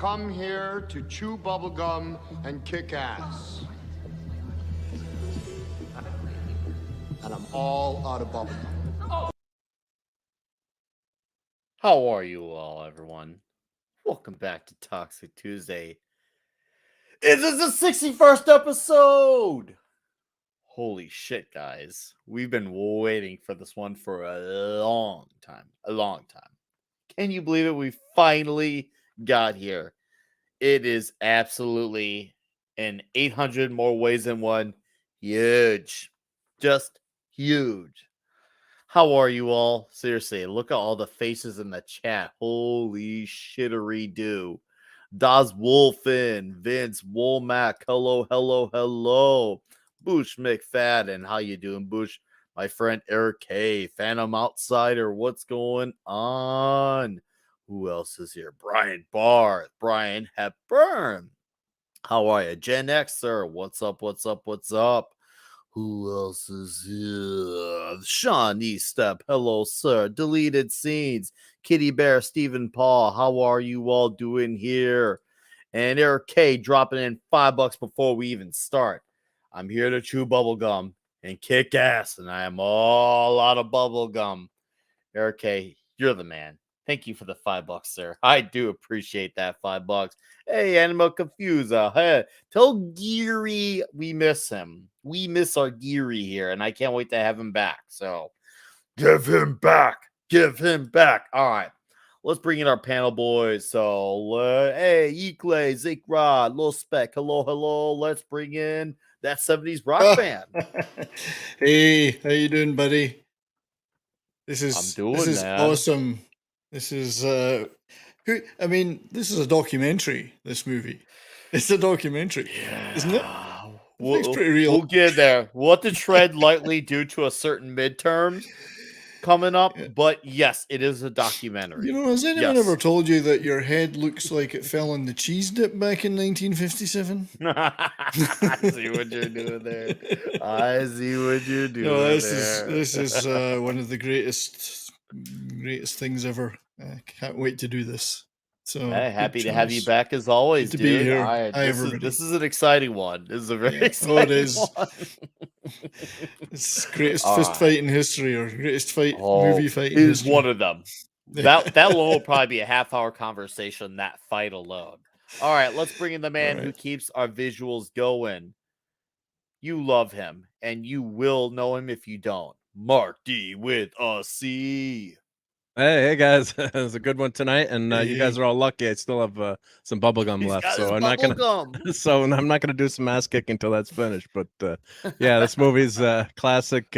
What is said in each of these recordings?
come here to chew bubblegum and kick ass. And I'm all out of bubblegum. How are you all, everyone? Welcome back to Toxic Tuesday. It is the 61st episode! Holy shit, guys. We've been waiting for this one for a long time. Can you believe it? We finally got here. It is absolutely in 800 more ways than one. Huge. Just huge. How are you all? Seriously, look at all the faces in the chat. Holy shittery do. Das Wolfen, Vince, Womack, hello. Bush McFadden, how you doing, Bush? My friend Eric K, Phantom Outsider, what's going on? Who else is here? Brian Barth, Brian Hepburn. How are you? Gen Xer, what's up? Who else is here? Shawnee Step, hello, sir. Deleted Scenes, Kitty Bear, Stephen Paul, how are you all doing here? And Eric K dropping in $5 before we even start. I'm here to chew bubblegum and kick ass, and I am all out of bubblegum. Eric K, you're the man. Thank you for the $5, sir. I do appreciate that $5. Hey, Animal Confusa. Hey, tell Geary we miss him. We miss our Geary here, and I can't wait to have him back. So, give him back. All right. Let's bring in our panel boys. So, hey, Eklay, Zikrod, Lil Spec, hello. Let's bring in that 70s rock band. Hey, how you doing, buddy? This is man. awesome. This is this is a documentary, this movie. It's a documentary, isn't it? Looks pretty real. We'll get there. We'll have to tread lightly due to a certain midterms coming up, but yes, it is a documentary. You know, has anyone ever told you that your head looks like it fell in the cheese dip back in 1957? I see what you're doing there. No, this is one of the greatest things ever. I can't wait to do this. So happy to have you back as always, good to dude. be here. This is an exciting one. This is a very exciting it is. one. It's greatest fist fight in history, or greatest movie fight in history. Is one of them. That alone will probably be a half-hour conversation, that fight alone. All right, let's bring in the man who keeps our visuals going. You love him, and you will know him if you don't. Mark D with a C. Hey guys, it was a good one tonight, and you guys are all lucky. I still have some bubblegum left, so I'm not gonna do some ass kicking until that's finished. But yeah, this movie's classic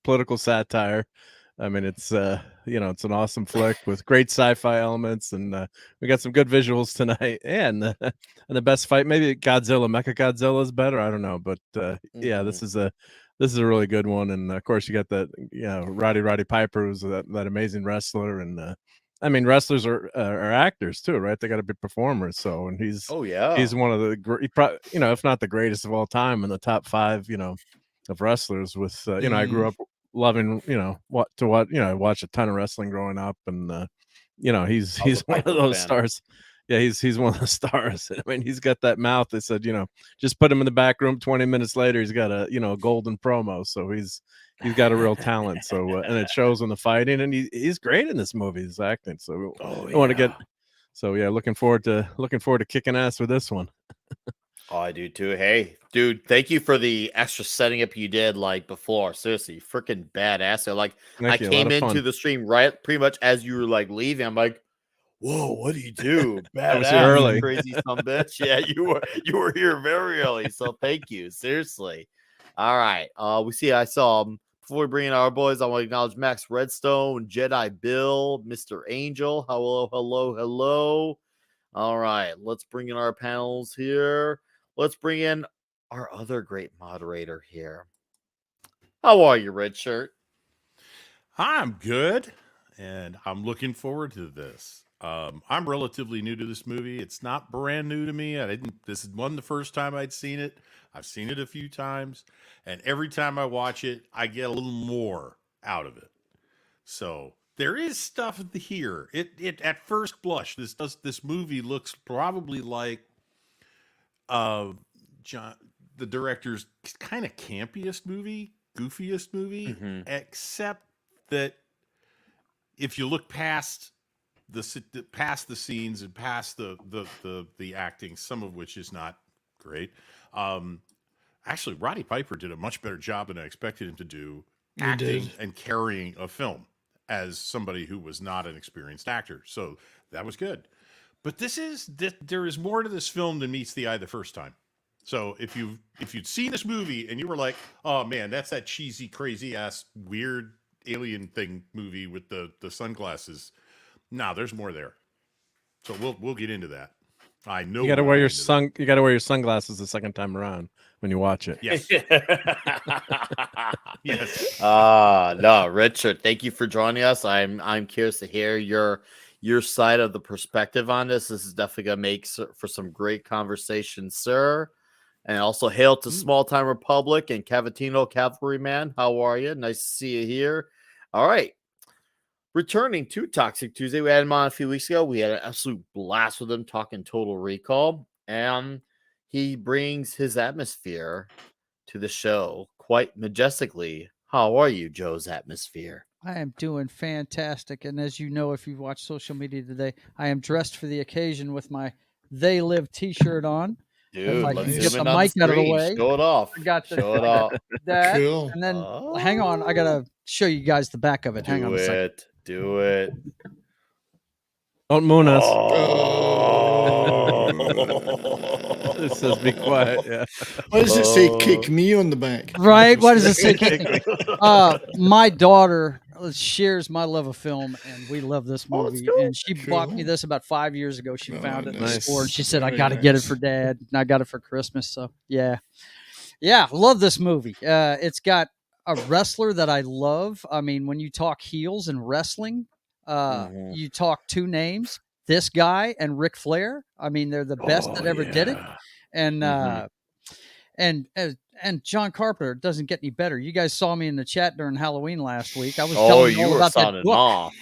political satire. I mean, it's it's an awesome flick with great sci-fi elements, and we got some good visuals tonight. And the best fight, maybe Godzilla, Mechagodzilla is better. I don't know, but yeah, this is a really good one. And of course, you got that Roddy Piper, who's that amazing wrestler, and I mean, wrestlers are actors too, right? They got to be performers. So, and he's one of the if not the greatest of all time, in the top 5, of wrestlers. With I grew up loving I watched a ton of wrestling growing up, and he's one of those stars. Yeah, he's one of the stars. I mean, he's got that mouth. They said, just put him in the back room. 20 minutes later, he's got a golden promo. So he's got a real talent. So and it shows in the fighting, and he's great in this movie. His acting. So I want to get. So yeah, looking forward to kicking ass with this one. Oh, I do too. Hey, dude, thank you for the extra setting up you did before. Seriously, freaking badass. So I came into the stream right pretty much as you were leaving. I'm like, whoa, what do you do? Badass, was early. Crazy son bitch. Yeah, you were here very early. So thank you. Seriously. All right. I saw before we bring in our boys, I want to acknowledge Max Redstone, Jedi Bill, Mr. Angel. Hello. All right, let's bring in our panels here. Let's bring in our other great moderator here. How are you, Red Shirt? I'm good, and I'm looking forward to this. I'm relatively new to this movie. It's not brand new to me. This wasn't the first time I'd seen it. I've seen it a few times, and every time I watch it, I get a little more out of it. So there is stuff here. It at first blush, this movie looks probably like John the director's kind of campiest movie, goofiest movie, except that if you look past the scenes and past the acting, some of which is not great. Actually, Roddy Piper did a much better job than I expected him to do, acting and carrying a film as somebody who was not an experienced actor. So that was good. But there is more to this film than meets the eye the first time. So if you'd seen this movie and you were like, oh man, that's that cheesy, crazy ass, weird alien thing movie with the sunglasses. No, there's more there. So we'll get into that. I know you got to wear your sunglasses the second time around when you watch it. Yes. Yes. No, Richard, thank you for joining us. I'm curious to hear your side of the perspective on this. This is definitely gonna make for some great conversation, sir. And also hail to Small Time Republic and Cavatino Cavalryman. How are you? Nice to see you here. All right. Returning to Toxic Tuesday, we had him on a few weeks ago. We had an absolute blast with him talking Total Recall. And he brings his atmosphere to the show quite majestically. How are you, Joe's Atmosphere? I am doing fantastic. And as you know, if you've watched social media today, I am dressed for the occasion with my They Live t-shirt on. Dude, let's get the mic out of the way. Show it off. I got the, show it off. That, Cool. and then hang on, I gotta show you guys the back of it. Hang on a second. Do it. Don't moon us. Oh. It says be quiet. Yeah. Why does it say kick me on the back? Right? Why does it say kick me? My daughter shares my love of film, and we love this movie. And she bought me this about 5 years ago. She found it in the store, and she said, I got to get it for Dad, and I got it for Christmas. So, yeah, love this movie. It's got a wrestler that I love. I mean, when you talk heels and wrestling, you talk two names, this guy and Ric Flair. I mean, they're the best that ever did it. And and John Carpenter doesn't get any better. You guys saw me in the chat during Halloween last week. I was telling you all about that book,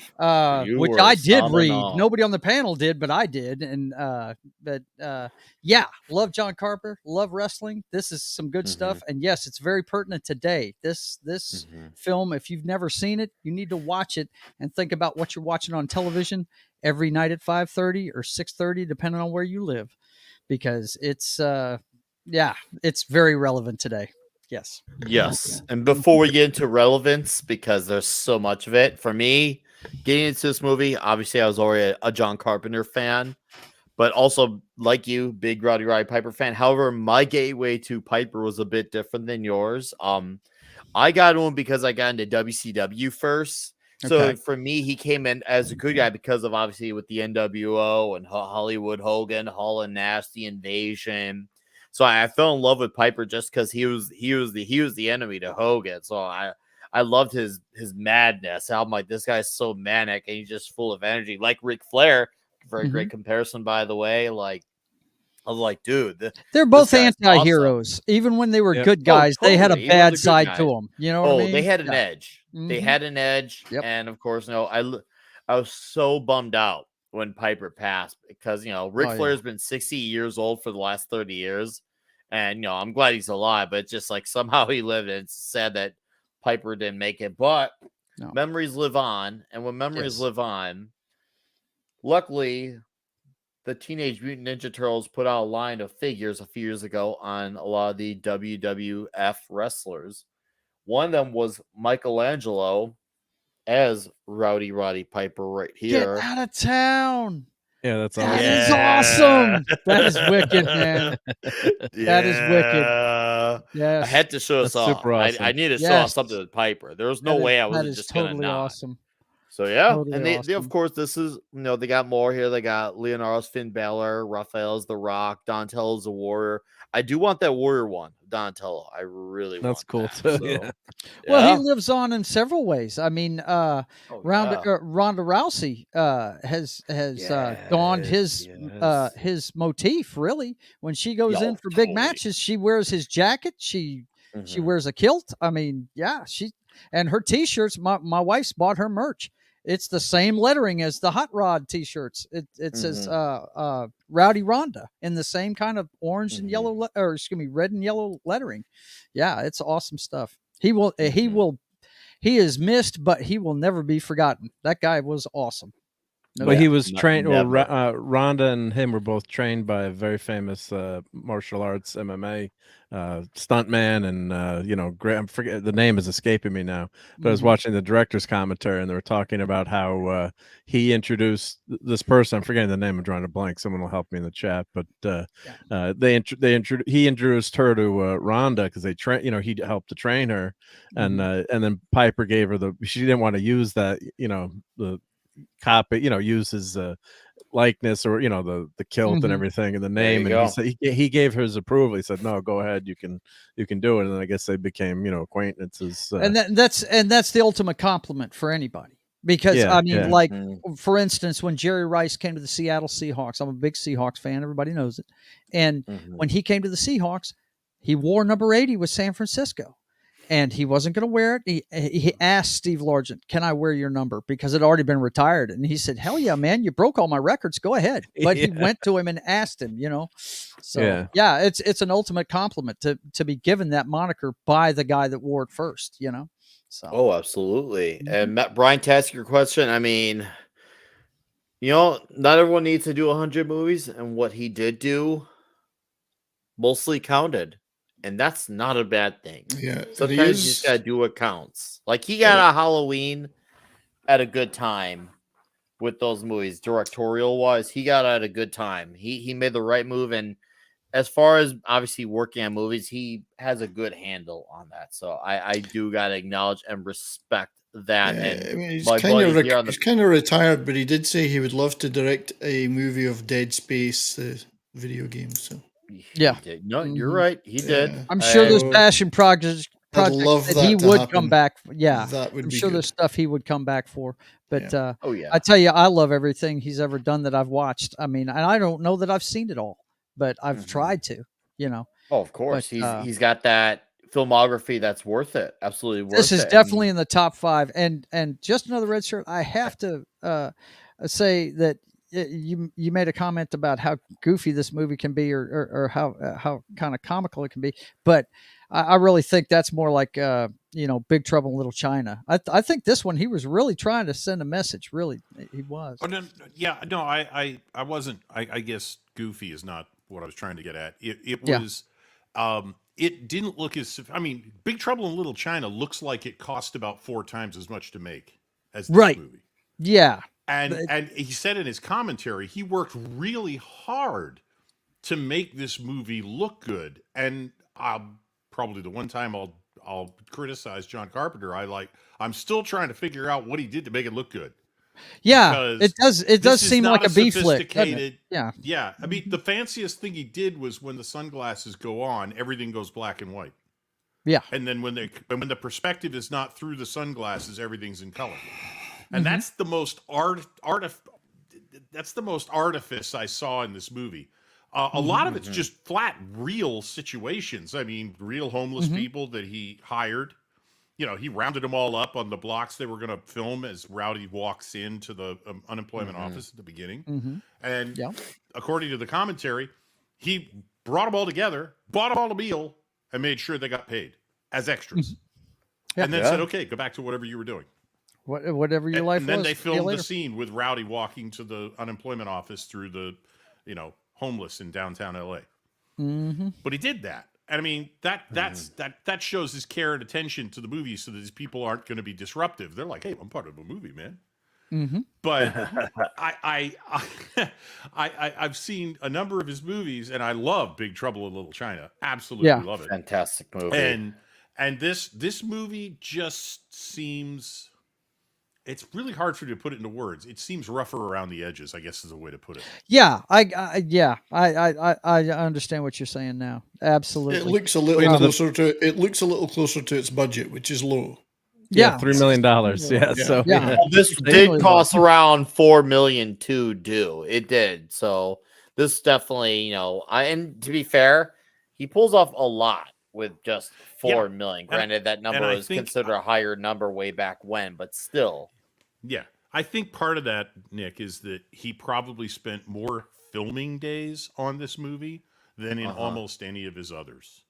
which I did read. Nobody on the panel did, but I did. And yeah, love John Carpenter, love wrestling. This is some good stuff. And yes, it's very pertinent today. This film, if you've never seen it, you need to watch it and think about what you're watching on television every night at 5:30 or 6:30, depending on where you live, because it's it's very relevant today. Yes. And before we get into relevance, because there's so much of it, for me, getting into this movie, obviously I was already a John Carpenter fan, but also, like you, big Roddy Piper fan. However, my gateway to Piper was a bit different than yours. I got him because I got into WCW first. So for me, he came in as a good guy because of obviously with the NWO and Hollywood Hogan, Hall and Nash, the Invasion. So I fell in love with Piper just because he was the enemy to Hogan. So I loved his madness. I'm like, this guy's so manic and he's just full of energy, like Ric Flair. Very great comparison, by the way. Like, I was like, dude, they're both anti-heroes. Awesome. Even when they were good guys, they had a bad side to them. You know what I mean? They had an edge. They had an edge. And of course, I was so bummed out when Piper passed because, Ric Flair's been 60 years old for the last 30 years. And, I'm glad he's alive, but it's just like somehow he lived. And it's sad that Piper didn't make it, but memories live on. And when memories live on, luckily, the Teenage Mutant Ninja Turtles put out a line of figures a few years ago on a lot of the WWF wrestlers. One of them was Michelangelo as Roddy Piper right here. Get out of town. Yeah, that's awesome. That is awesome. That is wicked, man. That is wicked. Yes. I had to show us off. Awesome. I need to show off something with Piper. There was no way I was just totally going to not. Awesome. So totally and they of course this is they got more here. They got Leonardo's Finn Balor, Raphael's The Rock, Donatello's the Warrior. I do want that Warrior one, Donatello. I really want that's cool that. too. So, yeah. Well, he lives on in several ways. I mean, Ronda Rousey has gone his motif really. When she goes in for big matches, she wears his jacket. She wears a kilt. I mean, and her T-shirts. My wife's bought her merch. it's the same lettering as the Hot Rod T-shirts. It says Rowdy Rhonda in the same kind of orange and yellow, or excuse me, red and yellow lettering. Yeah, it's awesome stuff. He is missed, but he will never be forgotten. That guy was awesome. No, well, he was trained. Well, Rhonda and him were both trained by a very famous martial arts MMA stuntman, and I forget the name is escaping me now. But I was watching the director's commentary, and they were talking about how he introduced this person. I'm forgetting the name. I'm drawing a blank. Someone will help me in the chat. But he introduced her to Rhonda because they he helped to train her, and then Piper gave her she didn't want to use that the copy, use his likeness or the kilt and everything and the name, and he said he gave his approval. He said, "No, go ahead, you can do it." And then I guess they became acquaintances. And that's the ultimate compliment for anybody, because for instance, when Jerry Rice came to the Seattle Seahawks, I'm a big Seahawks fan. Everybody knows it. And when he came to the Seahawks, he wore number 80 with San Francisco. And he wasn't going to wear it. He asked Steve Largent, "Can I wear your number?" Because it had already been retired. And he said, "Hell yeah, man! You broke all my records. Go ahead." But he went to him and asked him. So it's an ultimate compliment to be given that moniker by the guy that wore it first. So absolutely. And Matt, Brian, to ask your question, I mean, not everyone needs to do 100 movies, and what he did do mostly counted. And that's not a bad thing. Yeah. Sometimes you just gotta do what counts. Like he got a Halloween at a good time with those movies, directorial wise. He got at a good time. He made the right move, and as far as obviously working on movies, he has a good handle on that. So I do gotta acknowledge and respect that. Yeah, and I mean, he's kind of retired, but he did say he would love to direct a movie of Dead Space, the video game. So. Yeah, no, you're right. He did. I'm sure there's passion projects that he would come back. Yeah, I'm sure there's stuff he would come back for. But I tell you, I love everything he's ever done that I've watched. I mean, and I don't know that I've seen it all, but I've tried to. Oh, of course, but, he's got that filmography that's worth it. Absolutely worth it. This is definitely in the top 5. And just another red shirt. I have to say that. You made a comment about how goofy this movie can be, or how kind of comical it can be, but I really think that's more like Big Trouble in Little China. I think this one he was really trying to send a message. Really, he was. Oh, no, I wasn't. I guess goofy is not what I was trying to get at. It was. It didn't look as. I mean, Big Trouble in Little China looks like it cost about 4 times as much to make as this movie. Yeah. And he said in his commentary, he worked really hard to make this movie look good. And probably the one time I'll criticize John Carpenter, I'm still trying to figure out what he did to make it look good. Yeah, it does seem like a B flick. Yeah. I mean, the fanciest thing he did was when the sunglasses go on, everything goes black and white. Yeah, and then when the perspective is not through the sunglasses, everything's in color. And that's the most that's the most artifice I saw in this movie. A lot of it's just flat, real situations. I mean, real homeless people that he hired. He rounded them all up on the blocks they were going to film as Rowdy walks into the unemployment office at the beginning. And according to the commentary, he brought them all together, bought them all a meal, and made sure they got paid as extras. And then said, "Okay, go back to whatever you were doing." Whatever your life was. And then they filmed the scene with Rowdy walking to the unemployment office through the, homeless in downtown LA. But he did that. And I mean, that shows his care and attention to the movie, so that these people aren't going to be disruptive. They're like, "Hey, I'm part of a movie, man." But I've seen a number of his movies, and I love Big Trouble in Little China. Absolutely love it. Fantastic movie. And this movie just seems. It's really hard for you to put it into words. It seems rougher around the edges, I guess, is a way to put it. Yeah, I understand what you're saying now. Absolutely. It looks a little closer to. It looks a little closer to its budget, which is low. Yeah, $3 million. Yeah. So this did cost around $4 million to do. It did. So this definitely, and to be fair, he pulls off a lot with just $4 million. Granted, that number was considered a higher number way back when, but still. Yeah. I think part of that, Nick, is that he probably spent more filming days on this movie than in almost any of his others.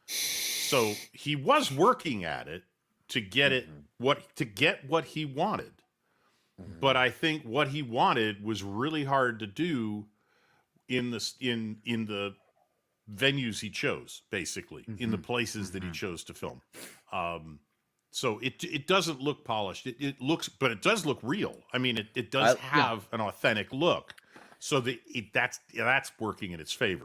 So he was working at it to get what he wanted. But I think what he wanted was really hard to do in the venues he chose, basically, in the places that he chose to film. So it doesn't look polished. It looks, but it does look real. I mean, it does have an authentic look. So that's working in its favor.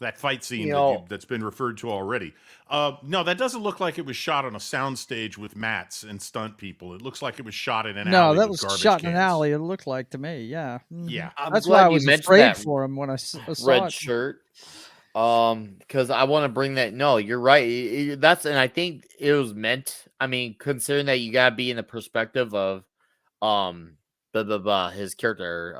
That fight scene that's been referred to already. No, that doesn't look like it was shot on a soundstage with mats and stunt people. It looks like it was shot in an alley. No, that was shot in an alley. It looked like to me. Yeah. Yeah. That's why I was afraid for him when I saw red shirt. Because I want to bring that. No, you're right. And I think it was meant. I mean, considering that you gotta be in the perspective of, his character,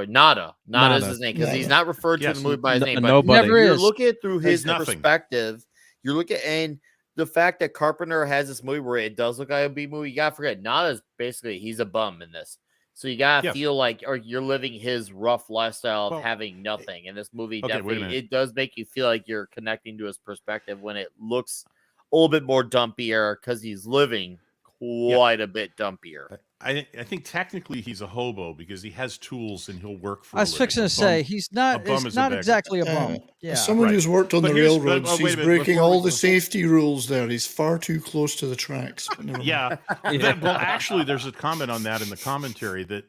Nada is his name, because he's not referred to in the movie by his name, but you're looking through his perspective. You're looking, and the fact that Carpenter has this movie where it does look like a B movie, you gotta forget Nada is basically he's a bum in this, so you gotta feel like, or you're living his rough lifestyle of having nothing. And this movie definitely it does make you feel like you're connecting to his perspective when it looks a little bit more dumpier because he's living quite a bit dumpier. I think technically he's a hobo because he has tools and he'll work for. I was fixing to say he's not. It's not exactly a bum. Yeah, someone who's worked on the railroads, he's breaking all the safety rules. There, he's far too close to the tracks. Yeah. Well, actually, there's a comment on that in the commentary that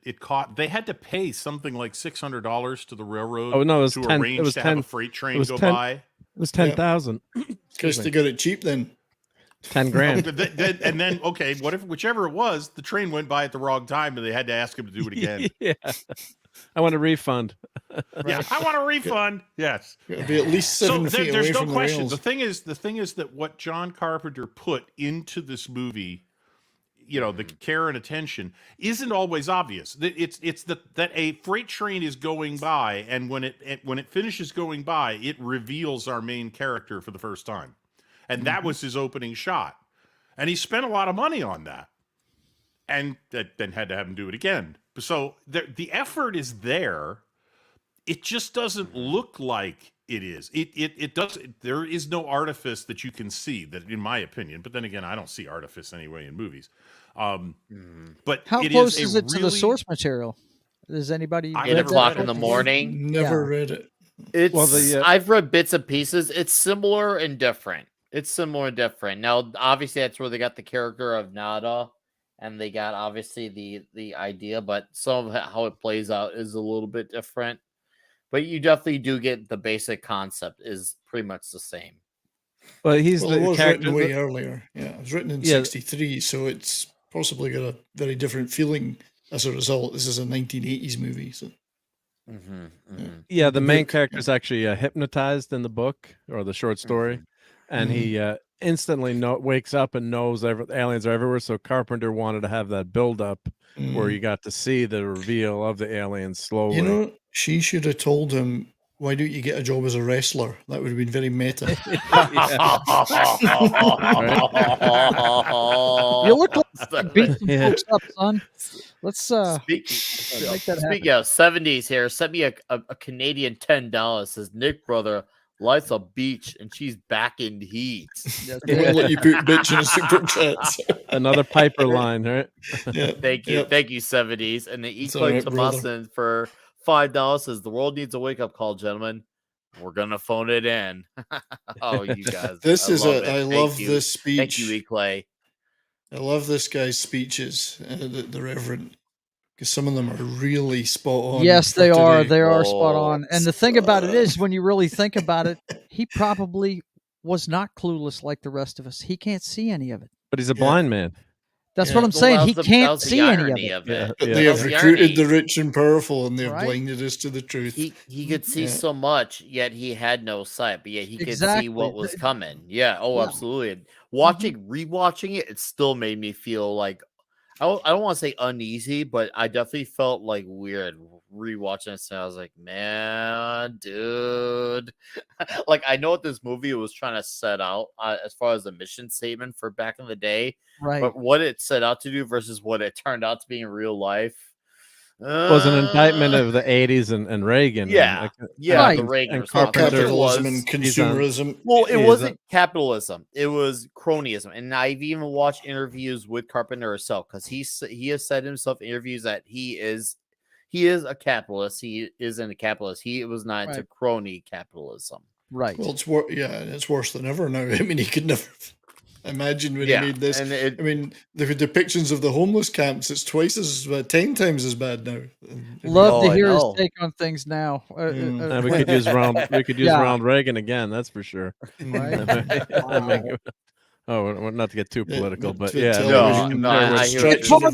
they had to pay something like $600 to the railroad. Oh no, it was to 10, arrange it was to 10, have a freight train go by. It was 10,000. Because they got it cheap then. 10 grand. And then, okay, whichever it was, the train went by at the wrong time and they had to ask him to do it again. Yeah. I want a refund. Yeah, I want a refund. Yes. It'll be at least 7 feet there's away no from the question. rails. The thing is that what John Carpenter put into this movie, the care and attention, isn't always obvious. It's that a freight train is going by, and when it finishes going by, it reveals our main character for the first time. And that was his opening shot. And he spent a lot of money on that. And then had to have him do it again. So the effort is there. It just doesn't look like it is. It does. There is no artifice that you can see, that, in my opinion. But then again, I don't see artifice anyway in movies. But how close is it to the source material? Does anybody? 8 o'clock in the morning. Never read it. I've read bits and pieces. It's similar and different. Now, obviously, that's where they got the character of Nada, and they got obviously the idea, but some of how it plays out is a little bit different. But you definitely do get the basic concept is pretty much the same. Well, it was written way earlier. Yeah, it was written in 1963, so it's possibly got a very different feeling as a result. This is a 1980s movie, so. Yeah, the main character is actually hypnotized in the book or the short story. And he instantly wakes up and knows aliens are everywhere. So Carpenter wanted to have that build up where you got to see the reveal of the aliens slowly. She should have told him, "Why don't you get a job as a wrestler?" That would have been very meta. You look like beat some folks up, son. Let's make that happen. Speaking of 70s here, sent me a Canadian $10. Says, Nick, brother, life's a beach and she's back in heat. They won't let you put bitch in a super chat. Another Piper line, right? Yeah. Thank you, 70s. And the Equate to Boston for $5 says, the world needs a wake up call, gentlemen. We're gonna phone it in. Oh, you guys! I love this speech. Thank you, Clay. I love this guy's speeches, the Reverend, because some of them are really spot on. Yes, they are. They are spot on. And the thing about it is, when you really think about it, he probably was not clueless like the rest of us. He can't see any of it. But he's a blind man. That's what I'm saying. He can't see any of it. But they have recruited the rich and powerful, and they've blinded us to the truth. He could see so much, yet he had no sight. But yet he could see what was coming. Yeah. Oh, absolutely. Rewatching it, it still made me feel like I don't want to say uneasy, but I definitely felt like weird rewatching this, and I was like, man, dude. Like, I know what this movie was trying to set out as far as the mission statement for back in the day, Right? But what it set out to do versus what it turned out to be in real life was an indictment of the 80s and Reagan. Yeah, Right. the Reagan and capitalism and consumerism. Well, it wasn't capitalism; it was cronyism. And I've even watched interviews with Carpenter herself because he has said himself in interviews that he is a capitalist. He isn't a capitalist. He was not into crony capitalism. Right. Well, it's worse than ever now. I mean, he could never imagine when he made this. And I mean, the depictions of the homeless camps, it's 10 times as bad now. Love to hear his take on things now. We could use Ronald Reagan again, that's for sure. Right. Not to get too political, but it's hard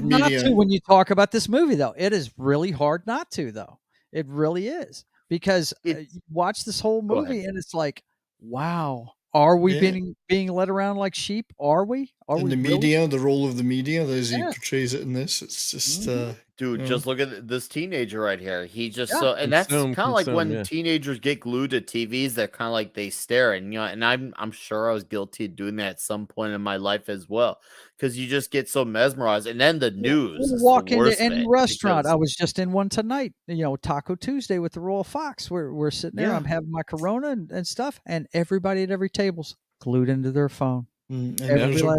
not to when you talk about this movie, though. It is really hard not to, though. It really is, because you watch this whole movie and it's like, wow. Are we being led around like sheep? Are we? The media, the role of the media, as he portrays it in this, it's just dude. Just look at this teenager right here. He just and that's kind of like when teenagers get glued to TVs. That kind of like they stare, and and I'm sure I was guilty of doing that at some point in my life as well, because you just get so mesmerized. And then the news. Walk into any restaurant. I was just in one tonight. Taco Tuesday with the Royal Fox. We're sitting there. I'm having my Corona and stuff, and everybody at every table's glued into their phone. And there's a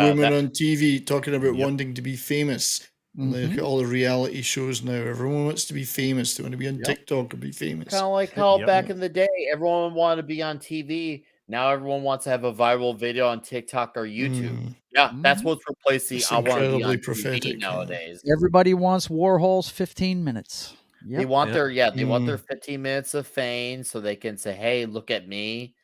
woman on TV talking about wanting to be famous. Look at all the reality shows now. Everyone wants to be famous. They want to be on TikTok or be famous. Kind of like how back in the day, everyone wanted to be on TV. Now everyone wants to have a viral video on TikTok or YouTube. That's what's replacing I want to be on TV nowadays. Everybody wants Warhol's 15 minutes. They want they want their 15 minutes of fame so they can say, hey, look at me.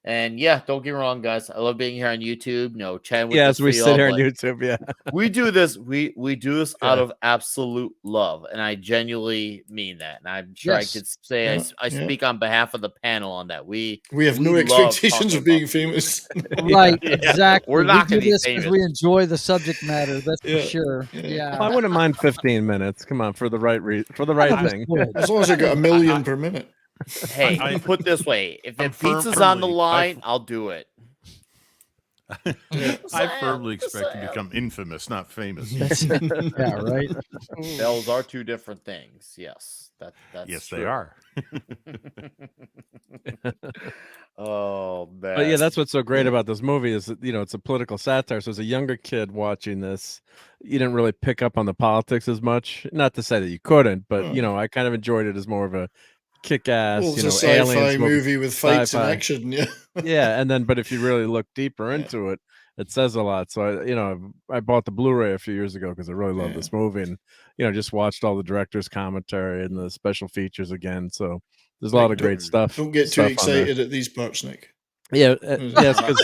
And don't get me wrong, guys. I love being here on YouTube. Chatting with as we sit here on YouTube, we do this. We do this out of absolute love, and I genuinely mean that. And I'm sure I could say I speak on behalf of the panel on that. We have no expectations of being famous, right? Exactly. We're not going to be famous. We enjoy the subject matter. That's for sure. Yeah, I wouldn't mind 15 minutes. Come on, for the right thing. As long as I got 1 million per minute. Hey, I put it this way: if the pizza's on the line, I'll do it. I firmly expect to become infamous, not famous. Yeah, right. Those are two different things. Yes, that's yes, true. they are. Oh man! But that's what's so great about this movie is that, it's a political satire. So as a younger kid watching this, you didn't really pick up on the politics as much. Not to say that you couldn't, but I kind of enjoyed it as more of a kick-ass, it's a sci-fi movie with fights and action, but if you really look deeper into it, it says a lot. So I bought the Blu-ray a few years ago because I really love this movie, and just watched all the director's commentary and the special features again. So there's a lot of great stuff. Don't get too excited at these parts, Nick. Yes, because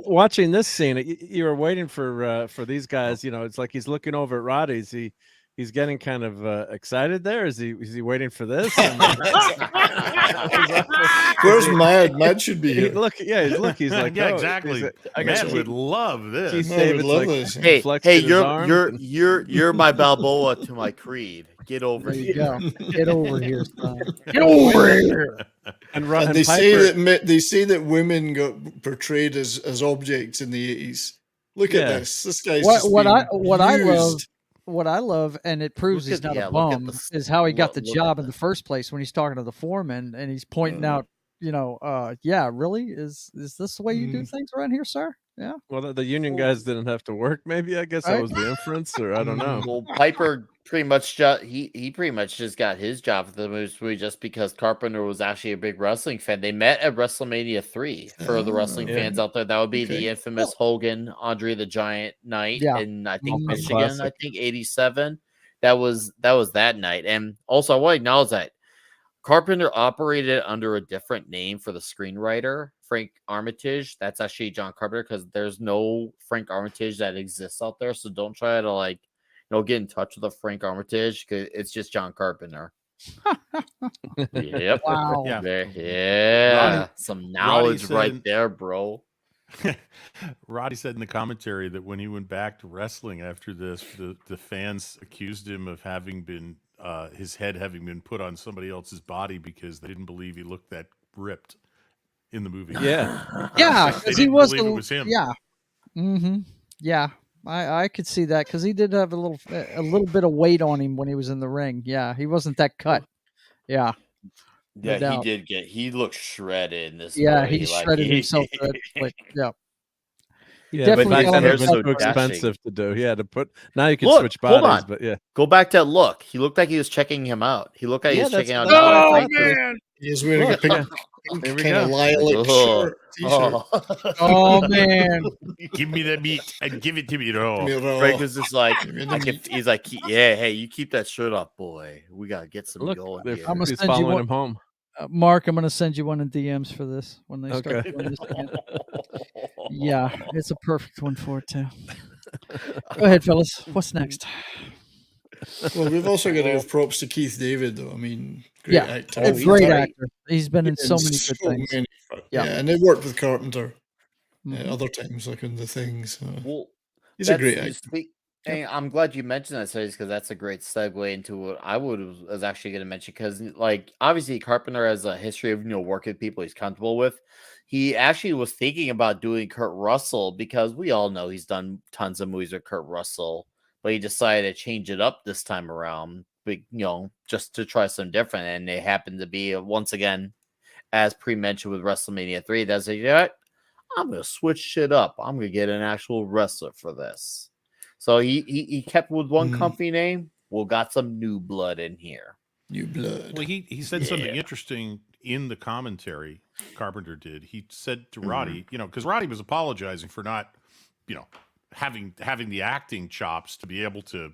watching this scene, you were waiting for these guys. It's like he's looking over at Roddy's. He's getting kind of excited there. Is he waiting for this? Where's Mad? Mad should be here. He's like, exactly. Mad would love this. Mad would love this. Hey, you're my Balboa to my Creed. Get over here. Get over here, son. Get over here. And they say that women got portrayed as objects in the 80s. Look at this. This guy's what I love, and it proves he's not a bum, is how he got the job in the first place when he's talking to the foreman and he's pointing out, really? Is this the way you do things around here, sir? Yeah. Well, the union guys didn't have to work, maybe. I guess that was the inference, or I don't know. Well, Piper pretty much he pretty much just got his job for the movie just because Carpenter was actually a big wrestling fan. They met at WrestleMania 3 for the wrestling fans out there. That would be the infamous Hogan Andre the Giant night in I think Michigan, classic. I think 87. That was that night. And also I want to acknowledge that Carpenter operated under a different name for the screenwriter, Frank Armitage. That's actually John Carpenter, because there's no Frank Armitage that exists out there. So don't try to get in touch with a Frank Armitage, because it's just John Carpenter. Yep. Wow. Yeah. Some knowledge right there, bro. Roddy said in the commentary that when he went back to wrestling after this, the fans accused him of having been his head having been put on somebody else's body because they didn't believe he looked that ripped in the movie. Yeah, yeah, They because he didn't was believe it was him. Yeah, yeah. I could see that because he did have a little bit of weight on him when he was in the ring. Yeah, he wasn't that cut. Yeah. No Yeah, doubt. he looked shredded in this Yeah, movie. he Like shredded himself good. But yeah. He yeah. But definitely back his then it hair's was so too dashing. expensive to do. Yeah, to put now you can Look, switch hold bodies, on. but yeah. Go back to that look. He looked like he was checking him out. He looked like he was checking out. Oh man, he's wearing Look, a yeah. pink There we kind of go. lilac shirt, t-shirt. Oh man. Give me the meat and give it to me raw. Me raw. Frank was just like, Give me the meat. he's like, yeah, hey, you keep that shirt up, boy. We gotta get some Look, going they're- here. I'm gonna he's send you following one. him home. Mark, I'm gonna send you one in DMs for this when they start Okay. doing this again. Yeah, it's a perfect one for it too. Go ahead, fellas. What's next? Well, we've also got to give props to Keith David, though. I mean, great Yeah, actor. a he's great great. actor. He's been in so many good things. Yeah, Yeah. and they worked with Carpenter Mhm. other times, like in the things. Well, He's a that's great you actor. speak. And I'm glad you mentioned that series because that's a great segue into what I was actually going to mention. Because, like, obviously, Carpenter has a history of working with people he's comfortable with. He actually was thinking about doing Kurt Russell because we all know he's done tons of movies with Kurt Russell, but he decided to change it up this time around, but just to try something different. And it happened to be once again, as pre-mentioned with WrestleMania 3. That's like, you know what? I'm gonna switch shit up. I'm gonna get an actual wrestler for this. So he kept with one company name. Well, got some new blood in here. New blood. Well, he said something interesting in the commentary. Carpenter did. He said to Roddy, because Roddy was apologizing for not, having the acting chops to be able to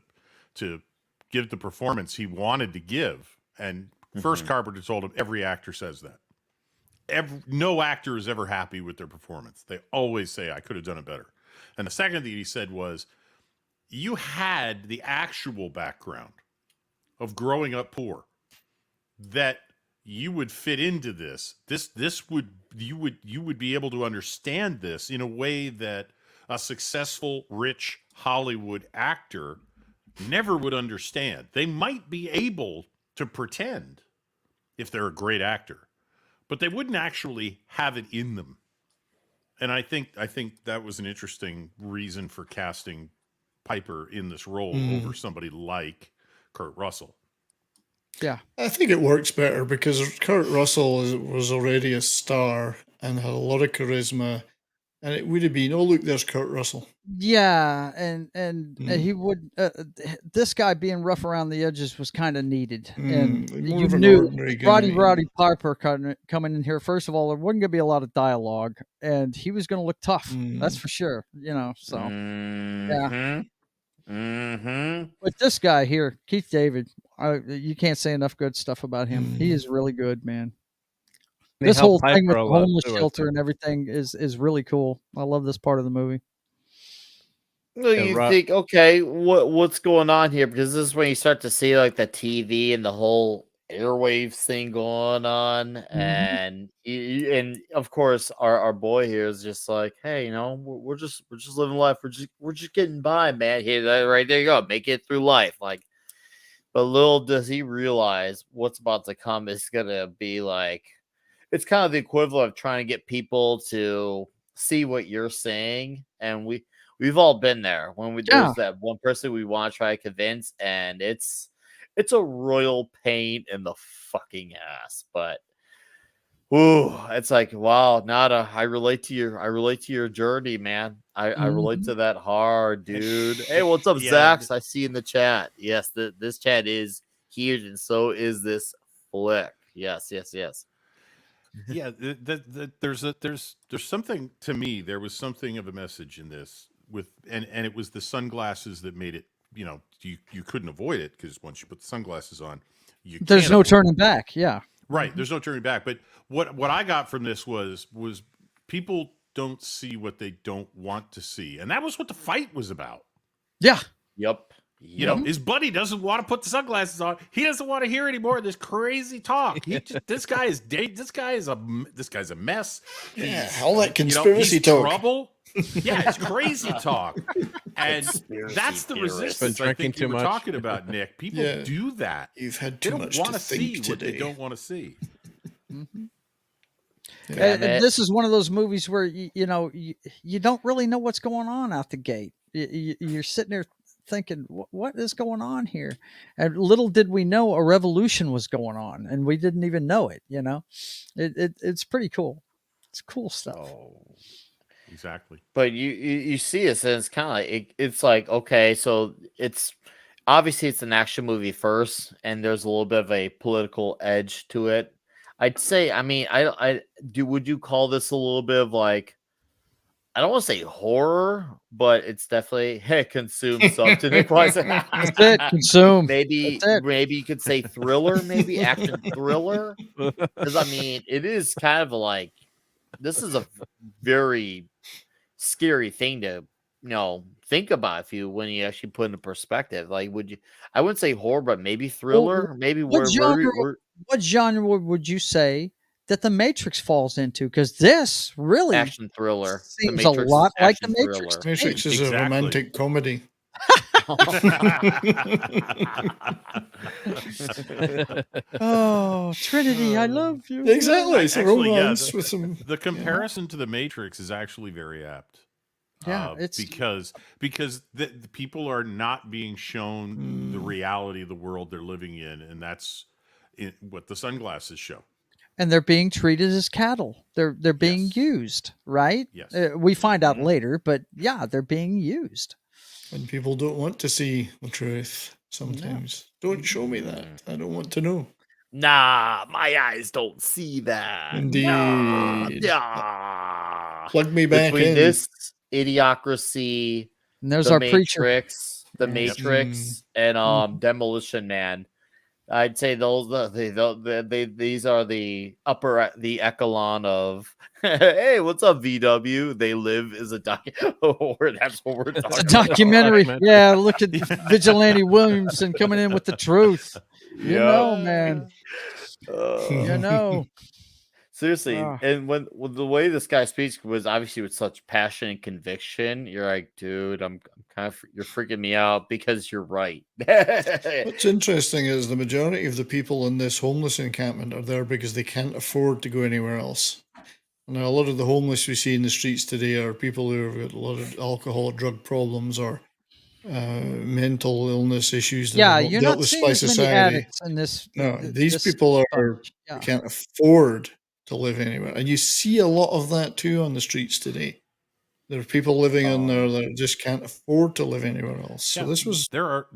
give the performance he wanted to give. And first, Carpenter told him every actor says that. No actor is ever happy with their performance. They always say, I could have done it better. And the second thing he said was, you had the actual background of growing up poor that you would fit into this. You would be able to understand this in a way that a successful, rich Hollywood actor never would understand. They might be able to pretend if they're a great actor, but they wouldn't actually have it in them. And I think that was an interesting reason for casting Piper in this role over somebody like Kurt Russell. Yeah, I think it works better because Kurt Russell was already a star and had a lot of charisma, and it would have been, oh look, there's Kurt Russell. yeah, and he would. This guy being rough around the edges was kind of needed, and More you of an knew ordinary guy. Roddy Piper coming in here. First of all, there wasn't going to be a lot of dialogue, and he was going to look tough. That's for sure. So yeah. But this guy here, Keith David, you can't say enough good stuff about him. He is really good, man. This whole thing with the homeless shelter and everything is really cool. I love this part of the movie. Well, you think, okay, what's going on here? Because this is when you start to see like the TV and the whole airwaves thing going on, and of course our boy here is just like, hey, we're just living life. We're just getting by, man. Here, right there you go, make it through life. Like, but little does he realize what's about to come is gonna be like, it's kind of the equivalent of trying to get people to see what you're saying, and we've all been there when there's that one person we want to try to convince, and it's a royal pain in the fucking ass. But it's like, wow, Nada, I relate to your journey, man. I relate to that hard, dude. Hey, what's up, Zax? I see in the chat. Yes, this chat is huge, and so is this flick. Yes. Yeah, there's something, to me, there was something of a message in this and it was the sunglasses that made it, you couldn't avoid it, because once you put the sunglasses on, there's no turning back. Yeah. Right. There's no turning back. But what I got from this was people don't see what they don't want to see. And that was what the fight was about. Yeah. Yep. You know, his buddy doesn't want to put the sunglasses on. He doesn't want to hear any more of this crazy talk. This guy is a mess. Yeah, all that conspiracy he's talk. Trouble. Yeah, it's crazy talk. And that's the resistance I think you were talking about, Nick. People do that. You've had too much to think today. What they don't want to see. Mm-hmm. This is one of those movies where you don't really know what's going on out the gate. You're sitting there thinking, what is going on here? And little did we know a revolution was going on, and we didn't even know it. It's pretty cool. It's cool stuff. Oh, exactly. But you see it, and it's kind of like it's like, okay, so it's obviously it's an action movie first, and there's a little bit of a political edge to it. I'd say, I mean, would you call this a little bit of like, I don't want to say horror, but it's definitely consume something. That's it. Consume. Maybe you could say thriller, maybe action thriller. Because I mean, it is kind of like, this is a very scary thing to think about when you actually put into perspective. Like, I wouldn't say horror, but maybe thriller. Well, maybe what genre would you say that The Matrix falls into? Because this really action thriller seems a lot like The Matrix. The Matrix is a romantic comedy. Oh, Trinity, I love you. Exactly. It's a romance with some. The comparison to The Matrix is actually very apt. Yeah, it's because the people are not being shown the reality of the world they're living in, and that's what the sunglasses show. And they're being treated as cattle. They're being used, right? Yes. We find out later, but yeah, they're being used. And people don't want to see the truth sometimes. No. Don't show me that. I don't want to know. Nah, my eyes don't see that. Indeed. Nah. Plug me back Between in. This Idiocracy, and there's the our Matrix, preacher. The Matrix, and Demolition Man. I'd say these are the the echelon of hey, what's up, VW? They live is a or that's what we're talking about. It's a documentary. Yeah, look at Vigilante Williamson coming in with the truth. You know, man. Seriously, and when the way this guy speaks was obviously with such passion and conviction, you're like, dude, I'm kind of, you're freaking me out because you're right. What's interesting is the majority of the people in this homeless encampment are there because they can't afford to go anywhere else. Now, a lot of the homeless we see in the streets today are people who have got a lot of alcohol or drug problems or mental illness issues that are you're dealt not with seeing by as many society. addicts in this. No, these people can't afford to live anywhere, and you see a lot of that too on the streets today. There are people living in there that just can't afford to live anywhere else. So this was there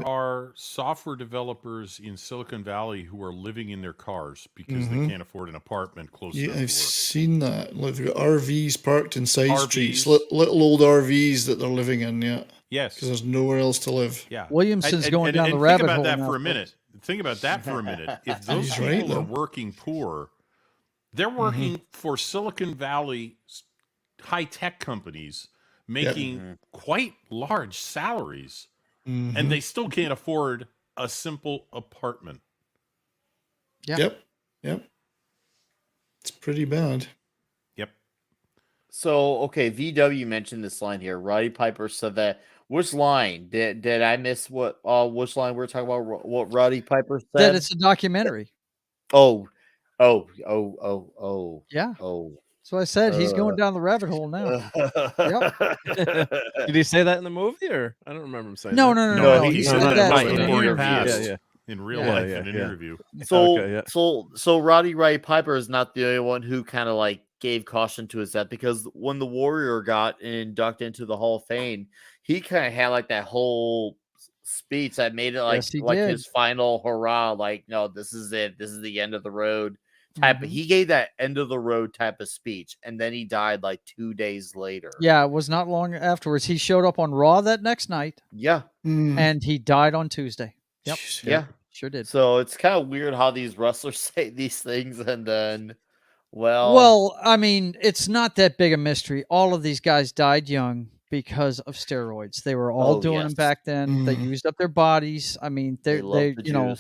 are software developers in Silicon Valley who are living in their cars because they can't afford an apartment close enough to work. I've seen that. Like, they've got RVs parked in side streets, little old RVs that they're living in. Yes, because there's nowhere else to live. Yeah, Williamson's going down the rabbit hole. Think about that for a minute. If those people are working poor, they're working for Silicon Valley high-tech companies making quite large salaries, and they still can't afford a simple apartment. Yep. It's pretty bad. Yep. So, okay, VW mentioned this line here. Roddy Piper said that. Which line? Did I miss which line we were talking about? What Roddy Piper said? That it's a documentary. Oh. Yeah. Oh. So I said he's going down the rabbit hole now. Did he say that in the movie, or I don't remember him saying No. He said that in interview. In real life, in an interview. So Roddy Piper is not the only one who kind of like gave caution to his death, because when the Warrior got inducted into the Hall of Fame, he kind of had like that whole speech that made it like his final hurrah, like, no, this is it, this is the end of the road type. He gave that end of the road type of speech, and then he died like 2 days later. Yeah, it was not long afterwards. He showed up on Raw that next night. Yeah. And he died on Tuesday. Yep. Yeah, sure did. So it's kind of weird how these wrestlers say these things, and then well, I mean, it's not that big a mystery. All of these guys died young. because of steroids. They were all doing them back then. They used up their bodies. I mean, they you know,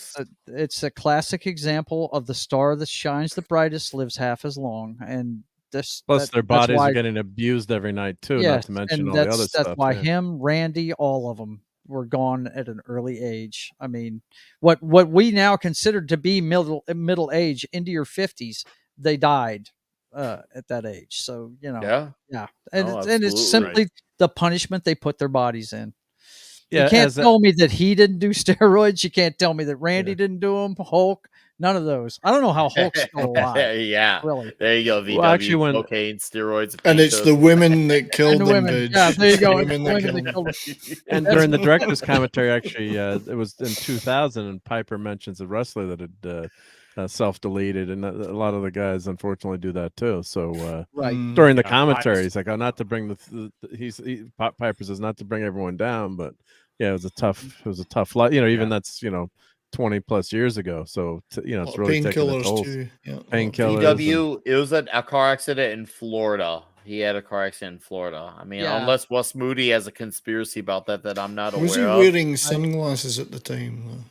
it's a classic example of the star that shines the brightest lives half as long. And plus their bodies are getting abused every night too. Yes, not to mention all the other stuff. That's why him, Randy, all of them were gone at an early age. I mean, what we now consider to be middle age into your 50s, they died at that age. So, you know, and it's simply the punishment they put their bodies in. You can't tell me that he didn't do steroids. You can't tell me that Randy didn't do them. Hulk, none of those. I don't know how Hulk's still alive. Really. There you go. VW, well, actually, cocaine, steroids, and it's the women that killed them. Yeah, there you go. And during the director's commentary, actually, it was in 2000, and Piper mentions a wrestler that had self-deleted, and a lot of the guys unfortunately do that too. So during the commentary, he's like, "Oh, not to bring Piper says not to bring everyone down, but yeah, it was a tough life. You know, even that's 20 plus years ago. So it's really taking a toll. Painkillers. VW. It was a car accident in Florida. He had a car accident in Florida. I mean, unless Wes Moody has a conspiracy about that I'm not aware of. Was he wearing sunglasses at the time, though?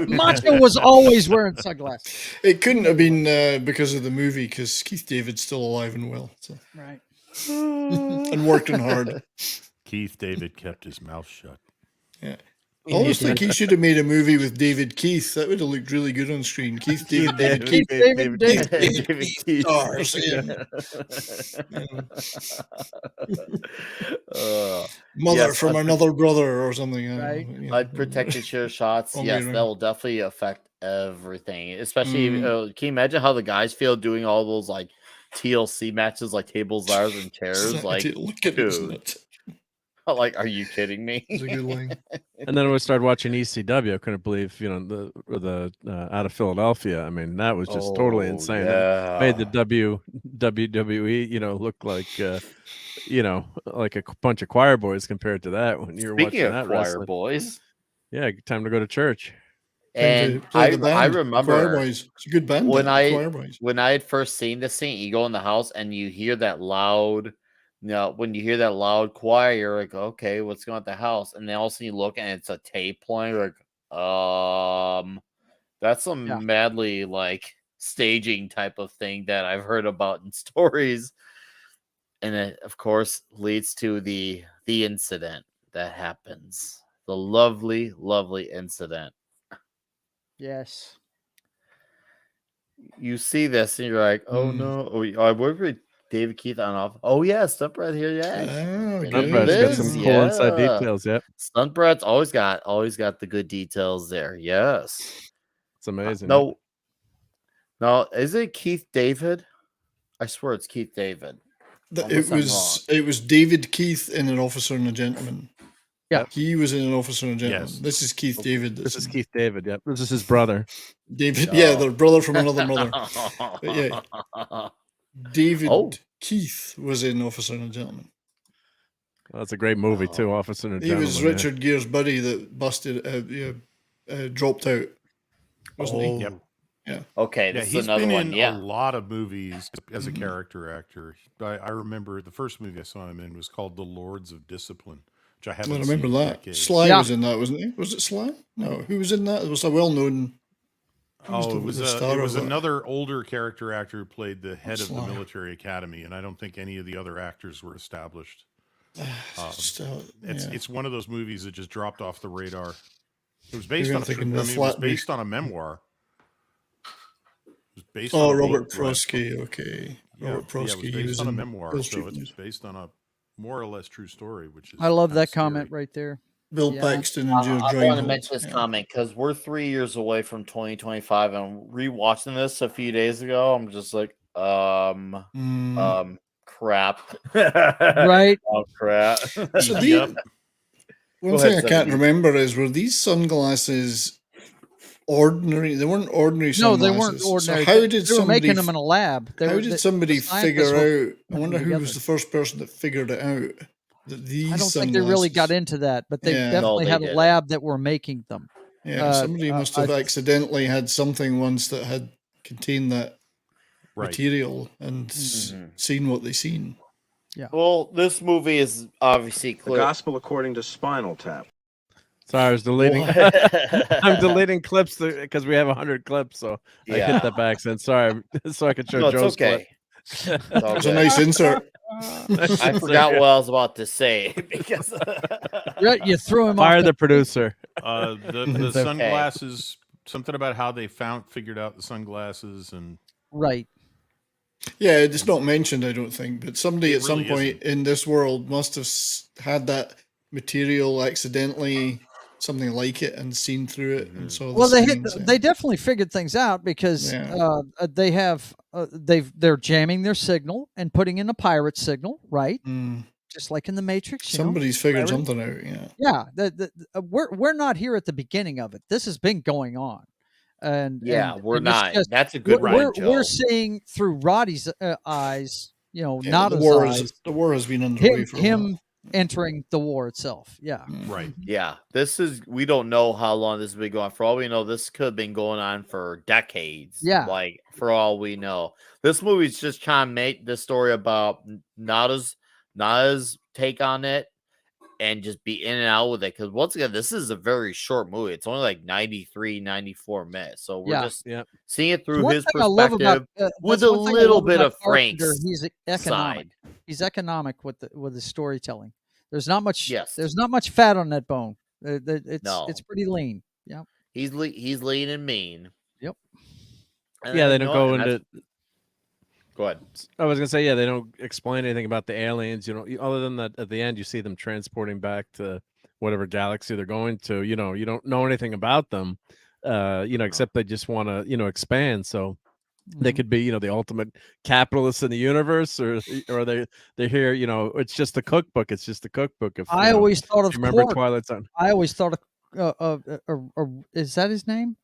Macho was always wearing sunglasses. It couldn't have been because of the movie, because Keith David's still alive and well. So. Right. And working hard. Keith David kept his mouth shut. Yeah. I always think he should have made a movie with David Keith. That would have looked really good on screen. Keith David Keith. Stars. Mother from another brother or something. Right. Like protected chair shots. Yes, that will definitely affect everything. Especially, can you imagine how the guys feel doing all those like TLC matches, like tables, ladders, and chairs? Like, look at it. Like, are you kidding me? It's a good line. And then we started watching ECW. I couldn't believe, the out of Philadelphia. I mean, that was just totally insane. Yeah. It made the WWE, look like, like a bunch of choir boys compared to that. When you're watching that choir wrestling. Boys, yeah, time to go to church. And I remember it's a good band. When I had first seen this thing, you go in the house and you hear that loud. When you hear that loud choir, you're like, okay, what's going on at the house? And then all of a sudden you look and it's a tape playing. You're like, that's some madly like staging type of thing that I've heard about in stories. And it, of course, leads to the incident that happens. The lovely, lovely incident. Yes. You see this and you're like, oh no. I work with David Keith on off. Oh yeah, Stunt Brad here. Yeah, Stunt Brad's got some cool inside details. Yeah, Stunt Brad's always got the good details there. Yes, it's amazing. No, is it Keith David? I swear it's Keith David. It was David Keith in An Officer and a Gentleman. Yeah, he was in An Officer and a Gentleman. Yes. This is Keith David. This is Keith David. Yeah, this is his brother. David. Yeah, their brother from another mother. But yeah. David Keith was in Officer and a Gentleman. Well, that's a great movie too, Officer and a Gentleman. He was Richard Gere's buddy that busted, dropped out, wasn't he? Yep. Yeah. Okay, this is another one. A lot of movies as a character actor. I remember the first movie I saw him in was called The Lords of Discipline, which I haven't seen in decades. Sly was in that, wasn't he? Was it Sly? No, who was in that? It was a well-known. It was another older character actor who played the head of the military academy, and I don't think any of the other actors were established. It's one of those movies that just dropped off the radar. It was based on a memoir. It was based on Robert Prosky. Okay, Robert Prosky. It was based on a memoir, so it's based on a more or less true story. Which is I love that comment right there. Bill Paxton and Joe I want to mention this comment because we're 3 years away from 2025, and rewatching this a few days ago, I'm just like, crap. Right? Oh, crap. So one thing I can't remember is, were these sunglasses ordinary? They weren't ordinary sunglasses. No, they weren't ordinary. So how did they were making them in a lab. How did somebody figure out? I wonder who was the first person that figured it out. I don't think they really got into that, but they definitely had a lab that were making them. Yeah, somebody must have accidentally had something once that had contained that material and seen what they seen. Yeah. Well, this movie is obviously The Gospel according to Spinal Tap. Sorry, I was deleting. I'm deleting clips because we have 100 clips, so I hit that by accident. Sorry, so I could show Joe's okay. clip. It's a nice insert. I forgot what I was about to say because you threw him. Fire the producer. The sunglasses. Something about how they figured out the sunglasses and right. Yeah, it's not mentioned, I don't think, but somebody at some point isn't. in this world must have had that material accidentally, something like it, and seen through it. And so they definitely figured things out because they have they're jamming their signal and putting in a pirate signal, right? Just like in the Matrix. Somebody's figured something out. Yeah. We're not here at the beginning of it. This has been going on. We're not. That's a good point. We're seeing through Roddy's eyes, not the war has been underway for him entering the war itself. Yeah. Right. Yeah. We don't know how long this has been going. For all we know, this could have been going on for decades. Yeah. Like, for all we know. This movie's just trying to make the story about Nada's take on it and just be in and out with it. Because once again, this is a very short movie. It's only like 93, 94 minutes. So we're just seeing it through his perspective with a little bit of Frank's he's economic. side. He's economic with the storytelling. There's not much. Yes. There's not much fat on that bone. It's pretty lean. Yeah. He's lean and mean. Yep. And they don't go into. Go ahead. I was gonna say, they don't explain anything about the aliens, other than that at the end you see them transporting back to whatever galaxy they're going to. You don't know anything about them, except they just want to, expand. So they could be, the ultimate capitalists in the universe, or they're here, it's just a cookbook. It's just a cookbook. I always thought of remember Quark. Twilight Zone. I always thought of is that his name?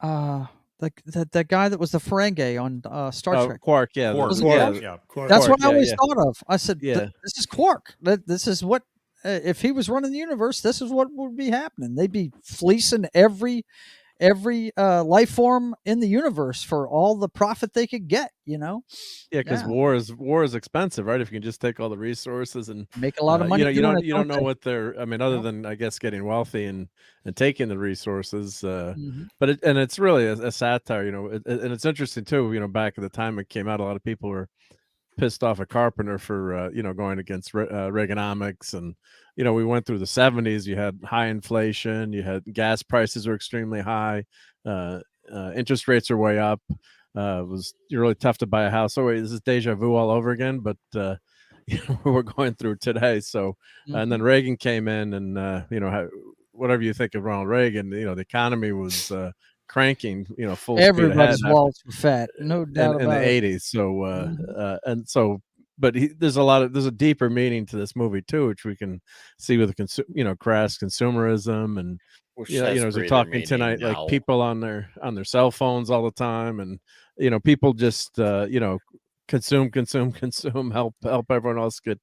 The guy that was the Ferengi on Star Trek. Quark, yeah. Quark. That's what I always thought of. I said, yeah. this is Quark. This is what, if he was running the universe, this is what would be happening. They'd be fleecing every life form in the universe for all the profit they could get, Yeah, because war is expensive, right? If you can just take all the resources and make a lot of money, you don't know what they're. I mean, other than I guess getting wealthy and taking the resources. But it's really a satire, and it's interesting too. Back at the time it came out, a lot of people were pissed off at Carpenter for going against Reaganomics, and we went through the 70s. You had high inflation, you had gas prices were extremely high, interest rates are way up. It was really tough to buy a house. Oh wait, this is deja vu all over again, but we're going through today. So and then Reagan came in, and whatever you think of Ronald Reagan, the economy was cranking, full everybody's speed ahead wallets were fat, no doubt in about the it. 80s. So but there's a deeper meaning to this movie too, which we can see with the crass consumerism, and as we're talking tonight, now. like people on their cell phones all the time, and people just consume, help everyone else get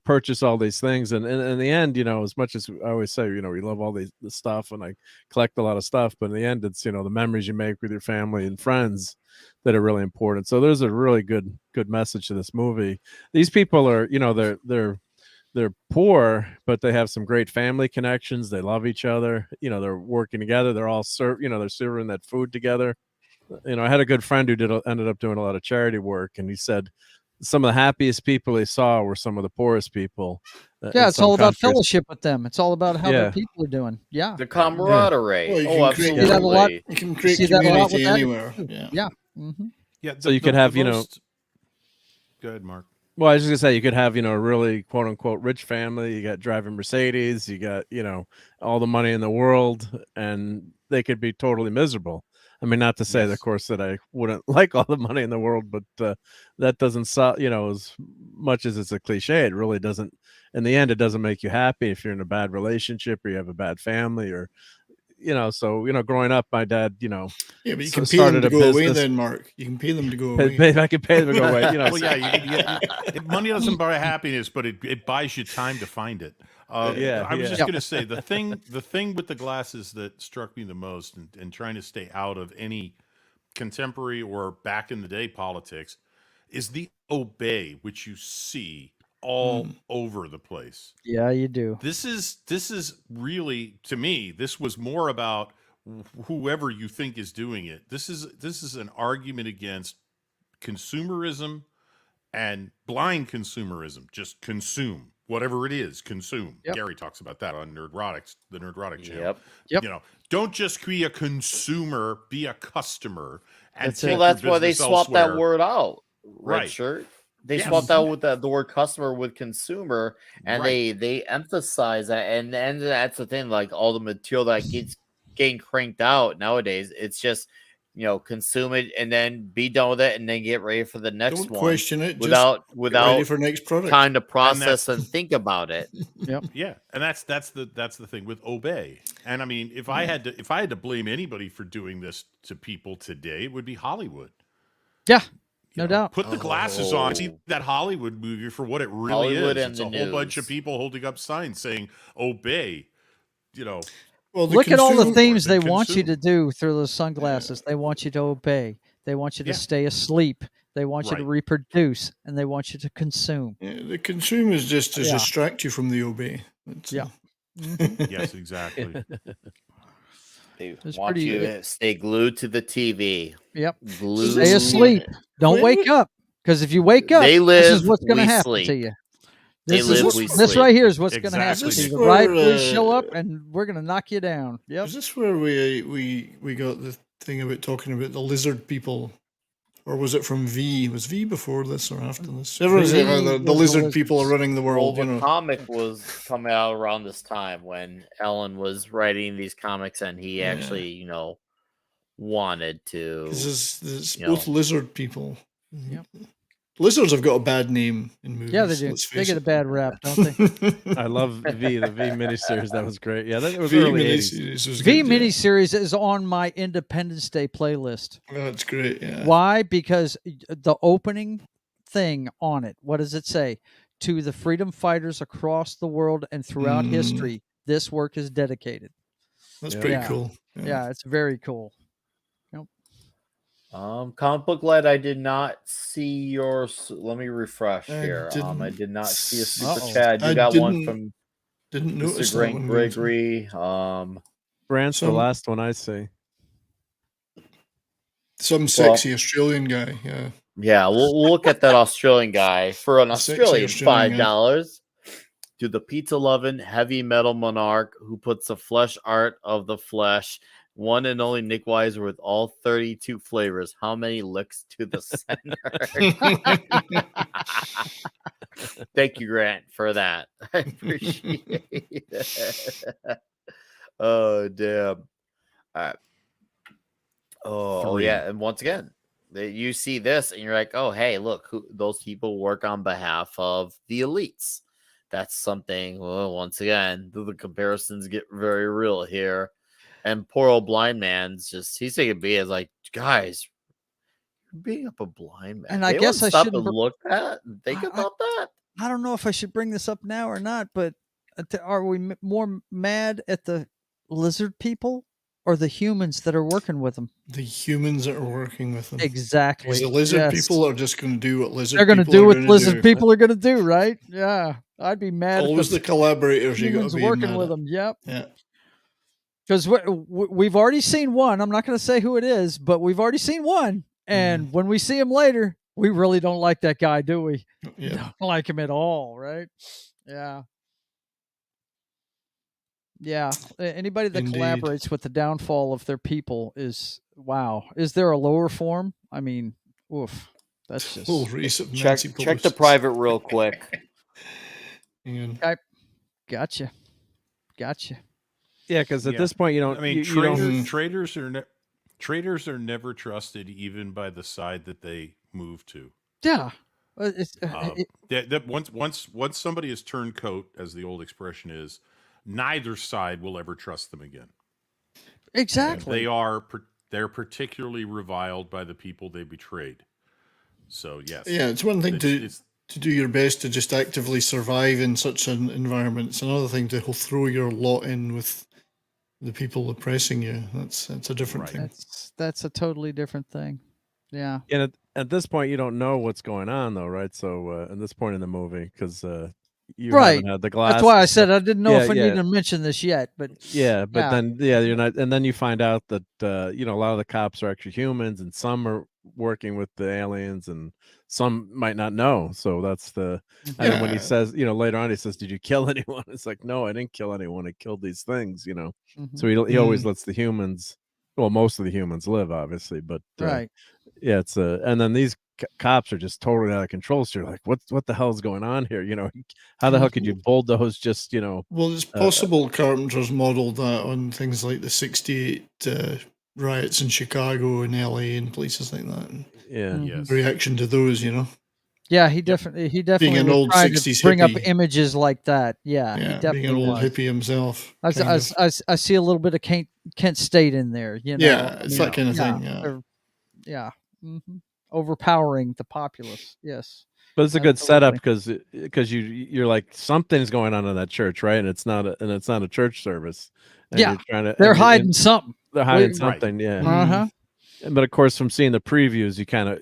purchase all these things, and in the end, as much as I always say, we love all the stuff, and I collect a lot of stuff, but in the end, it's the memories you make with your family and friends that are really important. So there's a really good message to this movie. These people are they're poor, but they have some great family connections. They love each other. They're working together. They're all they're serving that food together. I had a good friend who ended up doing a lot of charity work, and he said some of the happiest people he saw were some of the poorest people. It's all about fellowship with them. It's all about how their people are doing. Yeah, the camaraderie. Well, absolutely. You can create community anywhere. Yeah. So you could have Go ahead, Mark. Well, I was just gonna say you could have a really quote unquote rich family. You got driving Mercedes. You got all the money in the world, and they could be totally miserable. I mean, not to say, of course, that I wouldn't like all the money in the world, but that doesn't as much as it's a cliche, it really doesn't. In the end, it doesn't make you happy if you're in a bad relationship or you have a bad family, or growing up, my dad, but you can pay them to go away then, Mark. You can pay them to go away. I can pay them to go away. Well, money doesn't buy happiness, but it buys you time to find it. I was just going to say the thing with the glasses that struck me the most, and trying to stay out of any contemporary or back in the day politics is the obey, which you see all over the place. Yeah, you do. This is really, to me, this was more about whoever you think is doing it. This is an argument against consumerism and blind consumerism. Just consume whatever it is. Consume. Yep. Gerry talks about that on the Nerdrotic channel. Yep. You know, don't just be a consumer, be a customer. And That's take it. Well, that's your why they business swapped that elsewhere. word out. Red Right. shirt. They Yes. swapped out with the word customer with consumer, and Right. they emphasize that, and that's the thing. Like all the material that gets getting cranked out nowadays, it's just consume it and then be done with it, and then get ready for the next Don't one question it. without Just get ready for next product. time to process and think about it. Yep. Yeah, and that's the thing with obey. And I mean, if I had to blame anybody for doing this to people today, it would be Hollywood. Yeah. You No know, doubt. Put the glasses on, see that Hollywood movie for what it really Hollywood is. and It's the a whole bunch of news. people holding up signs saying "Obey." You know, Well, Look at all the consume- things they Consume. want you to do through those sunglasses. They want you to obey. They want you to Yeah. stay asleep. They want you to Right. reproduce, and they want you to consume. Yeah, the consume is just to Yeah. distract you from the obey. It's, Yeah. yes, exactly. They It's want pretty- you to stay glued to the TV. Yep. Glued. Stay asleep. Don't When wake we- up, because if you wake up, They this is live, what's going to we happen to sleep. you. They This live, is we this sleep. right here is what's going to happen Exactly. to you. Is The this right where, police show up, and we're going to knock you down. Yep. Is this where we got the thing about talking about the lizard people? Or was it from V? Was V before this or after this? Everyone's saying how V the was the lizard people are lizards. running the Well, world, the you know. comic was coming out around this time when Ellen was writing these comics, and he actually, wanted to. Because it's you both know. lizard people. Yep. Lizards have got a bad name in movies. Yeah, they do. let's They face get a it. bad rap, don't they? I love the V miniseries. That was great. Yeah, that was V early 80s. miniseries was V good, yeah. miniseries is on my Independence Day playlist. Oh, that's great, yeah. Why? Because the opening thing on it, what does it say? To the freedom fighters across the world and throughout history, this work is dedicated. That's Yeah. pretty Yeah. cool. Yeah, it's very cool. Comic book led. I did not see yours. Let me refresh I here. I didn't did not see a super Uh-oh. chat. You I got one didn't from Didn't notice Mr. that Grant one. Gregory. Brant's the Some- last one I see. Some sexy Australian guy, yeah. Yeah, we'll look at that Australian guy for an The sexy Australian Australian guy. $5. To the pizza loving heavy metal monarch who puts the flesh art of the flesh, one and only Nick Weiser with all 32 flavors. How many licks to the center? Thank you, Grant, for that. I appreciate it. Oh, damn. All right. Oh, Three. yeah. And once again, you see this and you're like, oh, hey, look, those people work on behalf of the elites. That's something, well, once again, the comparisons get very real here. And poor old blind man's he's taking B as like, guys, you're being up a blind man. And I They guess wouldn't I stop shouldn't and look at and think I- about that. I don't know if I should bring this up now or not, but are we more mad at the lizard people or the humans that are working with them? The humans that are working with them. Exactly. Because the lizard Yes. people are just going to do what lizard They're going to people do are what gonna lizard do. people are going to do, right? Yeah. I'd be mad Always at the collaborators you got humans to be working mad with at. them. Yep. Yeah. Because we've already seen one. I'm not going to say who it is, but we've already seen one. And when we see him later, we really don't like that guy, do we? Yeah. Don't like him at all, right? Yeah. Yeah. Anybody that Indeed. collaborates with the downfall of their people is, wow. Is there a lower form? I mean, oof. That's just. Whole race of Check Nazi the publicists. private real quick. And Gotcha. Yeah, because at Yeah. this point you don't. I mean, you don't. traders are never trusted, even by the side that they move to. Yeah. That once somebody has turned coat, as the old expression is, neither side will ever trust them again. Exactly. They're particularly reviled by the people they betrayed. So yes, yeah, it's one thing it's to do your best to just actively survive in such an environment. It's another thing to throw your lot in with the people oppressing you. That's a different thing. That's a totally different thing. Yeah. And at this point, you don't know what's going on, though, right? So at this point in the movie, because you haven't had the glass. That's why I said I didn't know if I needed to mention this yet. But then you're not, and then you find out that a lot of the cops are actually humans, and some are working with the aliens, and some might not know. So that's and then when he says, later on, he says, "Did you kill anyone?" It's like, no, I didn't kill anyone. I killed these things, So he always lets the humans, well, most of the humans live, obviously, but yeah, it's and then these cops are just totally out of control. So you're like, what the hell is going on here? How the hell could you bulldoze just, Well, it's possible Carpenter's modeled that on things like the 68 riots in Chicago and LA and places like that. And reaction to those, Yeah, he definitely being an old 60s bring hippie. up images like that. Yeah, he definitely being an old hippie himself. I see a little bit of Kent State in there. Yeah, it's that kind of thing. Yeah. Overpowering the populace. Yes. But it's a good setup because you're like, something's going on in that church, right? And it's not a church service. And you're trying to, they're hiding something. They're hiding something, yeah. But of course, from seeing the previews, you kind of,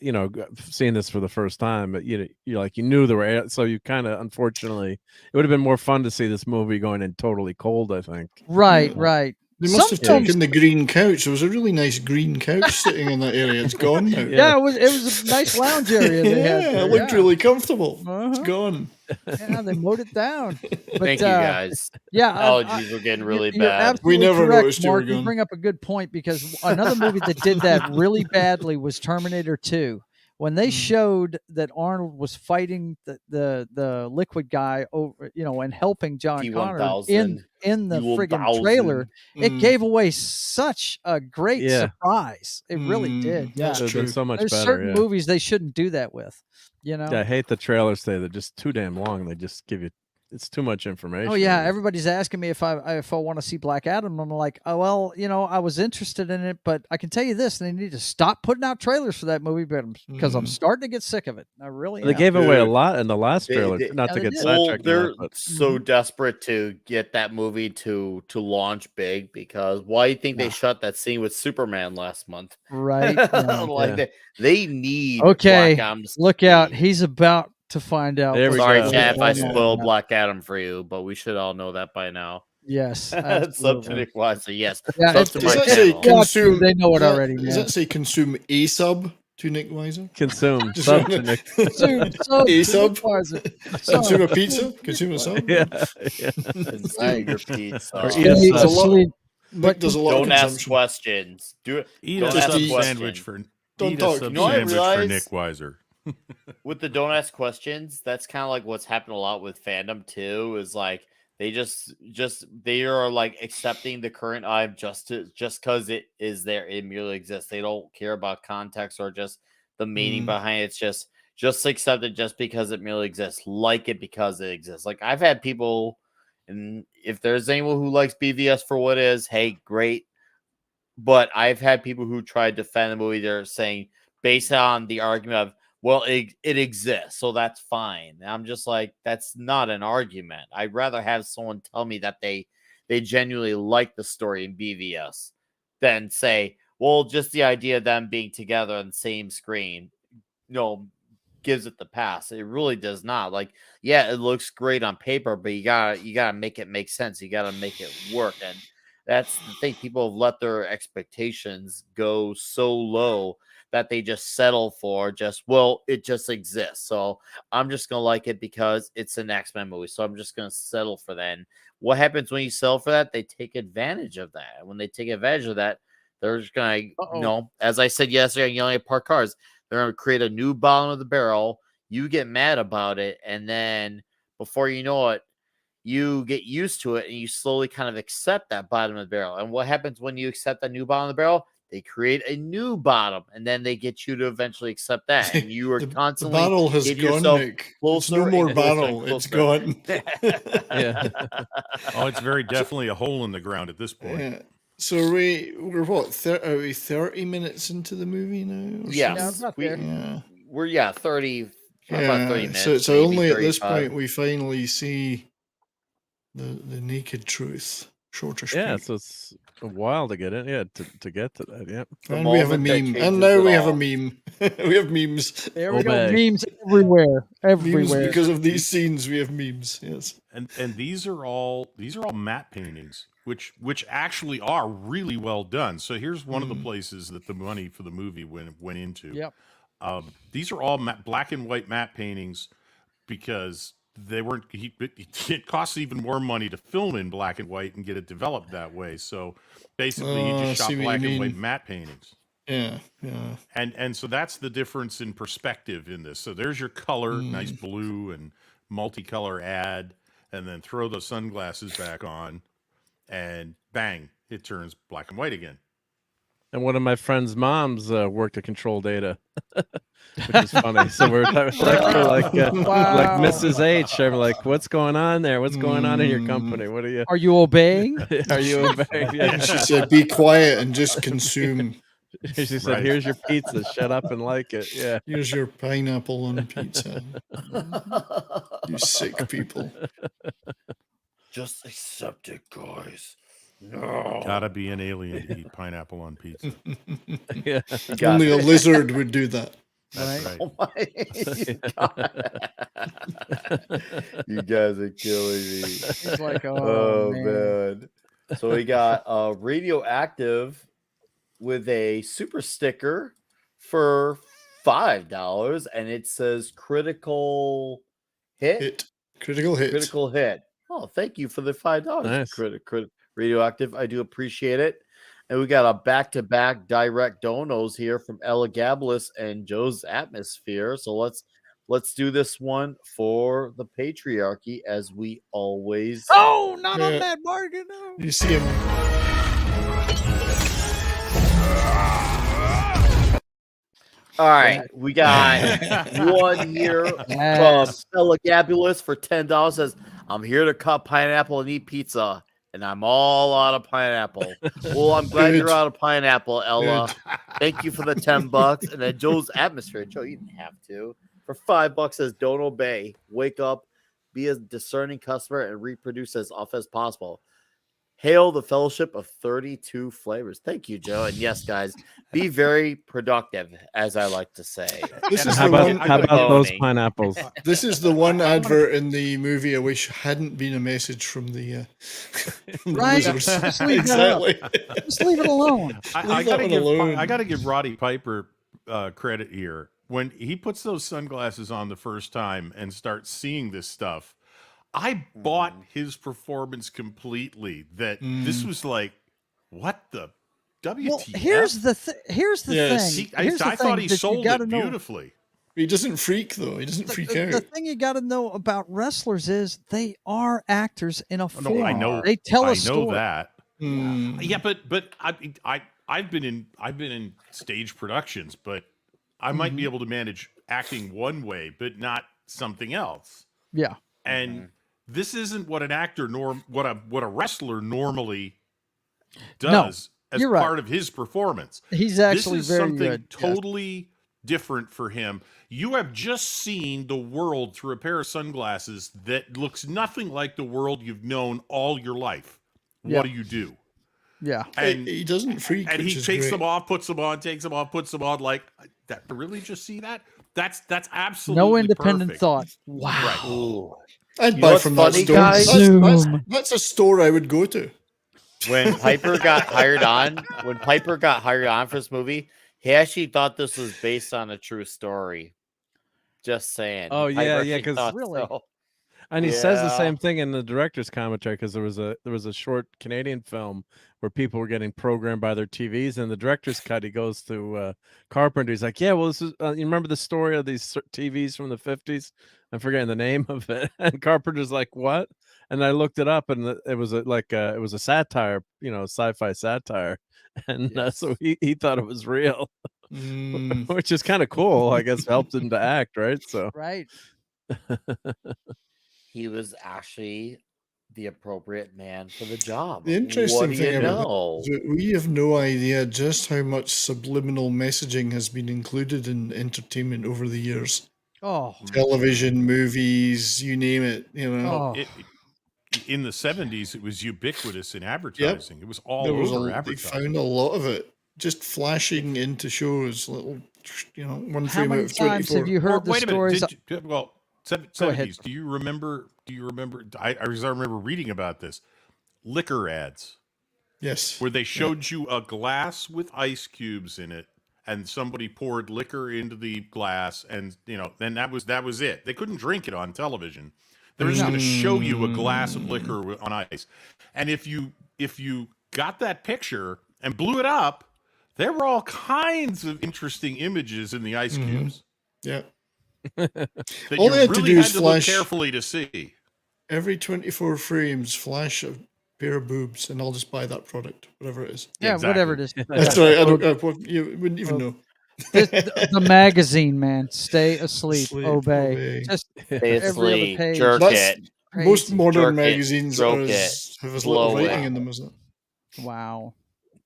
seeing this for the first time, but you're like, you knew there were, so you kind of, unfortunately, it would have been more fun to see this movie going in totally cold, I think. Right. They must have taken the green couch. There was a really nice green couch sitting in that area. It's gone now. Yeah, it was a nice lounge area. It looked really comfortable. It's gone. Yeah, they mowed it down. But, thank you guys. Yeah, allergies were getting really bad. We never noticed you were gone. You bring up a good point, because another movie that did that really badly was Terminator 2. When they showed that Arnold was fighting the liquid guy over, and helping John Connor in the friggin' trailer, it gave away such a great surprise. It really did. Yeah, that's true. So much There's better. Certain movies they shouldn't do that with. Yeah, I hate the trailers today. They're just too damn long. They just give you, it's too much information. Oh yeah, everybody's asking me if I want to see Black Adam. I'm like, oh well, I was interested in it, but I can tell you this: they need to stop putting out trailers for that movie, because I'm starting to get sick of it. I really. They gave away a lot in the last trailer. Not to get sidetracked. They're so desperate to get that movie to launch big, because why do you think they shut that scene with Superman last month? Right. They need. Okay, Black Adam's look out! He's about to find out. Sorry, Chad, if I spoiled Black Adam for you, but we should all know that by now. Yes, subject wise, yes. Yeah, Sub to my channel. They know it already. Does that say consume a sub to Nick Weiser? Consume sub to Nick. A sub. Consume a pizza. Consume a sub. Yeah. Consume your pizza. Nick does a lot. Don't ask questions. Do it. Eat a sub sandwich for. Eat a sub sandwich for Nick Weiser. With the don't ask questions, that's kind of like what's happened a lot with fandom too, is like they they are like accepting the current item just because it is there, it merely exists. They don't care about context or just the meaning behind it. It's just accept it just because it merely exists, like it because it exists. Like I've had people, and if there's anyone who likes BVS for what it is, hey, great. But I've had people who try to defend the movie, they're saying based on the argument of, well, it exists, so that's fine. And I'm just like, that's not an argument. I'd rather have someone tell me that they genuinely like the story in BVS than say, well, just the idea of them being together on the same screen, gives it the pass. It really does not. Like, yeah, it looks great on paper, but you gotta make it make sense. You gotta make it work, and that's the thing. People have let their expectations go so low that they just settle for it just exists. So I'm just going to like it because it's an X-Men movie. So I'm just going to settle for that. And what happens when you settle for that? They take advantage of that. When they take advantage of that, they're just going to, as I said yesterday on Yelling at Park Cars, they're going to create a new bottom of the barrel. You get mad about it. And then before you know it, you get used to it and you slowly kind of accept that bottom of the barrel. And what happens when you accept that new bottom of the barrel? They create a new bottom, and then they get you to eventually accept that. And you are constantly the battle has gone, Nick. There's no more battle. It's gone. Yeah. Oh, it's very definitely a hole in the ground at this point. Yeah. So we're what? Are we 30 minutes into the movie now? Yes. We're 30. About 30 minutes. So only 35. At this point we finally see the naked truth. shorter Yeah, streak. so it's a while to get it. Yeah, to get to that. Yeah. And we have a meme. And now we have a meme. We have memes. There we go. Memes everywhere. Memes because of these scenes. We have memes. Yes. And these are all matte paintings, which actually are really well done. So here's one of the places that the money for the movie went into. Yep. These are all black and white matte paintings because they weren't. It costs even more money to film in black and white and get it developed that way. So basically, he just shot black and white matte paintings. Yeah. And so that's the difference in perspective in this. So there's your color, nice blue and multicolor ad, and then throw the sunglasses back on, and bang, it turns black and white again. And one of my friend's moms worked at Control Data, which is funny. So we're like Mrs. H. I'm like, what's going on there? What's going on in your company? What are you? Are you obeying? Are you obeying? Yeah. She said, "Be quiet and just consume." She said, "Here's your pizza. Shut up and like it." Yeah. Here's your pineapple on pizza. You sick people. Just accept it, guys. No. Gotta be an alien to eat pineapple on pizza. Yeah. Only a lizard would do that. That's right. Oh my, you guys are killing me. It's like, oh man. So we got Radioactive with a super sticker for $5, and it says critical hit. Critical hit. Critical hit. Oh, thank you for the $5. Nice. Radioactive. I do appreciate it. And we got a back-to-back direct donos here from Elagabalus and Joe's Atmosphere. So let's do this one for the patriarchy, as we always. Oh, not on that bargain. No. You see him. All right, we got one here from Elagabalus for $10. Says, "I'm here to cut pineapple and eat pizza, and I'm all out of pineapple." Well, I'm glad you're out of pineapple, Ella. Thank you for the $10. And then Joe's Atmosphere. Joe, you didn't have to. For $5 says, "Don't obey. Wake up, be a discerning customer, and reproduce as often as possible. Hail the fellowship of 32 flavors." Thank you, Joe. And yes, guys, be very productive, as I like to say. How about those pineapples? This is the one advert in the movie I wish hadn't been a message from the right. Just leave exactly. Just leave it alone. I gotta give Roddy Piper credit here. When he puts those sunglasses on the first time and starts seeing this stuff, I bought his performance completely. That this was like, what the WTF? Well, here's the thing. I thought he sold it beautifully. He doesn't freak though. He doesn't freak out. The thing you got to know about wrestlers is they are actors in a form. No, I know. They tell a story. I know that. Yeah, but I've been in stage productions, but I might be able to manage acting one way, but not something else. Yeah. And this isn't what an actor what a wrestler normally does as part of his performance. He's actually this is very something good. totally different for him. You have just seen the world through a pair of sunglasses that looks nothing like the world you've known all your life. What do? Yeah. And he doesn't freak. And he takes them off, puts them on, takes them off, puts them on. Like that. Really, just see that? That's absolutely no independent perfect. thought. Wow. Right. Ooh. I'd buy from that store. That's a store I would go to. When Piper got hired on, for this movie, he actually thought this was based on a true story. Just saying. Oh yeah, because really. So. And he says the same thing in the director's commentary, because there was a short Canadian film where people were getting programmed by their TVs, and the director's cut, he goes to Carpenter. He's like, "Yeah, well, this is you remember the story of these TVs from the 50s? I'm forgetting the name of it." And Carpenter's like, "What?" And I looked it up, and it was it was a satire, sci-fi satire, and so he thought it was real, which is kind of cool. I guess helped him to act, right? So right. He was actually the appropriate man for the job. The interesting thing about it is we have no idea just how much subliminal messaging has been included in entertainment over the years. Oh, television, movies, you name it. in the 70s, it was ubiquitous in advertising. It was all There was over they advertising. found a lot of it just flashing into shows, little, one How frame out many of times 24. have you heard the Wait a stories? minute. Go ahead. 70s. Do you remember? I remember reading about this. Liquor ads. Yes. Where they showed you a glass with ice cubes in it, and somebody poured liquor into the glass, and then that was it. They couldn't drink it on television. They were just going to show you a glass of liquor on ice. And if you got that picture and blew it up, there were all kinds of interesting images in the ice cubes. Yeah. That All you they had to really do had is to look flash carefully to see. every 24 frames, flash a pair of boobs, and I'll just buy that product, whatever it is. Yeah, Exactly. whatever it is. That's right. You wouldn't even know. The magazine, man. Stay asleep, obey. Just Stay every other asleep, page. jerk That's- it. Most Crazy. modern Jerk it, magazines stroke have as little blow writing it. in them, isn't it? Wow.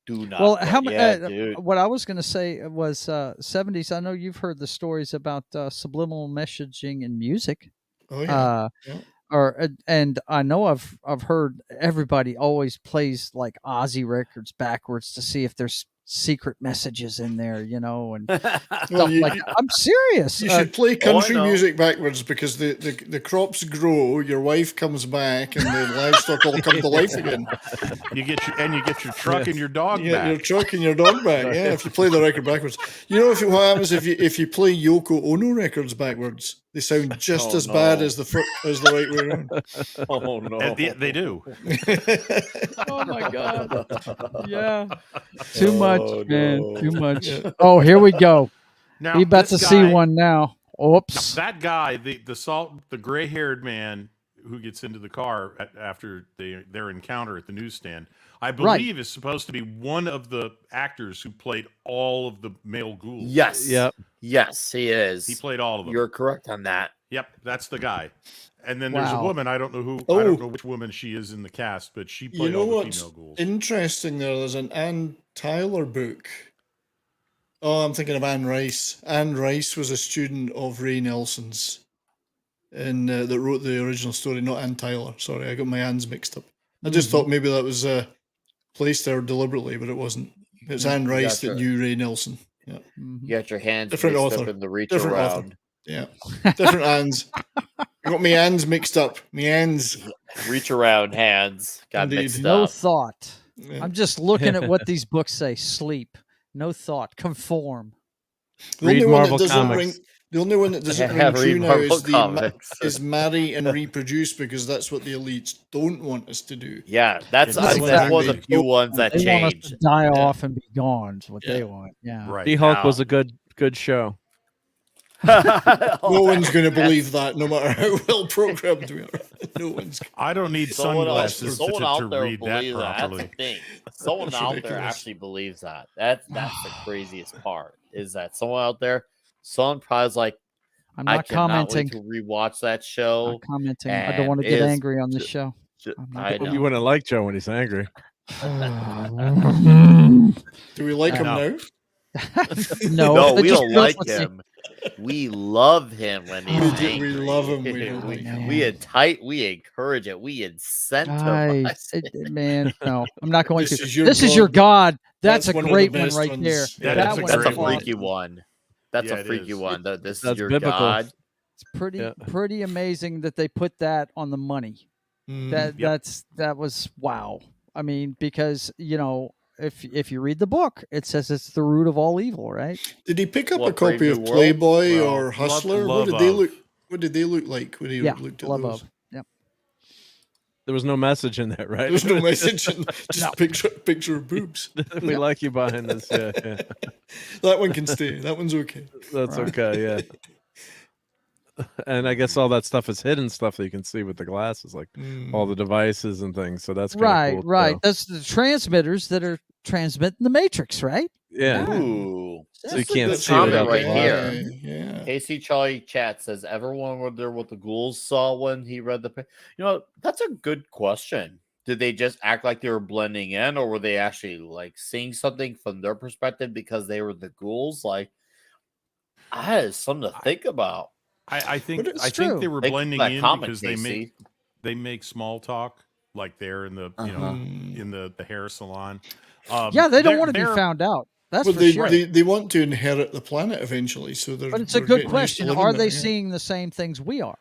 Do not. Well, dude. what I was going to say was 70s. I know you've heard the stories about subliminal messaging in music. Oh yeah. And I know I've heard everybody always plays like Ozzy records backwards to see if there's secret messages in there, and Well, stuff like that. I'm serious. You should play country know. music backwards because the crops grow, your wife comes back, and the livestock all come to life again. You get your truck and your dog You get back. your truck and your dog back. Yeah, if you play the record backwards. What happens if you play Yoko Ono records backwards? They sound just as bad as the right way around. Oh no, They do. Oh my god. Yeah. Too much, man. no. Too much. Oh, here we go. Now, We about to this see guy- one now. Oops. That guy, the gray-haired man who gets into the car after their encounter at the newsstand, I believe is supposed to be one of the actors who played all of the male ghouls. Yes. Yep. Yes, he is. He played all of them. You're correct on that. Yep, that's the guy. And then there's a Wow. woman. I don't know which woman she is in the cast, but she played all the what's female ghouls. interesting there? There's an Ann Tyler book. Oh, I'm thinking of Anne Rice. Anne Rice was a student of Ray Nelson's, and that wrote the original story. Not Ann Tyler. Sorry, I got my Anns mixed up. I just thought maybe that was placed there deliberately, but it wasn't. It's Anne Rice that knew Ray Nelson. Yeah, Mhm. You got your hands Different mixed author. up in the reach Different author. around. yeah, different Anns. I got my Anns mixed up. My Anns. Reach around hands got Indeed. mixed No up. thought. Yeah. I'm just looking at what these books say. Sleep. No thought. Conform. The only Read one Marvel that doesn't comics. ring. The only one that doesn't Yeah, ring true read now Marvel is comics. is marry and reproduce, because that's what the elites don't want us to do. Yeah, that's That's I think what that's I one of the mean. few ones that They want us changed. to die Yeah. off and be gone. Is what Yeah. they want. Yeah. Right. She-Hulk was Now- a good show. No one's going to believe that, no matter how well programmed we are. No one's. I don't need Someone sunglasses someone out to there read that believes that. That's properly. the thing. Someone That's out there ridiculous. actually believes that. That's the craziest part. Is that someone out there? Someone probably is like, I'm I not cannot commenting. wait to rewatch that Not show. commenting. I don't and want to get is angry on this ju- show. I'm not I gonna- You know. wouldn't like Joe when he's angry. Do we like him No. now? No, No, it we just don't feels like like- him. We love him when he's We do- angry. we love him, we don't like him. we encourage it. We incentivize Guys, it. man, no, I'm not going This to. is your This is your God. That's a one of the great one best right ones. there. Yeah, that that's a one's That's a great one. freaky one. That's Yeah, a it freaky is. one. This is That's your biblical. God. It's pretty Yeah. pretty amazing that they put that on the money. Mm. That was wow. I mean, because if you read the book, it says it's the root of all evil, right? Did he pick up What, a copy Brave of New World? Playboy Well, or love- Hustler? love what did they of. look? What did they look like when he Yeah, looked at love those? of. Yep. There was no message in there, right? There was no message, and just No. picture of boobs. We like you behind this. Yeah, yeah. That one can stay. That one's okay. That's Right. okay. Yeah. And I guess all that stuff is hidden stuff that you can see with the glasses, like all the devices and things. So that's kinda Right, cool, right. too. That's the transmitters that are transmitting the matrix, right? Yeah. Ooh. So you This is can't a good see it comment without the right glasses. here. Yeah. Casey Charlie Chat says, everyone wonder what the ghouls saw when he read the. That's a good question. Did they just act like they were blending in, or were they actually like seeing something from their perspective because they were the ghouls? Like, that is something to think about. I think But it's I think they true. were Thanks for blending that in comment, because they Casey. made they make small talk like they're in the in the hair salon. Yeah, they don't want to be found out. That's for sure. They want to inherit the planet eventually, so they're. But it's a good question. Are they seeing the same things we are?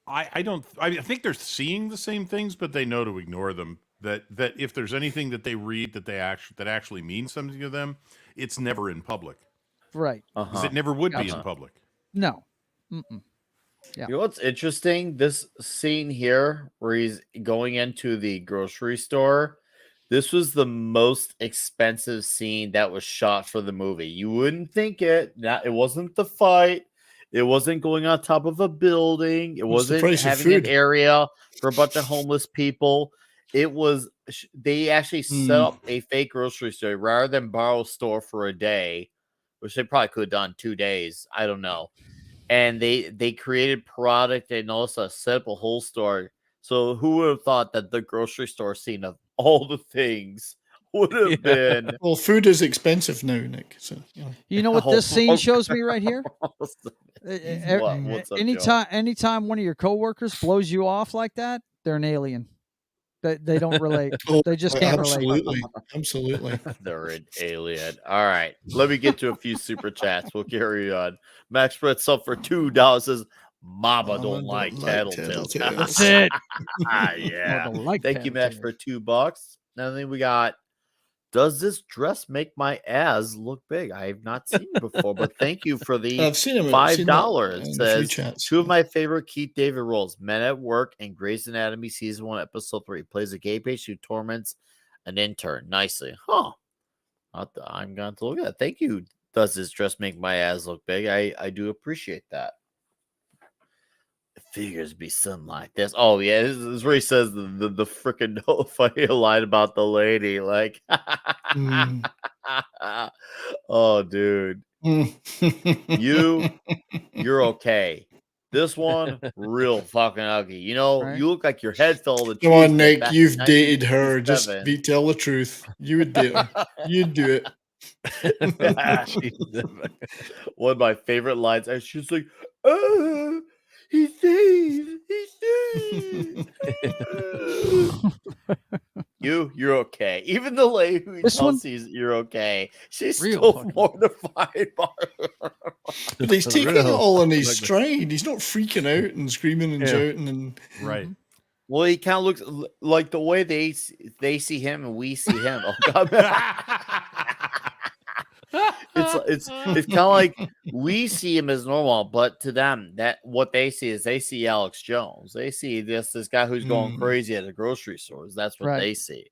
I don't. I think they're seeing the same things, but they know to ignore them. That if there's anything that they read that actually means something to them, it's never in public. Right. Because it never would be in public. No. Mm-mm. Yeah. You know what's interesting? This scene here where he's going into the grocery store. This was the most expensive scene that was shot for the movie. You wouldn't think it. It wasn't the fight. It wasn't going on top of a building. It wasn't having an area for a bunch of homeless people. It was, they actually set up a fake grocery store rather than borrow a store for a day, which they probably could have done 2 days. I don't know. And they created product and also set up a whole store. So who would have thought that the grocery store scene of all the things would have been? Well, food is expensive now, Nick. So you know what this scene shows me right here? What's up, anytime one of your coworkers blows you off like that, they're an alien. They don't relate. They just can't relate. Absolutely. They're an alien. All right. Let me get to a few super chats. We'll carry on. Max Spread sub for $2 says, Mama don't like tattletales. That's it. Yeah. Thank you, Max, for $2. Now then we got, does this dress make my ass look big? I have not seen it before, but thank you for the $5. Says, two of my favorite Keith David roles, Men at Work and Grey's Anatomy Season 1, Episode 3. Plays a gay patient who torments an intern. Nicely. Huh. I'm going to look at it. Thank you. Does this dress make my ass look big? I do appreciate that. It figures be something like this. Oh, yeah. This is where he says the freaking funny line about the lady. Like, oh, dude. You're okay. This one, real fucking ugly. You know, you look like your head fell the Come on, Nick. You've dated her. Just tell the truth. You would date her. You'd do it. One of my favorite lines. And she's like, oh, he's dead. He's dead. You're okay. Even the lady who tells you you're okay, she's still mortified by her. But he's taking it all in his stride. He's not freaking out and screaming and shouting and right. Well, he kind of looks like the way they see him and we see him. Oh God. It's kind of like we see him as normal, but to them, that what they see is they see Alex Jones. They see this guy who's going crazy at the grocery stores. That's what they see.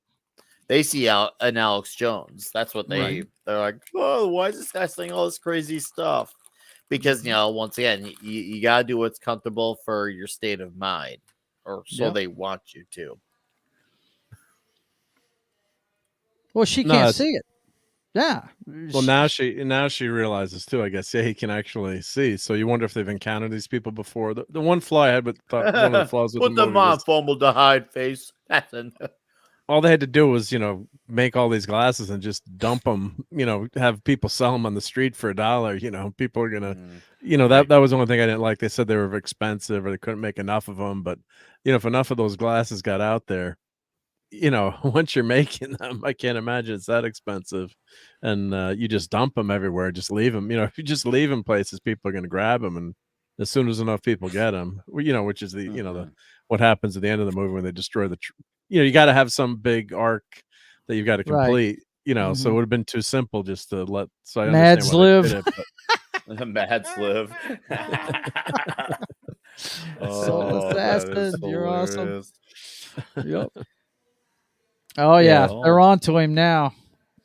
They see an Alex Jones. That's what they're like. Oh, why is this guy saying all this crazy stuff? Because once again, you gotta do what's comfortable for your state of mind, or so they want you to. Well, she can't see it. Yeah. Well, now she realizes too. I guess he can actually see. So you wonder if they've encountered these people before. The one flaw I had with one of the flaws with the movie was formaldehyde face. All they had to do was make all these glasses and just dump them. Have people sell them on the street for $1. People are gonna. That was the only thing I didn't like. They said they were expensive or they couldn't make enough of them. But if enough of those glasses got out there, once you're making them, I can't imagine it's that expensive. And you just dump them everywhere, just leave them. If you just leave them places, people are going to grab them. And as soon as enough people get them, which is the what happens at the end of the movie when they destroy the you got to have some big arc that you've got to complete. So it would have been too simple just to let. So I Mads live. Mads live. So assassin, you're awesome. Yep. Oh yeah, they're on to him now.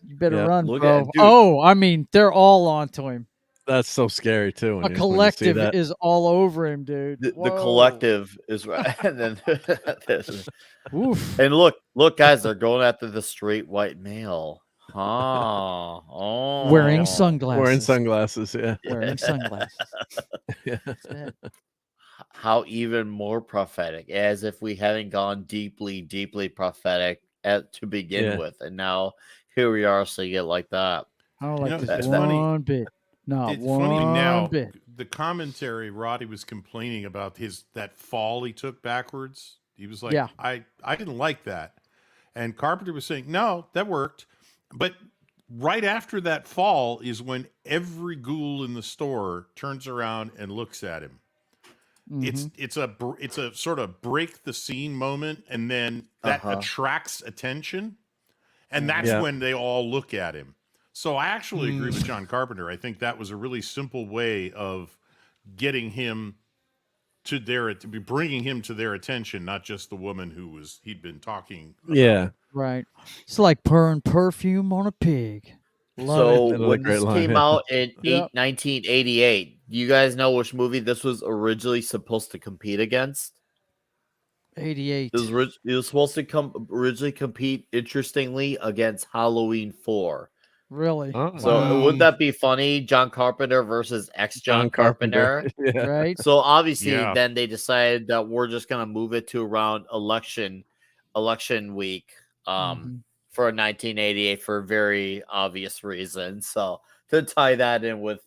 You better run, bro. I mean, they're all on to him. That's so scary too. A collective is all over him, dude. The collective is right. And then and look, guys, they're going after the straight white male. Wearing sunglasses. Yeah. Wearing sunglasses. Yeah. How even more prophetic, as if we hadn't gone deeply prophetic to begin with, and now here we are seeing it like that. I don't like this one bit. Not it's one funny now, bit. The commentary, Roddy was complaining about that fall he took backwards. He was like, Yeah. I didn't like that. And Carpenter was saying, no, that worked. But right after that fall is when every ghoul in the store turns around and looks at him. It's a sort of break the scene moment, and then that attracts attention, and that's when they all look at him. So I actually agree with John Carpenter. I think that was a really simple way of getting him to bringing him to their attention, not just the woman he'd been talking about. Yeah. Right. It's like pouring perfume on a pig. So Another when great this line, came yeah. out in 1988, do you guys know which movie this was originally supposed to compete against? 88. It was supposed to originally compete, interestingly, against Halloween 4. Really? Oh. So would that be funny? John Carpenter versus John Carpenter. Yeah. Right. So obviously, then they decided that we're just gonna move it to around election week, for 1988 for very obvious reasons. So to tie that in with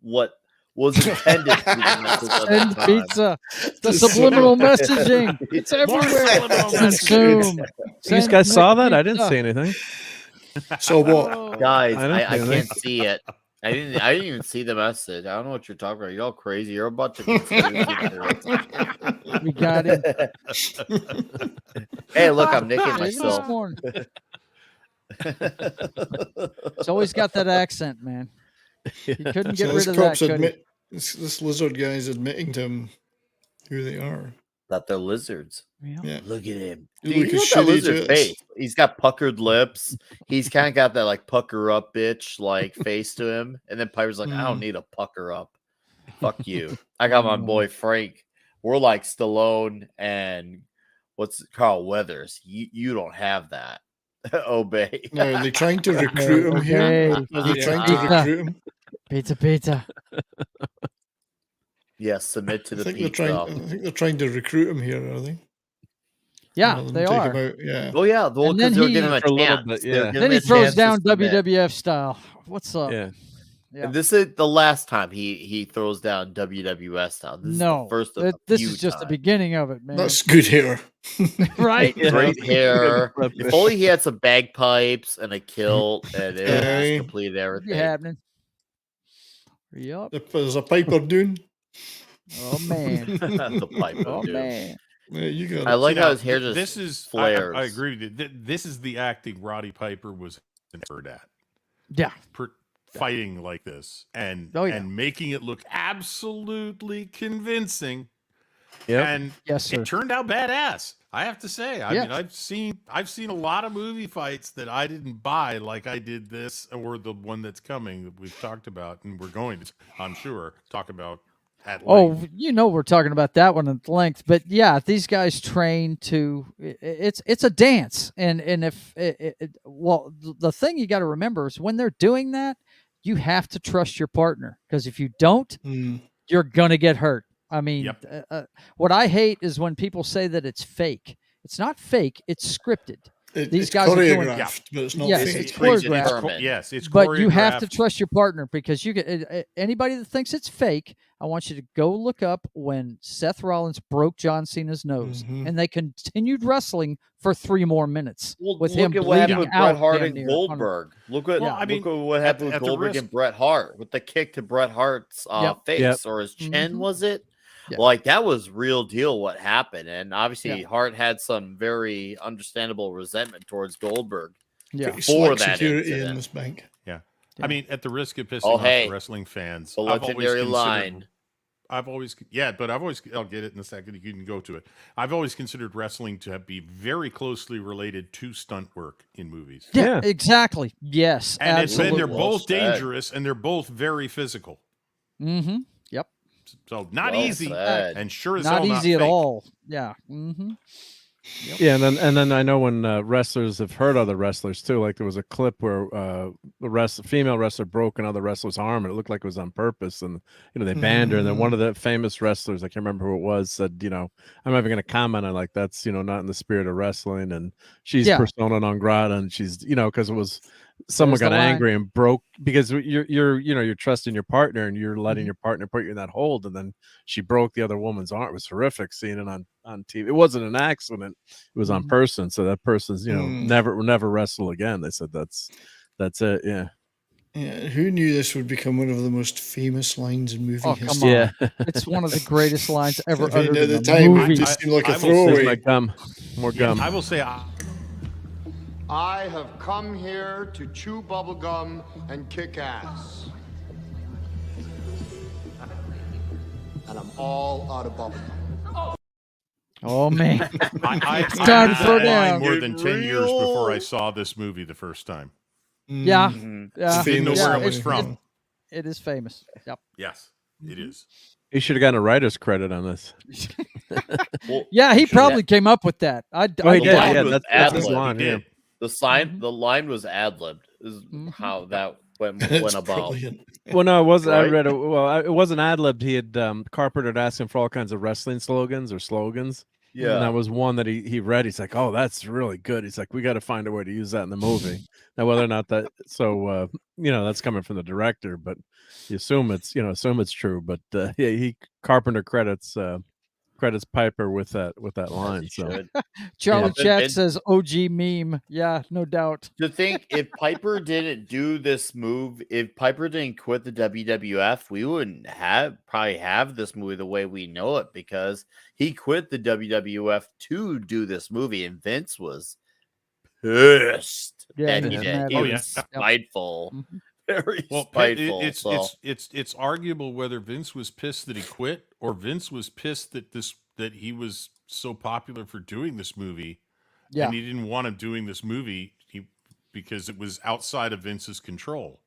what was intended to be the message of the Send time. pizza. The subliminal messaging. It's everywhere. Consume. You guys saw that? I didn't see anything. So what? Guys, I I can't see it. I didn't even see the message. I don't know what you're talking about. You're all crazy. You're a bunch of conspiracy theorists. We got him. Hey, look, I'm nicking myself. It's always got that accent, man. You couldn't get So rid of that, could he? this lizard guy is admitting to him who they are. That they're lizards. Yeah. Look at him. You Dude, look look at at that shitty lizard jets. face. He's got puckered lips. He's kind of got that like pucker up bitch like face to him. And then Piper's like, I don't need a pucker up. Fuck you. I got my boy Frank. We're like Stallone and Carl Weathers. You don't have that. Obey. Now, are they trying to recruit him here? Are they trying to recruit him? Pizza. Yes, submit to the I pizza. think they're trying to recruit him here, are they? Yeah, Rather than they take are. him out, yeah. Oh yeah, well, And then because they're he- giving him a For a little chance. bit, yeah. They're giving Then he him a throws chance to down submit. WWF style. What's up? Yeah. Yeah. And this is the last time he throws down WWF style. This is the first of this a is few just the times. beginning of it, man. That's good hair. right. Great hair. If only he had some bagpipes and a kilt, and it would Aye. just complete everything. Be happening. Yep. If there's a Piper Dune. Oh man. The pipe of Oh doom. man. Yeah, you got it. I like See, how now, his hair just this is flares. I agree with you. This is the acting Roddy Piper was an expert at. Yeah. Fighting like this and Oh, yeah. and making it look absolutely convincing. Yep. And Yes, sir. it turned out badass. I have to say. I Yeah. mean, I've seen a lot of movie fights that I didn't buy like I did this, or the one that's coming that we've talked about, and we're going to, I'm sure, talk about at length. Oh, we're talking about that one at length, but yeah, these guys train to. It's a dance, and if the thing you got to remember is when they're doing that, you have to trust your partner, because if you don't, you're gonna get hurt. I mean, what I hate is when people say that it's fake. It's not fake. It's scripted. These guys are doing choreographed, but it's not Yes, fake. it's choreographed. Yes, it's But you have to choreographed. trust your partner, because you get anybody that thinks it's fake. I want you to go look up when Seth Rollins broke John Cena's nose, and they continued wrestling for 3 more minutes with him Look at what happened bleeding with out. Bret Hart damn and near. Goldberg. Look at Well, I mean, look at what happened with at the Goldberg risk- and Bret Hart with the kick to Bret Hart's face Yep. or his chin, Mhm. was it? Yeah. Like that was real deal what happened, and obviously Yeah. Hart had some very understandable resentment towards Goldberg. Yeah. Pretty For slack that security in incident. this bank. Yeah. I mean, at the risk of pissing Oh, off hey. wrestling fans, The legendary line. I'll get it in a second. You can go to it. I've always considered wrestling to be very closely related to stunt work in movies. Yeah, exactly. Yes, And absolutely. they're Well both said. dangerous and they're both very physical. Mm-hmm. Yep. So not Well easy said. and sure as Not hell easy at fake. all. Yeah. Mm-hmm. Yeah, and then I know when wrestlers have hurt other wrestlers too. Like there was a clip where the female wrestler broke another wrestler's arm, and it looked like it was on purpose. And they banned her. And then one of the famous wrestlers, I can't remember who it was, said, I'm not even going to comment on that's not in the spirit of wrestling. And she's persona non grata, and she's because it was someone got angry and broke, because you're trusting your partner and you're letting your partner put you in that hold, and then she broke the other woman's arm. It was horrific seeing it on TV. It wasn't an accident, it was on person. So that person's never wrestle again. They said that's it. Yeah. Who knew this would become one of the most famous lines in movie history? Come on. Yeah. It's one of the greatest lines ever uttered at the in time. movie. It just seemed like a throwaway. My gum. More gum. I will say I have come here to chew bubblegum and kick ass. And I'm all out of bubblegum. Oh, man. I time to throw down. More than 10 years before I saw this movie the first time. Yeah. Yeah. Didn't know where it was from. It is famous. Yep. Yes, it is. He should have gotten a writer's credit on this. Well, yeah, he probably came up with that. He did. Yeah, that's his line. Yeah. The line was ad-libbed. Is how that went about. Brilliant. Well, no, it wasn't. Right? I read it. Well, it wasn't ad-libbed. He had Carpenter had asked him for all kinds of wrestling slogans. Yeah, and that was one that he read. He's like, "Oh, that's really good." He's like, "We got to find a way to use that in the movie." Now, whether or not that, so that's coming from the director, but you assume it's true. But he Carpenter credits Piper with that line. So Charlie Chat says OG meme. Yeah, no doubt. To think if Piper didn't do this move, if Piper didn't quit the WWF, we wouldn't probably have this movie the way we know it, because he quit the WWF to do this movie, and Vince was pissed that he did. He was spiteful. Very spiteful. It's arguable whether Vince was pissed that he quit, or Vince was pissed that he was so popular for doing this movie, and he didn't want him doing this movie because it was outside of Vince's control.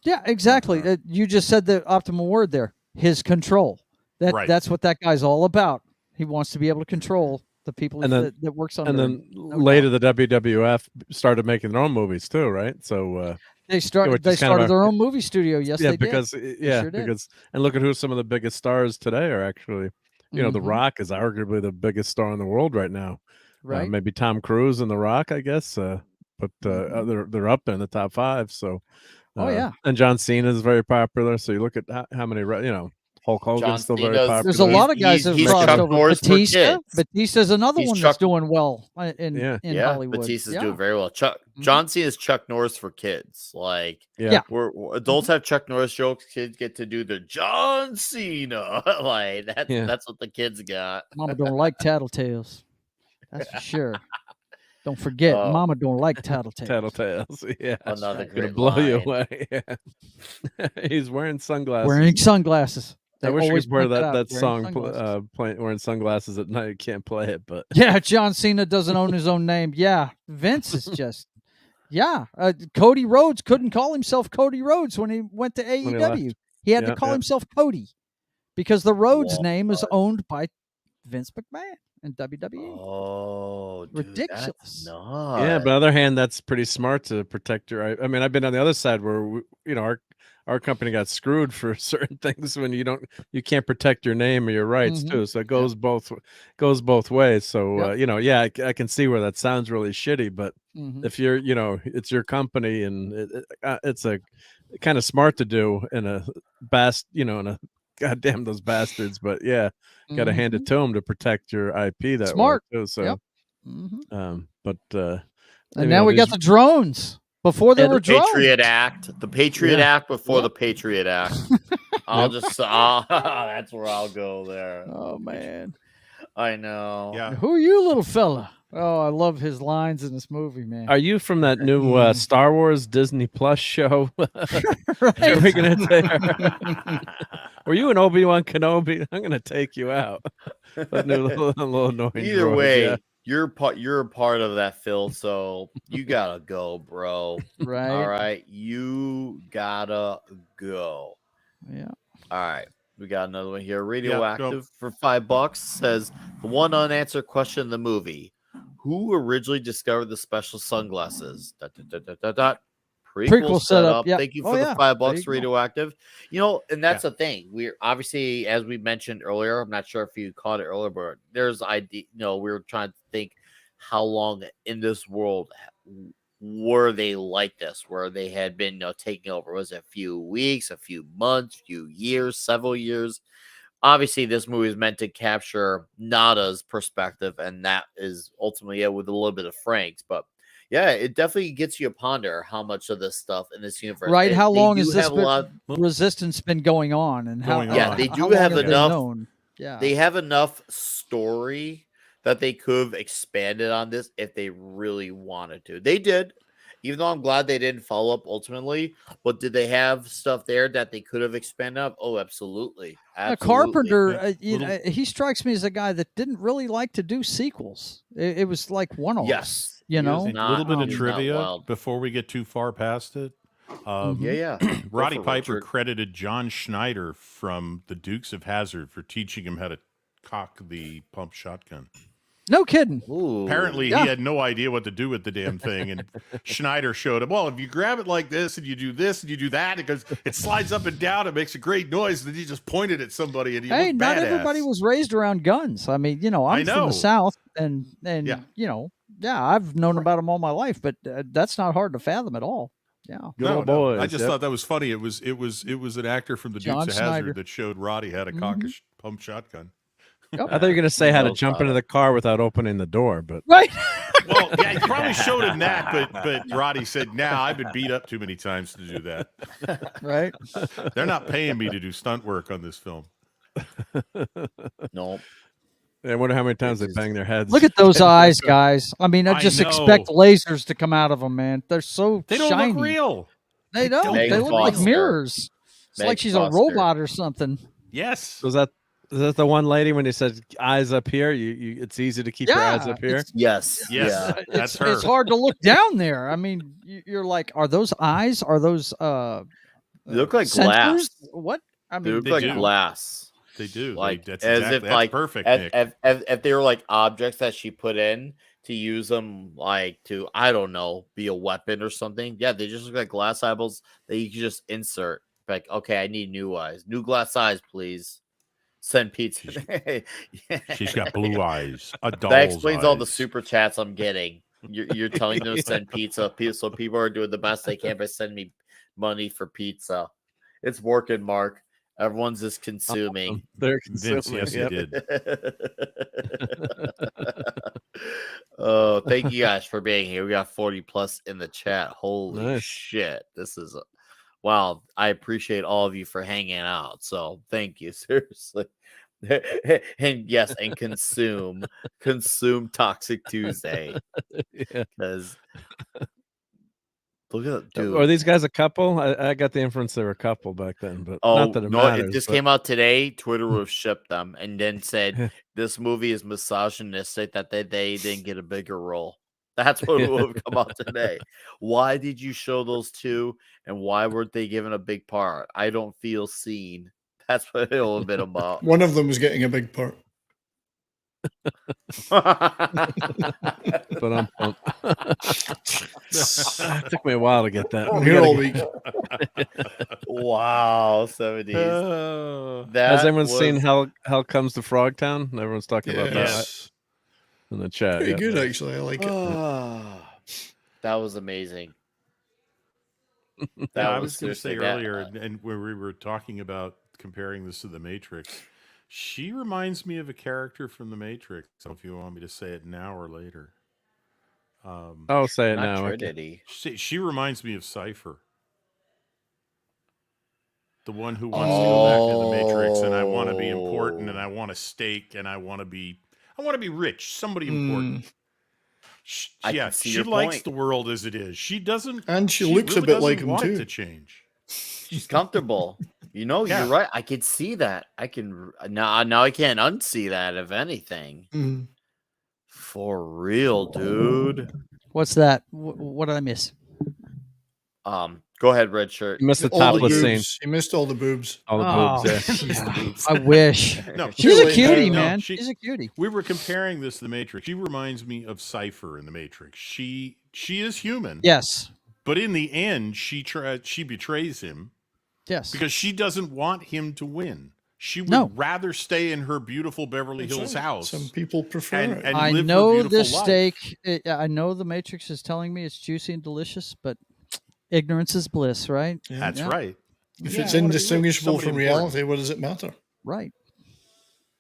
Yeah, exactly. You just said the optimal word there. His control. That's what that guy's all about. He wants to be able to control the people that works on. And then later, the WWF started making their own movies too, right? So they started their own movie studio. Yes, they did. Because and look at who some of the biggest stars today are actually. The Rock is arguably the biggest star in the world right now. Right. Maybe Tom Cruise and The Rock, I guess. But they're up there in the top 5. So. And John Cena is very popular. So you look at how many, Hulk Hogan's still very popular. There's a lot of guys that have crossed over. Batista's another one that's doing well in Hollywood. Batista's doing very well. John Cena is Chuck Norris for kids. Like, we're adults have Chuck Norris jokes. Kids get to do the John Cena. Like that's what the kids got. Mama don't like tattletales. That's for sure. Don't forget, Mama don't like tattletales. Tattletales, yeah. Another great blow line. you away. Yeah. He's wearing sunglasses. I wish we could wear that song wearing sunglasses at night. You can't play it, but John Cena doesn't own his own name. Yeah, Vince is just Cody Rhodes couldn't call himself Cody Rhodes when he went to AEW. He had to call himself Cody because the Rhodes name is owned by Vince McMahon and WWE. Oh, dude, ridiculous! Yeah, but on the other hand, that's pretty smart to protect your. I mean, I've been on the other side where our company got screwed for certain things when you can't protect your name or your rights too. So it goes both ways. So I can see where that sounds really shitty, but if you're it's your company and it's a kind of smart to do in a goddamn those bastards, but got to hand it to them to protect your IP that smart way too. So and now we got the drones. Before there were drones. Patriot Act, the Patriot Act before the Patriot Act. That's where I'll go there. Oh man, I know. Yeah. Who are you, little fella? Oh, I love his lines in this movie, man. Are you from that new Star Wars Disney Plus show? Right. Are we gonna were you an Obi-Wan Kenobi? I'm gonna take you out. That new little annoying Either droid, way. You're a part of that, Phil, so you gotta go, bro. Right. All right. You gotta go. Yeah. All right. We got another one here. Radioactive for $5 says the one unanswered question in the movie. Who originally discovered the special sunglasses? Prequel setup. Yep. Thank you for the $5, Radioactive. And that's the thing. We're obviously, as we mentioned earlier, I'm not sure if you caught it earlier, but there's idea. We were trying to think how long in this world were they like this, where they had been taking over? Was it a few weeks, a few months, few years, several years? Obviously, this movie is meant to capture Nada's perspective, and that is ultimately it with a little bit of Frank's. But yeah, it definitely gets you to ponder how much of this stuff in this universe. Right? How long has this resistance been going on? And how? Yeah, they do have enough. Yeah, they have enough story that they could have expanded on this if they really wanted to. They did. Even though I'm glad they didn't follow up ultimately, but did they have stuff there that they could have expanded up? Oh, absolutely. Carpenter, he strikes me as a guy that didn't really like to do sequels. It was like one-offs. Yes, you know. A little bit of trivia before we get too far past it. Roddy Piper credited John Schneider from the Dukes of Hazzard for teaching him how to cock the pump shotgun. No kidding. Ooh. Apparently, he had no idea what to do with the damn thing, and Schneider showed him. Well, if you grab it like this, and you do this, and you do that, because it slides up and down, it makes a great noise. And then he just pointed at somebody, and he looked not badass. Everybody was raised around guns. I mean, I'm from the South, and I've known about them all my life, but that's not hard to fathom at all. Yeah, no, boys. I just thought that was funny. It was an actor from the Dukes of Hazzard that showed Roddy how to cock a pump shotgun. I thought you were going to say how to jump into the car without opening the door, but right. Well, yeah, he probably showed him that, but Roddy said, "Nah, I've been beat up too many times to do that." Right? They're not paying me to do stunt work on this film. Nope. I wonder how many times they bang their heads. Look at those eyes, guys. I mean, I just expect lasers to come out of them, man. They're so They don't shiny. look real. They don't. They look like mirrors. It's like she's a robot or something. Yes. So is that the one lady when he said eyes up here? It's easy to keep your eyes up here. Yes. Yeah, that's her. It's hard to look down there. I mean, you're like, are those eyes? Are those they look like sensors? glass? What? I mean, they look like glass. They do. Like that's as exactly, if that's like perfect. If they were like objects that she put in to use them like to, I don't know, be a weapon or something. Yeah, they just look like glass eyeballs that you can just insert. Like, okay, I need new eyes, new glass eyes, please. Send pizza. She's got blue eyes. That explains all the super chats I'm getting. You're telling them to send pizza, so people are doing the best they can by sending me money for pizza. It's working, Mark. Everyone's just consuming. They're consuming. Vince, yes, he did. Oh, thank you guys for being here. We got 40 plus in the chat. Holy shit. This is wow. I appreciate all of you for hanging out. So thank you, seriously. And yes, and consume Toxic Tuesday. Because look at that, dude. Are these guys a couple? I got the inference they were a couple back then, but not that it matters. It just came out today. Twitter would have shipped them and then said this movie is misogynistic, that they didn't get a bigger role. That's what would have come out today. Why did you show those two, and why weren't they given a big part? I don't feel seen. That's what it would have been about. One of them was getting a big part. But it took me a while to get that. I'm here all week. Wow, 70s. Has anyone seen Hell Comes to Frogtown? Everyone's talking about that in the chat. Pretty good, actually. I like it. That was amazing. I was going to say earlier, and where we were talking about comparing this to The Matrix, she reminds me of a character from The Matrix. So if you want me to say it now or later. I'll say it now. Okay. She reminds me of Cypher. The one who wants to go back to The Matrix, and I want to be important, and I want a stake, and I want to be rich, somebody important. She likes the world as it is. She doesn't, and she looks really a bit like him too. To change. She's comfortable. You're right. I can see that. I can now. I can't unsee that. If anything, for real, dude. What's that? What did I miss? Go ahead, red shirt. You missed the topless scene. You missed all the boobs. All the boobs. I wish. No, she's a cutie, man. She's a cutie. We were comparing this to The Matrix. She reminds me of Cypher in The Matrix. She is human. Yes. But in the end, she betrays him. Yes. Because she doesn't want him to win. She would rather stay in her beautiful Beverly Hills house. Some people prefer it. And I live know her beautiful this life. steak. I know the Matrix is telling me it's juicy and delicious, but ignorance is bliss, right? Yeah. That's right. If it's indistinguishable from reality, what does it matter? Right.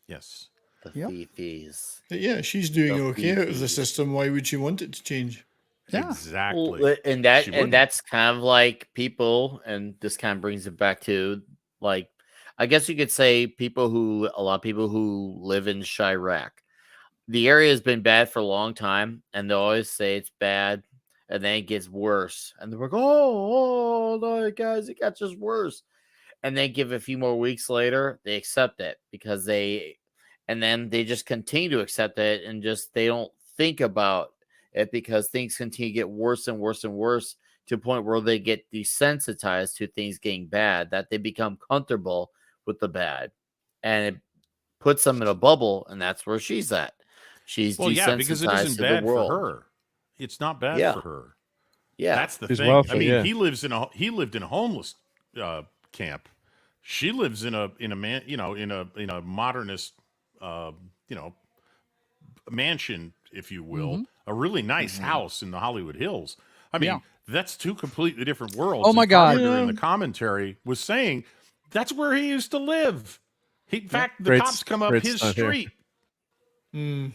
Yes. The fifis. But yeah, she's doing okay out of the system. Why would she want it to change? Yeah. Exactly. Well, and that's kind of like people, and this kind of brings it back to, like, I guess you could say a lot of people who live in Chirac. The area has been bad for a long time, and they always say it's bad, and then it gets worse. And they're like, oh no, guys, it got just worse. And then give a few more weeks later, they accept it and then they just continue to accept it, and just they don't think about it because things continue to get worse and worse and worse to a point where they get desensitized to things getting bad, that they become comfortable with the bad, and it puts them in a bubble, and that's where she's at. She's desensitized because it isn't to bad the world. for her. It's not bad for her. Yeah, that's the She's thing. wealthy, I mean, yeah. he lived in a homeless camp. She lives in a modernist mansion, if you will, a really nice house in the Hollywood Hills. I mean, that's two completely different worlds. Oh my God! Carpenter in the commentary was saying that's where he used to live. In fact, the cops come up his street. Mm.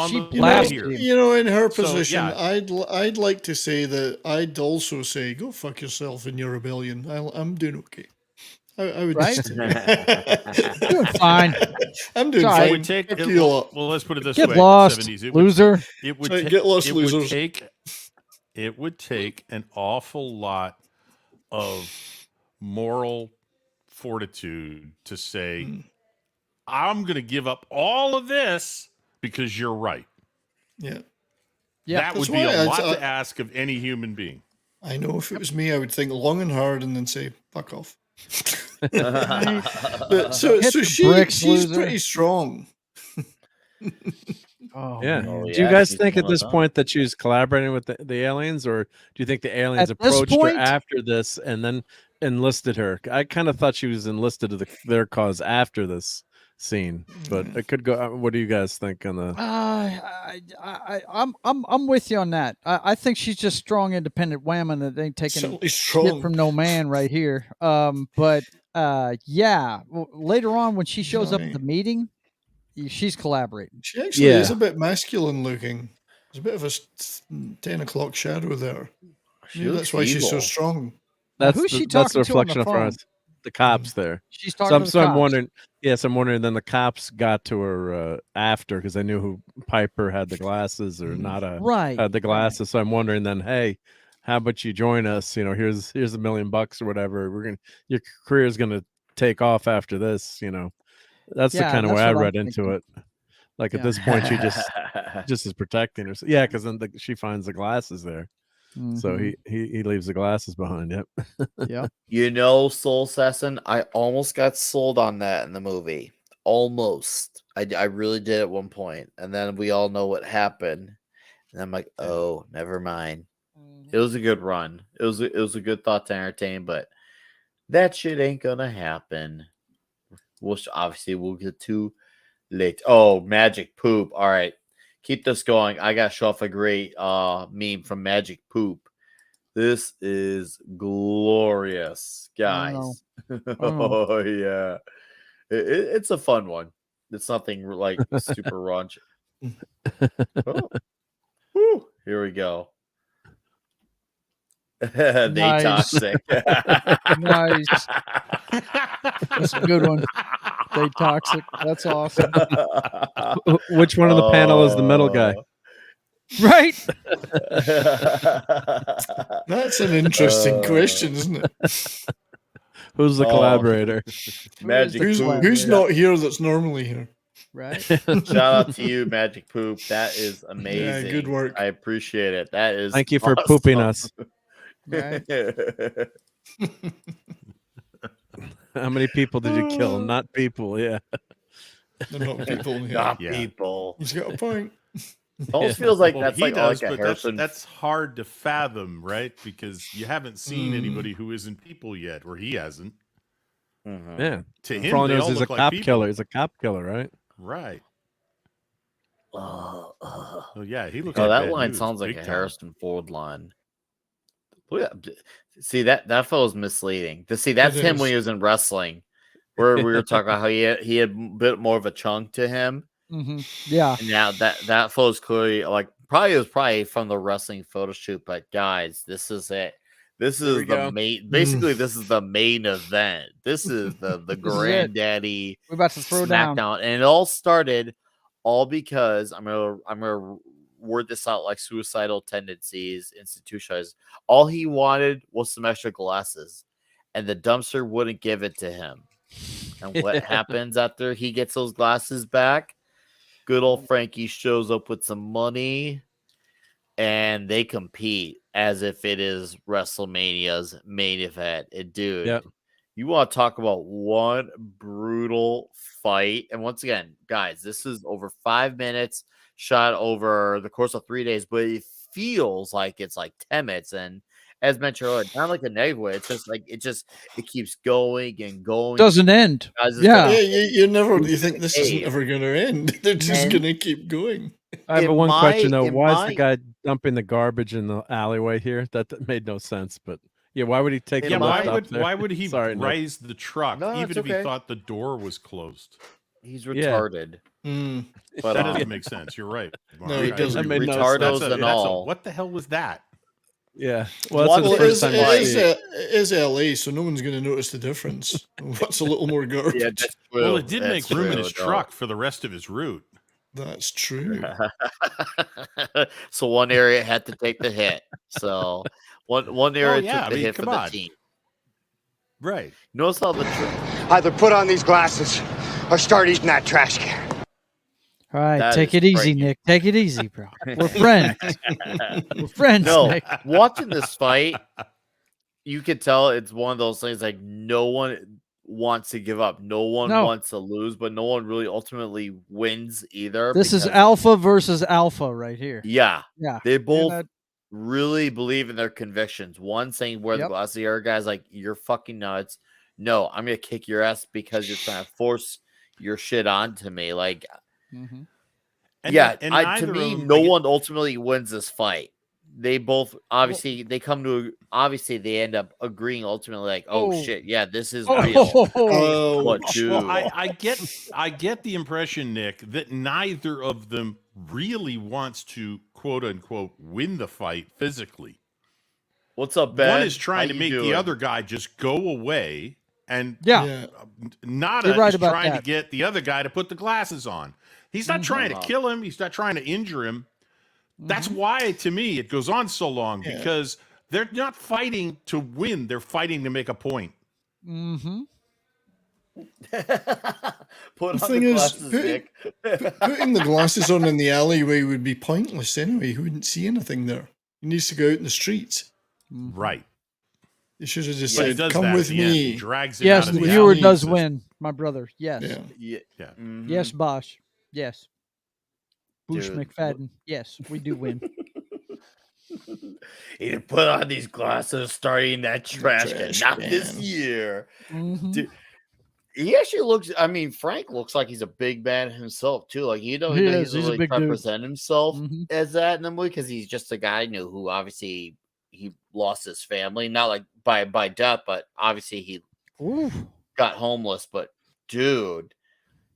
She in her position, I'd like to say that I'd also say, go fuck yourself in your rebellion. I'm doing okay. I would right? doing fine. I'm doing fine. Fine. Well, let's put it this Get way: lost, 70s, loser. Get lost, losers. It would take an awful lot of moral fortitude to say, I'm going to give up all of this because you're right. Yeah. That would be a lot to ask of any human being. I know if it was me, I would think long and hard and then say, fuck off. But she's pretty strong. Yeah. Do you guys think at this point that she's collaborating with the aliens, or do you think the aliens approached her after this and then enlisted her? I kind of thought she was enlisted to their cause after this scene, but it could go. What do you guys think on the? I'm with you on that. I think she's just strong, independent woman that ain't taking shit from no man right here. But later on when she shows up at the meeting, she's collaborating. She actually is a bit masculine looking. There's a bit of a 10 o'clock shadow there. That's why she's so strong. Who's she talking the reflection to on the phone? The cops there. She's talking to the cops. I'm wondering. Yes, I'm wondering. Then the cops got to her after, because they knew who Piper had the glasses or not had the glasses. Right. So I'm wondering then, hey, how about you join us? Here's $1 million or whatever. Your career is gonna take off after this. That's the kind of way I read into it. Like at this point, she just is protecting herself. Yeah, because then she finds the glasses there. Mm-hmm. So he leaves the glasses behind. Yep. Yeah. Soul Assassin, I almost got sold on that in the movie. Almost. I really did at one point. And then we all know what happened. And I'm like, oh, never mind. Mm-hmm. It was a good run. It was a good thought to entertain, but that shit ain't gonna happen. Obviously we'll get too late. Oh, magic poop. All right. Keep this going. I got to show off a great meme from Magic Poop. This is glorious, guys. Oh, yeah. It's a fun one. It's nothing like super raunchy. Woo. Here we go. They toxic. Nice. That's a good one. They toxic. That's awesome. Which one of the panel is the metal guy? Right. That's an interesting question, isn't it? Who's the collaborator? Magic Poop. Who's not here that's normally here? Right. Shout out to you, Magic Poop. That is amazing. Yeah, good work. I appreciate it. That is. Thank you for pooping us. Right. How many people did you kill? Not people, yeah. They're not people. Not people. He's got a point. It almost feels like that's like a but Harrison. That's hard to fathom, right? Because you haven't seen anybody who isn't people yet, or he hasn't. Mm-hmm. Yeah. To For him, all I they know, all he's a look like cop people. killer. He's a cop killer, right? Right. Oh, Oh yeah, he looks that like bad line news, sounds like big a time. Harrison Ford line. See that fellow's misleading. See, that's It him is. when he was in wrestling, where we were talking about how he had a bit more of a chunk to him. Mm-hmm. Yeah. And now that photo's clearly probably from the wrestling photo shoot. But guys, this is it. This There we is the go. main. Basically, this is the main event. This is the This is it. granddaddy We're about to throw down. SmackDown, and it all started because I'm gonna word this out like suicidal tendencies, institutionalized. All he wanted was some extra glasses, and the dumpster wouldn't give it to him. And what happens after he gets those glasses back? Good old Frankie shows up with some money, and they compete as if it is WrestleMania's main event. And dude, Yep. you want to talk about one brutal fight? And once again, guys, this is over 5 minutes, shot over the course of 3 days, but it feels like it's like 10 minutes. And as mentioned earlier, not like a negative way. It's just like it keeps going and going. Doesn't end. Yeah. You think this isn't ever going to end. They're just going to keep going. I have one question though. Why is the guy dumping the garbage in the alleyway here? That made no sense. But yeah, why would he take the lift up there? Why would he raise the truck even if okay. he thought the door was closed? He's retarded. Yeah. But that doesn't make sense. You're right. No, he doesn't. Retardos and all. What the hell was that? Yeah. Well, that's the first time it is LA, so no one's going to notice the difference. What's a little more garbage? Yeah, that's true. Well, it did make room in his truck for the rest of his route. That's true. So one area had to take the hit. So one area took the hit for the team. Right. Notice how the Either put on these glasses or start eating that trash can. All right, take it easy, Nick. Take it easy, bro. We're friends. We're friends, Nick. Watching this fight, you could tell it's one of those things like no one wants to give up. No one wants to lose, but no one really ultimately wins either. This is alpha versus alpha right here. Yeah. Yeah. They both really believe in their convictions. One saying wear the glasses, the other guy's like, you're fucking nuts. No, I'm going to kick your ass because you're trying to force your shit onto me. Like, to me, no one ultimately wins this fight. They both obviously they end up agreeing ultimately, like, oh shit, yeah, this is real. But dude, well, I get the impression, Nick, that neither of them really wants to quote unquote win the fight physically. What's up, Ben? One is trying to make the other guy just go away, and Nada is trying to get the other guy to put the glasses on. He's not trying to kill him. He's not trying to injure him. That's why, to me, it goes on so long, because they're not fighting to win. They're fighting to make a point. The thing is, putting the glasses on in the alleyway would be pointless anyway. He wouldn't see anything there. He needs to go out in the streets. Right. He should have just said, come with me. He drags him yes, out of the the viewer alley. does win, my brother. Yes. Yeah. Yes, Bosch. Yes. Bush Dude, McFadden. Yes, we do win. He put on these glasses starting that trash can. Not this year. Dude, he actually looks, I mean, Frank looks like he's a big man himself, too. Like, he's really trying to present himself as that in the movie, because he's just a guy who obviously he lost his family. Not like by death, but obviously he got homeless. But, dude,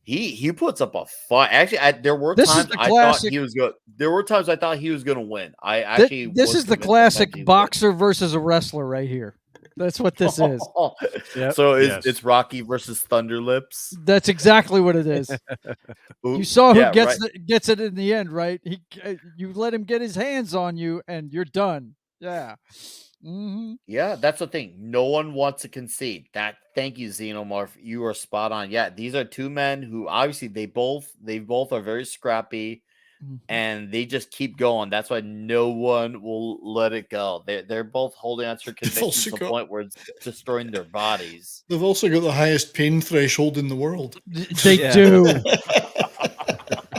he puts up a fight. Actually, there were times I thought he was good. There were times I thought he was going to win. I actually this is the classic boxer versus a wrestler right here. That's what this is. So it's Rocky versus Thunder Lips. That's exactly what it is. You saw who gets it in the end, right? You let him get his hands on you, and you're done. Yeah. Yeah, that's the thing. No one wants to concede. Thank you, Xenomorph. You are spot on. Yeah, these are two men who obviously they both are very scrappy, and they just keep going. That's why no one will let it go. They're both holding on to their convictions to the point where it's destroying their bodies. They've also got the highest pain threshold in the world. They do.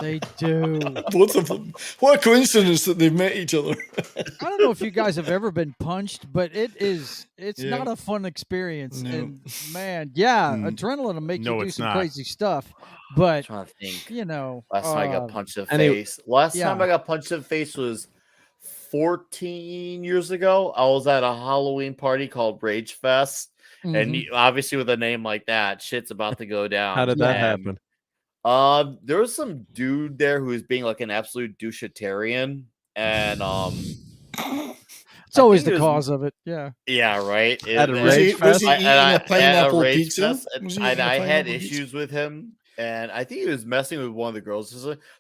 They do. Both of them. What a coincidence that they've met each other. I don't know if you guys have ever been punched, but it's not a fun experience. No. And man, adrenaline will make you do some crazy stuff. But I'm trying to think. you know, Last time I got punched in the face. Last time I got punched in the face was 14 years ago. I was at a Halloween party called Rage Fest. And obviously with a name like that, shit's about to go down. How did that happen? There was some dude there who was being like an absolute douchitarian, and it's always the cause of it. Yeah. Yeah, right. Was he eating a pineapple pizza? And I had issues with him, and I think he was messing with one of the girls.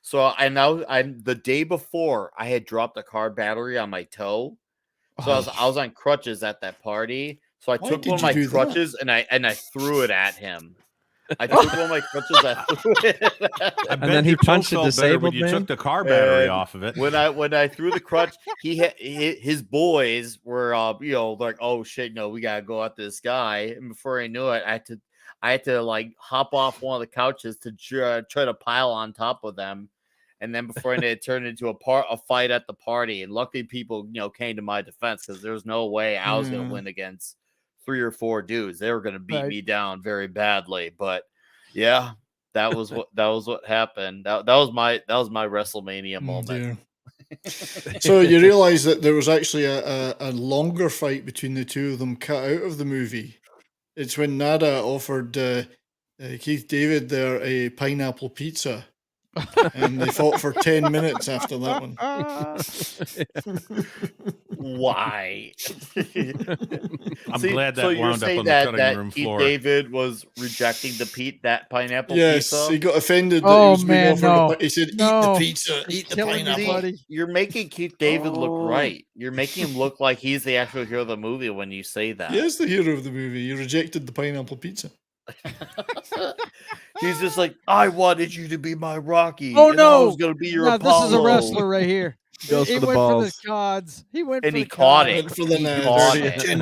So the day before I had dropped a car battery on my toe. So I was on crutches at that party. So I took one of my crutches and I threw it at him. I took one of my crutches. I threw it. And then he punched the disabled man. You took the car battery off of it. When I threw the crutch, his boys were like, oh shit, no, we gotta go at this guy. And before I knew it, I had to like hop off one of the couches to try to pile on top of them. And then before I knew it turned into a fight at the party. And luckily people came to my defense because there was no way I was gonna win against 3 or 4 dudes. They were going to beat me down very badly, but yeah, that was what happened. That was my WrestleMania moment. So you realize that there was actually a longer fight between the two of them cut out of the movie. It's when Nada offered Keith David there a pineapple pizza. And they fought for 10 minutes after that one. Why? I'm glad that wound up on the cutting room floor. Keith David was rejecting that pineapple pizza. Yes, he got offended that he was being offered. He said, "Eat the pizza, eat the pineapple." You're making Keith David look right. You're making him look like he's the actual hero of the movie when you say that. He is the hero of the movie. You rejected the pineapple pizza. He's just like, I wanted you to be my Rocky. Oh no, I was gonna be your Apollo. This is a wrestler right here. Goes he for the went balls. for the gods. He went and for he the caught gods. it. For the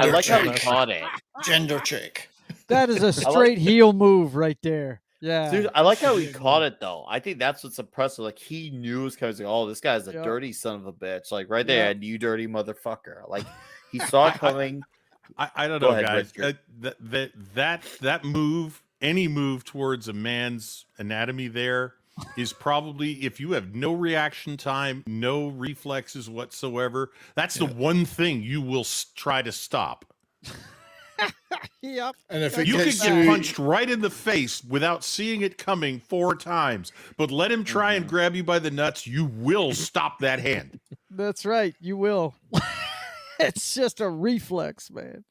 I like how he caught it. Gender check. That is a straight heel move right there. Yeah, dude, I like how he caught it though. I think that's what's impressive. Like he knew it was coming. Like, oh, this guy's a dirty son of a bitch. Like right there, you dirty motherfucker. Like he saw it coming. I don't know, guys. That move, any move towards a man's anatomy there is probably, if you have no reaction time, no reflexes whatsoever, that's the one thing you will try to stop. Yep. And if you could get punched right in the face without seeing it coming 4 times, but let him try and grab you by the nuts, you will stop that hand. That's right. You will. It's just a reflex, man.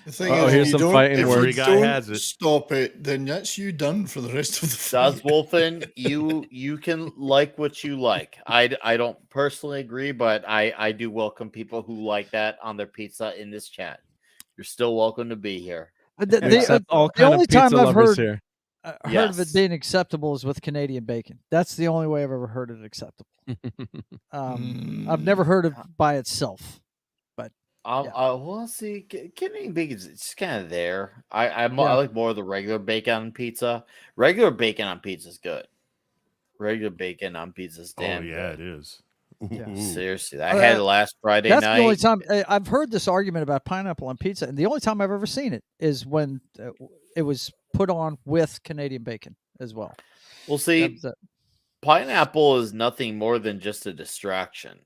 The thing is, here's some fighting words. Every guy has it. Stop it, then that's you done for the rest of the fight. Does Wolfen, you can like what you like. I don't personally agree, but I do welcome people who like that on their pizza in this chat. You're still welcome to be here. The only time I've heard of it being acceptable is with Canadian bacon. That's the only way I've ever heard it acceptable. I've never heard it by itself. Well, see, Canadian bacon is just kind of there. I like more of the regular bacon on pizza. Regular bacon on pizza is good. Regular bacon on pizza is damn good. It is. Yeah. Seriously, I had it last Friday night. That's the only time I've heard this argument about pineapple on pizza, and the only time I've ever seen it is when it was put on with Canadian bacon as well. Well, see, pineapple is nothing more than just a distraction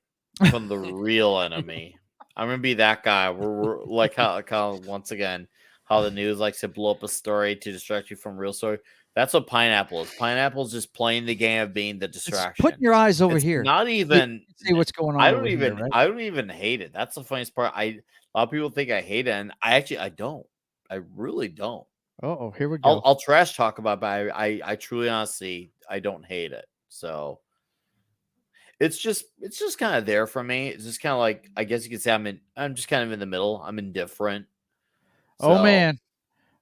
from the real enemy. I'm gonna be that guy. We're like how once again how the news likes to blow up a story to distract you from real story. That's what pineapple is. Pineapple is just playing the game of being the distraction. It's putting your eyes over here. Not even see what's going on. I don't even hate it. That's the funniest part. A lot of people think I hate it, and I don't. I really don't. Oh, here we go. I'll trash talk about it, but I truly honestly I don't hate it. So it's just kind of there for me. It's just kind of like, I guess you could say I'm just kind of in the middle. I'm indifferent. So.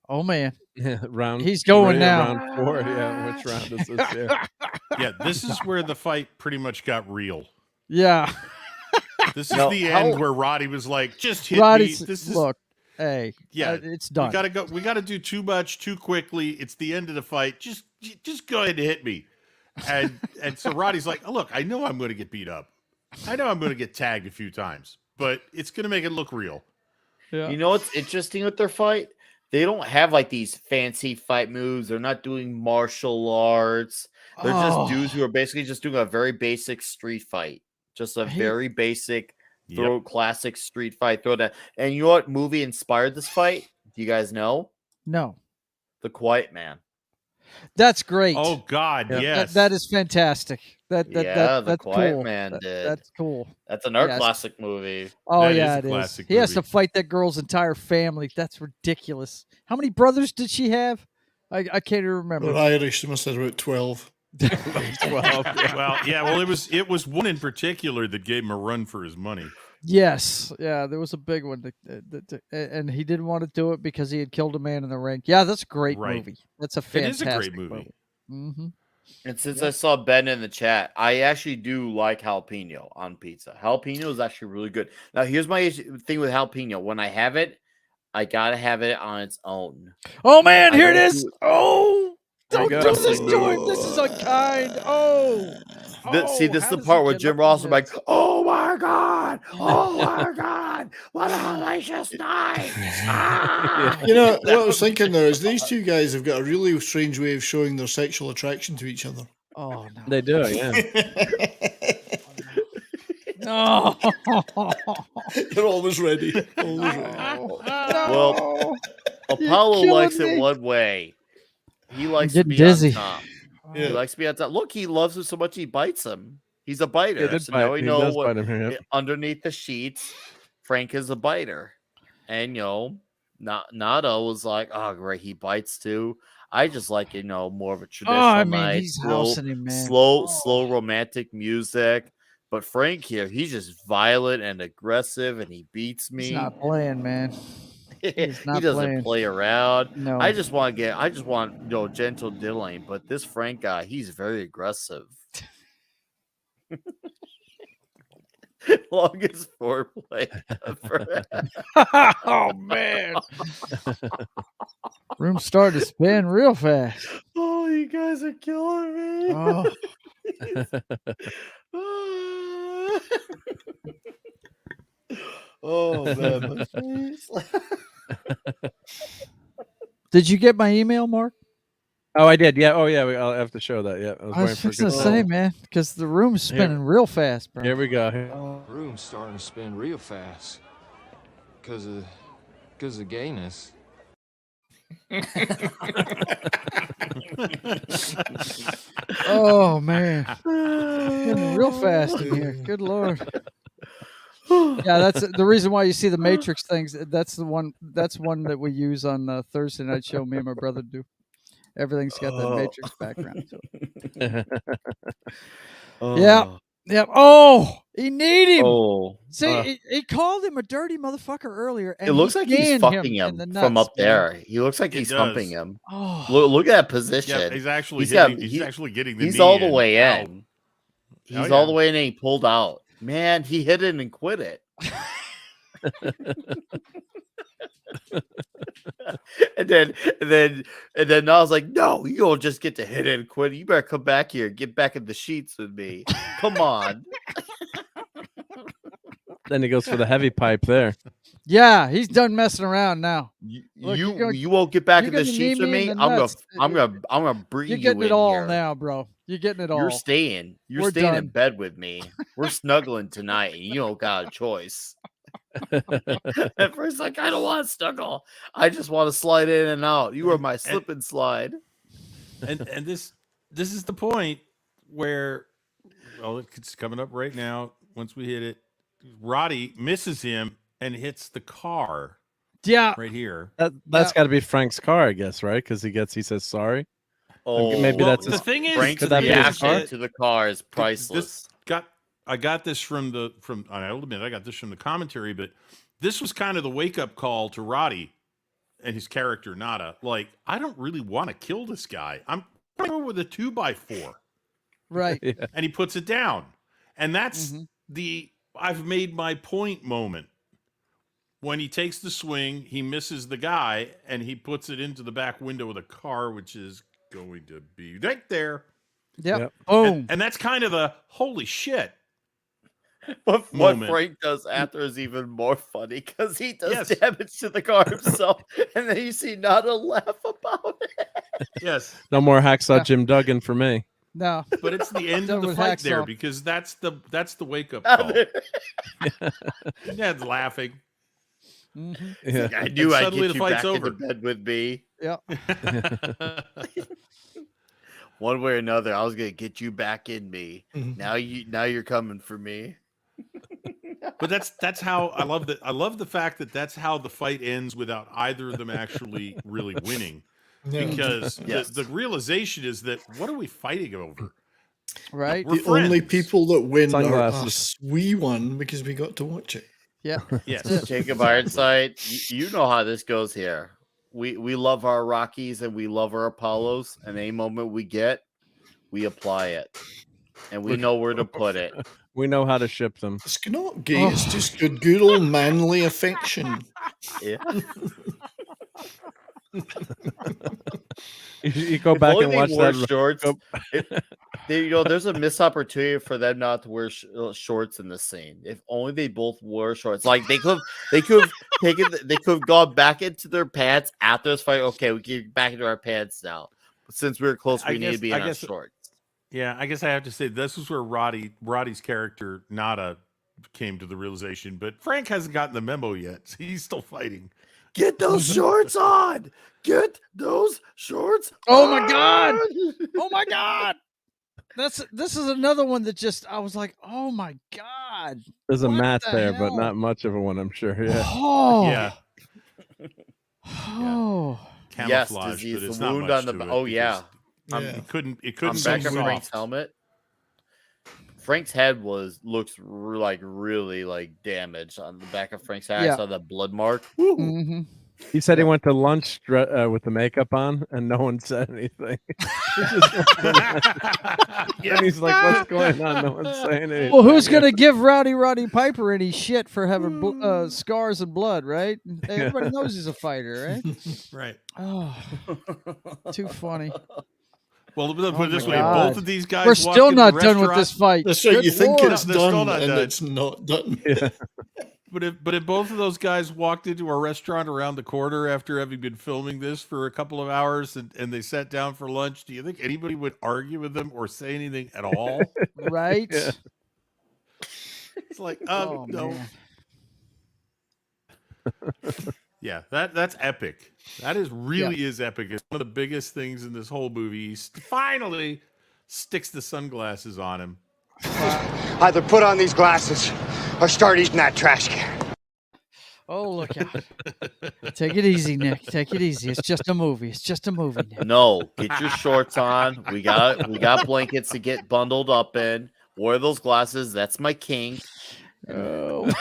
Oh man. Round. He's going now. Round 4. Yeah. Which round is this? Yeah. Yeah. This is where the fight pretty much got real. Yeah. This is the end where Roddy was like, just hit me. Look, hey, it's done. We got to do too much too quickly. It's the end of the fight. Just go ahead and hit me. And so Roddy's like, oh, look, I know I'm going to get beat up. I know I'm going to get tagged a few times, but it's going to make it look real. Yeah. You know what's interesting with their fight? They don't have like these fancy fight moves. They're not doing martial arts. They're just dudes who are basically just doing a very basic street fight. Just a very basic classic street fight. Throw that. And you know what movie inspired this fight? Do you guys know? No. The Quiet Man. That's great. Oh God, yes. That is fantastic. That's The Quiet cool. Man did. That's cool. That's another classic movie. Oh That yeah, is a it is. classic He has to movie. fight that girl's entire family. That's ridiculous. How many brothers did she have? I can't even remember. They're Irish. They must have about 12. 12. Well, it was one in particular that gave him a run for his money. Yes, yeah, there was a big one, and he didn't want to do it because he had killed a man in the ring. Yeah, that's a great movie. That's a fantastic It is a great movie. Mm-hmm. And since I saw Ben in the chat, I actually do like jalapeno on pizza. Jalapeno is actually really good. Now, here's my thing with jalapeno. When I have it, I gotta have it on its own. Oh man, here it is. Oh, don't do this to it. This is unkind. See, this is the part where Jim Ross is like, "Oh my god! Oh my god! What a hellacious night!" You know what I was thinking there is these two guys have got a really strange way of showing their sexual attraction to each other. Oh no, They do, yeah. no. You're always ready. Always ready. Well, Apollo likes it one way. He likes to be dizzy. on top. He likes to be on top. Look, he loves him so much he bites him. He's a biter. So now we know what underneath the sheets, Frank is a biter. And Nada was like, "Oh, great, he bites too." I just like more of a traditional night, he's housing him, man. slow romantic music. But Frank here, he's just violent and aggressive, and he beats me. He's not playing, man. He doesn't play around. No. I just want gentle diddling, but this Frank guy, he's very aggressive. Longest foreplay ever. Oh man. Room started to spin real fast. Oh, you guys are killing me. Oh man, my face. Did you get my email, Mark? Oh, I did. Yeah. Oh, yeah. I'll have to show that. Yeah. I was fixing to say, man, because the room's spinning real fast, bro. Here we go. Room's starting to spin real fast because of gayness. Oh man, spinning real fast in here. Good lord. Yeah, that's the reason why you see the Matrix things. That's one that we use on Thursday night show. Me and my brother do. Everything's got that Matrix background to it. Yeah. Oh, he need him. Oh, see, he called him a dirty motherfucker earlier. And it looks like he's fucking him from up there. He looks like he's humping him. Oh. Look at that position. Yeah, he's actually getting the He's knee all the in. way Ow. in. He's all the way in and he pulled out. Man, he hit it and quit it. and then I was like, "No, you don't just get to hit it and quit. You better come back here, get back in the sheets with me. Come on." Then he goes for the heavy pipe there. Yeah, he's done messing around now. You won't get back in the sheets with me. I'm gonna bring you in. You're getting it all here. now, bro. You're getting it all. You're staying. You're staying in bed with me. We're snuggling tonight, and you don't got a choice. At first, like, I don't want to snuggle. I just want to slide in and out. You are my slip and slide. And this is the point where, well, it's coming up right now. Once we hit it, Roddy misses him and hits the car. Yeah, right here. That's got to be Frank's car, I guess, right? Because he says sorry. Oh, maybe that's the thing is. Frank's reaction to the car is priceless. I got this from I'll admit I got this from the commentary, but this was kind of the wake up call to Roddy and his character Nada. Like, I don't really want to kill this guy. I'm going with a 2x4, right? Yeah. And he puts it down, and that's the I've made my point moment. When he takes the swing, he misses the guy, and he puts it into the back window of the car, which is going to be right there. Yep. Boom. And that's kind of the holy shit. What Frank does after is even more funny because he does damage to the car himself, and then you see Nada laugh about it. Yes. No more Hacksaw Jim Duggan for me. No. But it's the end of the fight there because that's the wake up call. Ned's laughing. Mm-hmm. Yeah. I knew I'd get you back into bed with me. Yeah. One way or another, I was gonna get you back in me. Mm-hmm. Now you're coming for me. But that's how I love that. I love the fact that that's how the fight ends without either of them actually really winning. Yeah. Because the realization is that what are we fighting over? Right. The only people that win are us. We won because we got to watch it. Yeah. Yes. Jacob Ironside, you know how this goes here. We love our Rockies and we love our Apollos, and any moment we get, we apply it. And we know where to put it. We know how to ship them. It's not gay, it's just good old manly affection. Yeah. You go back and watch that. Shorts. There's a missed opportunity for them not to wear shorts in the scene. If only they both wore shorts. Like they could have gone back into their pants after this fight. Okay, we can get back into our pants now. But since we were close, we need to be in our shorts. Yeah, I guess I have to say this is where Roddy's character Nada came to the realization, but Frank hasn't gotten the memo yet. So he's still fighting. Get those shorts on. Get those shorts. Oh my god. Oh my god. This is another one that just I was like, oh my god. There's a mat there, but not much of a one, I'm sure. Yeah. Oh. Yeah. Oh. Camouflage, disease, but it's the not wound much on the. to Oh it yeah. It couldn't. On back of Frank's helmet. Frank's head looks really damaged on the back of Frank's head. Yeah. I saw the blood mark. Mm-hmm. He said he went to lunch with the makeup on, and no one said anything. And he's like, "What's going on? No one's saying anything." Well, who's gonna give Roddy Piper any shit for having scars and blood, right? Everybody knows he's a fighter, right? Right. Oh, too funny. Well, put it this way: both of these guys. We're still not done with this fight. That's right. You think it's done, and done. it's not done. Yeah. But if both of those guys walked into a restaurant around the corner after having been filming this for a couple of hours and they sat down for lunch, do you think anybody would argue with them or say anything at all? Right? Yeah. It's like, oh, no. Man. Yeah, that's epic. That really is epic. It's one of the biggest things in this whole movie. He finally sticks the sunglasses on him. Either put on these glasses or start eating that trash can. Oh, look out. Take it easy, Nick. Take it easy. It's just a movie. It's just a movie, Nick. No, get your shorts on. We got blankets to get bundled up in. Wear those glasses. That's my kink. Oh.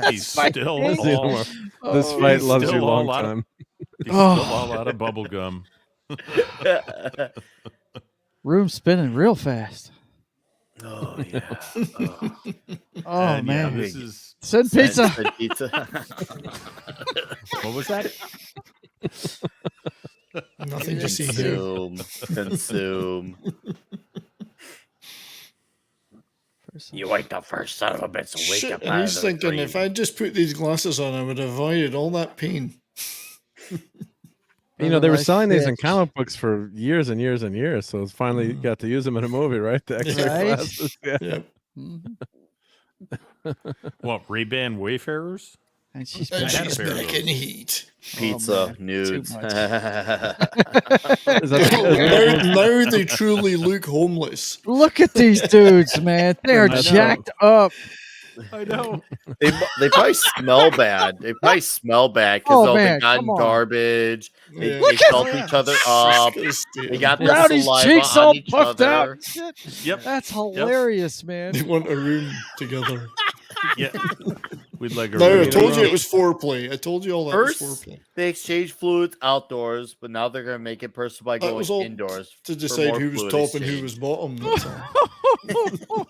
He's still all, this fight loves you long time. He's still all out of bubble gum. Room spinning real fast. Oh yeah. Oh man. Yeah, this is Send pizza. Send pizza. What was that? Nothing to see here. Consume. You ain't the first son of a bitch to wake up. And he's thinking, if I just put these glasses on, I would have avoided all that pain. You know, they were selling these in comic books for years and years and years, so it's finally got to use them in a movie, right? The extra glasses. Yeah. Yep. What, Ray-Ban Wayfarers? And she's And back. she's back in heat. Pizza, nudes. Now they truly look homeless. Look at these dudes, man. They are jacked up. I know. They probably smell bad. They probably smell bad because they've gotten garbage. They felt each other up. They got their Rowdy's saliva cheeks on all each puffed other. out. Shit. Yep. That's hilarious, man. They want a room together. Yeah. We'd like a No, I room. told you it was foreplay. I told you all that First, was foreplay. they exchanged fluids outdoors, but now they're going to make it personal by That going was all indoors to for decide more who was fluid top and who exchange. was bottom. That's all.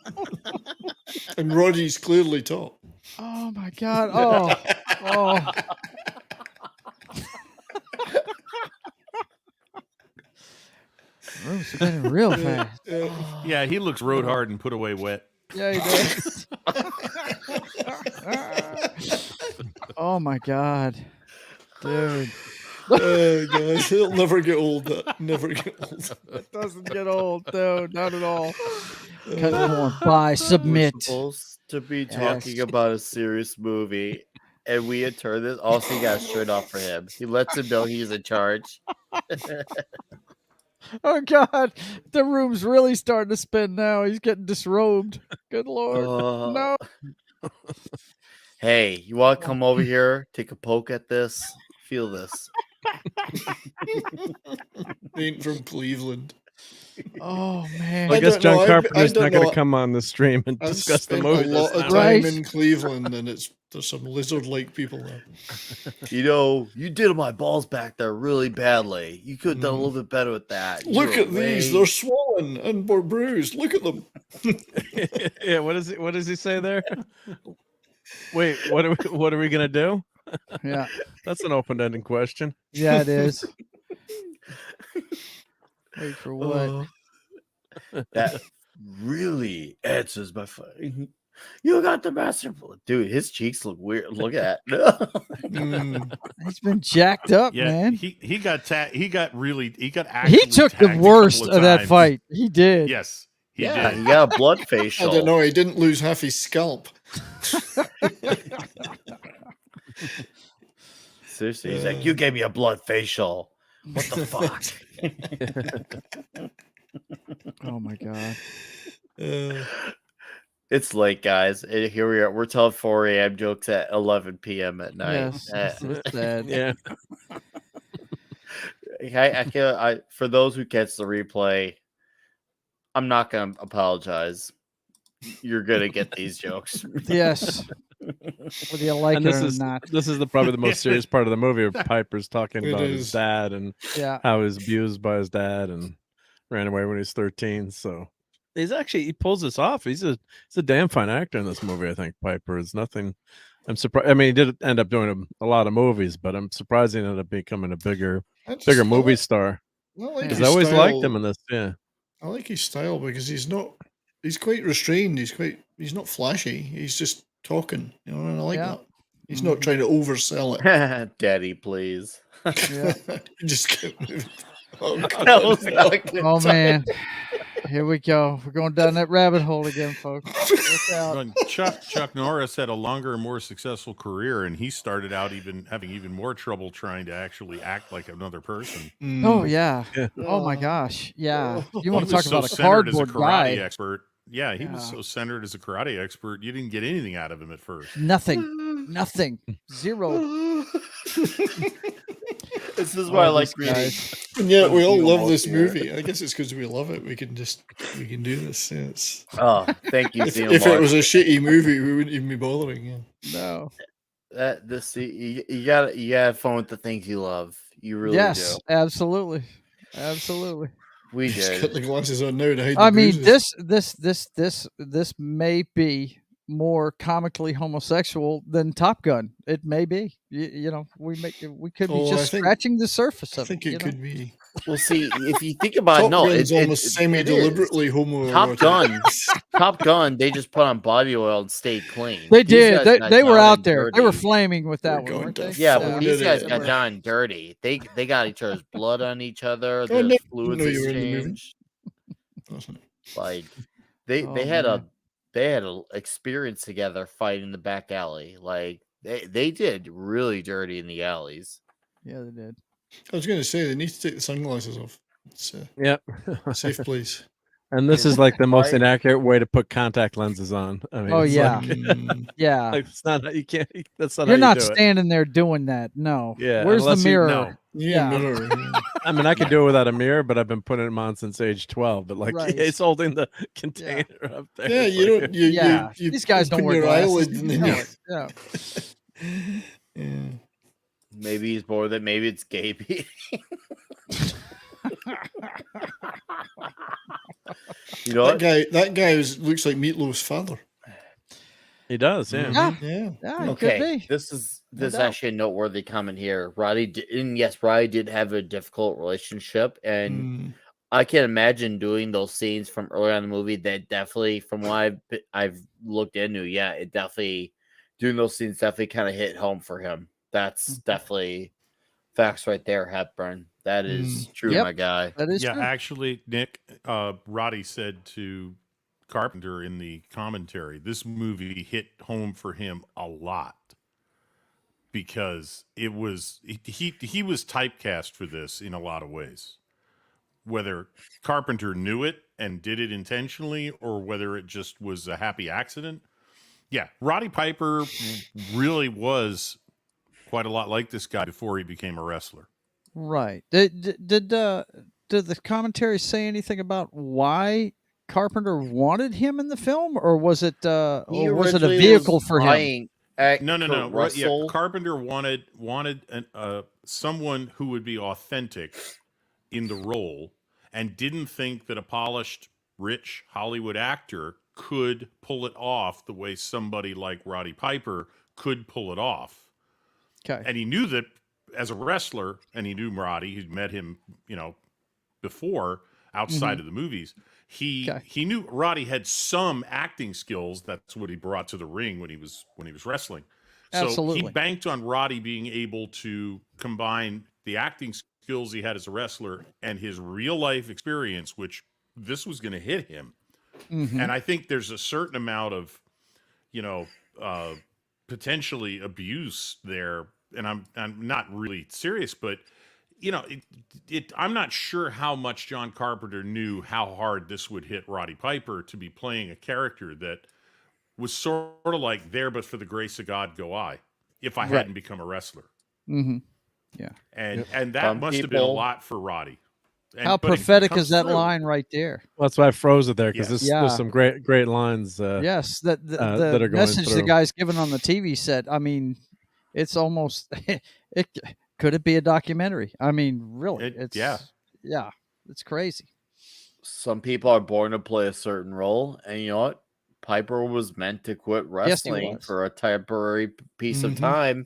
And Roddy's clearly top. Oh my god. Oh. Room's spinning real fast. Yeah, he looks rode hard and put away wet. Yeah, he does. Oh my God, dude. Oh gosh, it'll never get old. That never get old. It doesn't get old, no, not at all. Conform, buy, submit. We're supposed to be talking about a serious movie, and we had turned this. Also, he got straight off for him. He lets him know he's in charge. Oh God, the room's really starting to spin now. He's getting disrobed. Good Lord, no. Hey, you want to come over here, take a poke at this? Feel this. Ain't from Cleveland. Oh man, I guess John Carpenter's not going to come on the stream and discuss the movie. A lot of time in Cleveland, and there's some lizard-like people there. You know, you did my balls back there really badly. You could have done a little bit better with that. Look at these; they're swollen and they're bruised. Look at them. Yeah, what does he say there? Wait, what are we gonna do? Yeah, that's an open-ended question. Yeah, it is. Wait for what? That really answers my phone. You got the master, dude. His cheeks look weird. Look at that. He's been jacked up, man. He got He took the worst of that fight. He did. Yes, he did. He got a blood facial. I don't know. He didn't lose half his scalp. Seriously, he's like, you gave me a blood facial. What the fuck? Oh my God. It's late, guys. Here we are. We're telling 4 a.m. jokes at 11 p.m. at night. Yes, it's sad. Yeah. I for those who catch the replay, I'm not gonna apologize. You're gonna get these jokes. Yes. Whether you like it or not. This is probably the most serious part of the movie, where Piper's talking about his dad and how he's abused by his dad and ran away when he was 13. So he pulls this off. He's a damn fine actor in this movie. I think Piper is nothing. I'm surprised. I mean, he did end up doing a lot of movies, but I'm surprised he ended up becoming a bigger movie star. Because I always liked him in this. Yeah, I like his style because he's quite restrained. He's not flashy. He's just talking, and I like that. He's not trying to oversell it. Daddy, please. Just kept moving. Oh man, here we go. We're going down that rabbit hole again, folks. Look out. Chuck Norris had a longer and more successful career, and he started out having even more trouble trying to actually act like another person. Oh yeah. Oh my gosh. Yeah. You want to talk about a cardboard guy? Expert. Yeah, he was so centered as a karate expert, you didn't get anything out of him at first. Nothing. Zero. This is why I like reading. And yet we all love this movie. I guess it's because we love it. We can do this. Yes. Oh, thank you. If it was a shitty movie, we wouldn't even be bothering. Yeah. No. You gotta have fun with the things you love. You really do. Yes, absolutely. We just did. got the glasses on now to hide I the mean, bruises. this may be more comically homosexual than Top Gun. It may be. We could be just scratching the surface of it. I think it could be. Well, see, if you think about it's almost semi-deliberately homo. Top Gun, they just put on body oil and stayed clean. They did. They were out there. They were flaming with that one, weren't they? Yeah, but these guys got down and dirty. They got each other's blood on each other. The fluids exchanged. Like they had an experience together fighting in the back alley. Like they did really dirty in the alleys. Yeah, they did. I was going to say they need to take the sunglasses off. It's a safe place. And this is like the most inaccurate way to put contact lenses on. I mean, yeah. Like, it's not. You can't. That's not. You're not standing there doing that. No. Yeah. Where's the mirror? Mirror. I mean, I could do it without a mirror, but I've been putting them on since age 12. But it's holding the container up there. Yeah, you don't. You these guys don't wear glasses. Yeah. Maybe he's bored that maybe it's gay beating. That guy looks like Meatloaf's father. He does, yeah. Okay, this is actually a noteworthy comment here. Roddy did have a difficult relationship, and I can imagine doing those scenes from earlier in the movie. That definitely, from what I've looked into, yeah, it definitely doing those scenes definitely kind of hit home for him. That's definitely facts right there, Hepburn. That is true, my guy. That is true. Actually, Nick, Roddy said to Carpenter in the commentary, this movie hit home for him a lot because it was he was typecast for this in a lot of ways. Whether Carpenter knew it and did it intentionally or whether it just was a happy accident. Yeah, Roddy Piper really was quite a lot like this guy before he became a wrestler. Right. Did the commentary say anything about why Carpenter wanted him in the film, or was it a vehicle for him? No. Yeah, Carpenter wanted someone who would be authentic in the role and didn't think that a polished, rich Hollywood actor could pull it off the way somebody like Roddy Piper could pull it off. Okay. And he knew that as a wrestler, and he knew Roddy, he'd met him, before outside of the movies. He knew Roddy had some acting skills. That's what he brought to the ring when he was wrestling. Absolutely. So he banked on Roddy being able to combine the acting skills he had as a wrestler and his real life experience, which this was going to hit him. And I think there's a certain amount of, potentially abuse there. And I'm not really serious, but I'm not sure how much John Carpenter knew how hard this would hit Roddy Piper to be playing a character that was sort of like there, but for the grace of God go I, if I hadn't become a wrestler. Yeah. And that must have been a lot for Roddy. How prophetic is that line right there? Well, that's why I froze it there, because there's some great lines. Yes, that are going message through. the guy's given on the TV set. I mean, it's almost could it be a documentary? I mean, really, it's crazy. Some people are born to play a certain role, and you know what? Piper was meant to quit wrestling for a temporary piece of time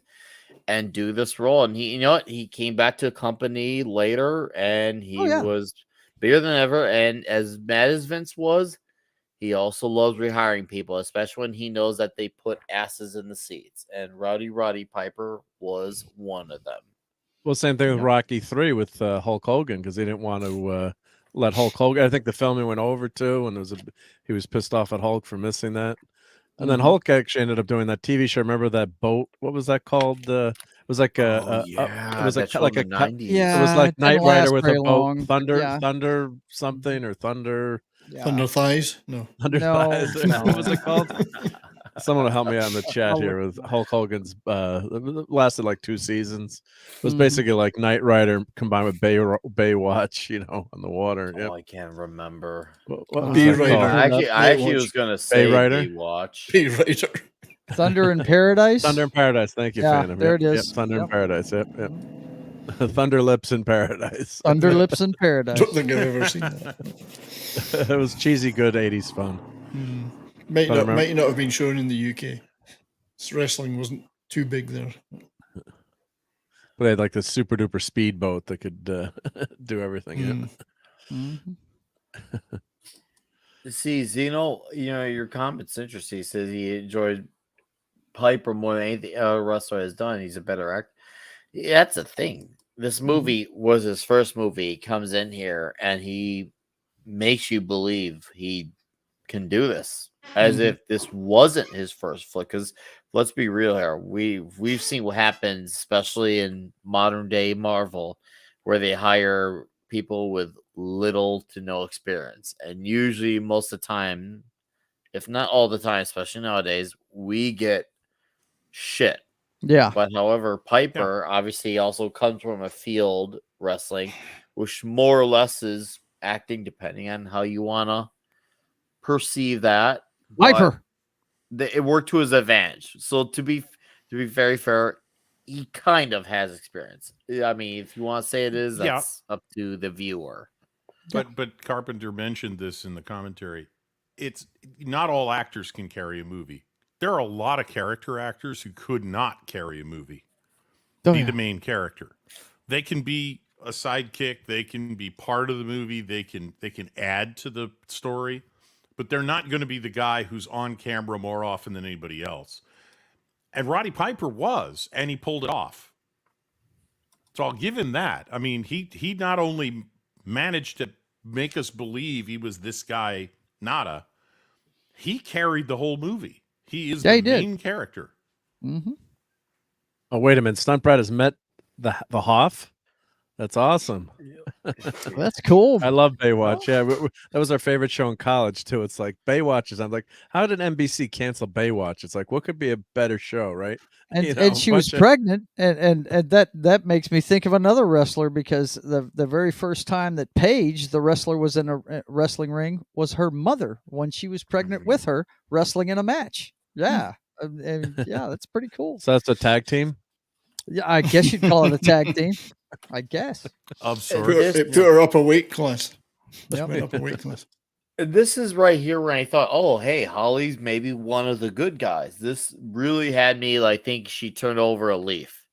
and do this role. And he came back to the company later, and he was bigger than ever. And as mad as Vince was, he also loves rehiring people, especially when he knows that they put asses in the seats. And Roddy Piper was one of them. Well, same thing with Rocky 3 with Hulk Hogan, because they didn't want to let Hulk Hogan. I think the filming went over too, and he was pissed off at Hulk for missing that. And then Hulk actually ended up doing that TV show. Remember that boat? What was that called? It was like it was like a 90s. It was like Knight Rider with a boat, long. Thunder something or Thunder. Thunder Thighs? No. Thunder Thighs. What was it called? Someone will help me out in the chat here with Hulk Hogan's. It lasted like 2 seasons. It was basically like Knight Rider combined with Baywatch, on the water. Oh, I can't remember. Baywrider. I actually was going to say Baywatch. Baywrider. Thunder in Paradise. Thunder in Paradise. Thank you, Yeah, Phantom. there it is. Yep, Thunder in Paradise. Yep. Thunder Lips in Paradise. Thunder Lips in Paradise. Don't think I've ever seen that. It was cheesy, good 80s fun. Might not have been shown in the UK. Wrestling wasn't too big there. But they had like this super duper speedboat that could do everything. See, Zeno, your comment's interesting. He says he enjoyed Piper more than anything a wrestler has done. He's a better actor. Yeah, that's the thing. This movie was his first movie. He comes in here and he makes you believe he can do this, as if this wasn't his first flick. Because let's be real here, we've seen what happens, especially in modern day Marvel, where they hire people with little to no experience, and usually most of the time, if not all the time, especially nowadays, we get shit. Yeah. But however, Piper obviously also comes from a field wrestling, which more or less is acting, depending on how you wanna perceive that. Piper. It worked to his advantage. So to be very fair, he kind of has experience. I mean, if you want to say it is, that's up to the viewer. But Carpenter mentioned this in the commentary. It's not all actors can carry a movie. There are a lot of character actors who could not carry a movie. Be the main character. They can be a sidekick. They can be part of the movie. They can add to the story, but they're not going to be the guy who's on camera more often than anybody else. And Roddy Piper was, and he pulled it off. So I'll give him that. I mean, he not only managed to make us believe he was this guy, Nada, he carried the whole movie. He is the main character. Mm-hmm. Oh, wait a minute. Stunt Brad has met the Hoff. That's awesome. That's cool. I love Baywatch. Yeah, that was our favorite show in college too. It's like Baywatch I'm like, how did NBC cancel Baywatch? It's like, what could be a better show, right? And she was pregnant, and that makes me think of another wrestler, because the very first time that Paige, the wrestler, was in a wrestling ring was her mother when she was pregnant with her, wrestling in a match. Yeah, and yeah, that's pretty cool. So that's a tag team. Yeah, I guess you'd call it a tag team. I guess. Of sorts. Put her up a weight class. Yep. Went up a weight class. This is right here when I thought, oh, hey, Holly's maybe one of the good guys. This really had me like think she turned over a leaf.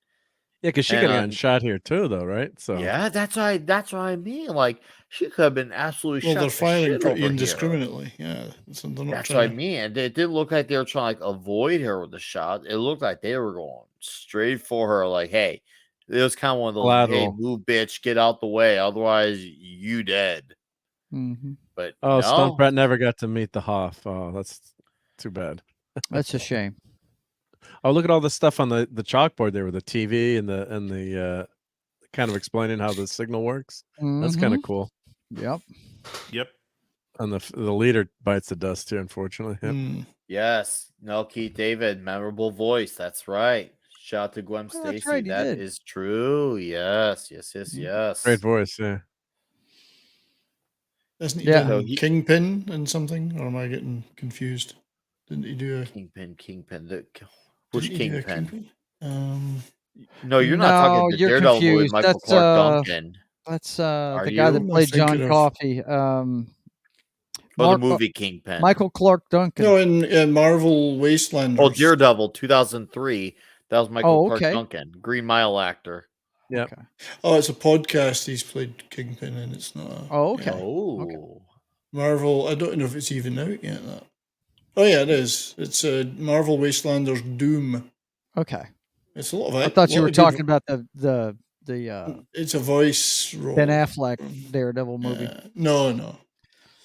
Yeah, because she could have gotten shot here too, though, right? So yeah, that's what I mean. Like she could have been absolutely. Well, they're firing pretty indiscriminately. Yeah, that's what I mean. And it didn't look like they were trying to like avoid her with the shot. It looked like they were going straight for her. Like, hey, it was kind of one of those, hey, move, bitch, get out the way, otherwise you dead. Mm-hmm. But Stunt Brett never got to meet the Hoff. Oh, that's too bad. That's a shame. Oh, look at all the stuff on the chalkboard there with the TV and the kind of explaining how the signal works. Mm-hmm. That's kind of cool. Yep. And the leader bites the dust too, unfortunately. Yep. Yes. No, Keith David, memorable voice. That's right. Shout out to Gwen Stacy. Right, that is true. Yes. Great voice, yeah. Isn't he doing Kingpin and something? Or am I getting confused? Didn't he do a Kingpin? Which Kingpin? No, you're not talking the Daredevil movie with Michael Clark Duncan. That's the guy that played John Coffey. The movie Kingpin. Michael Clark Duncan. No, in Marvel Wasteland. Oh, Daredevil 2003. That was Michael Clark okay. Duncan, Green Mile actor. Yeah. Okay. Oh, it's a podcast. He's played Kingpin, and it's not. Okay. Yeah. Okay. Marvel. I don't know if it's even out yet. That. Oh yeah, it is. It's Marvel Wastelanders Doom. Okay. It's a lot of. I thought you were talking about the. It's a voice role. Ben Affleck Daredevil movie. No.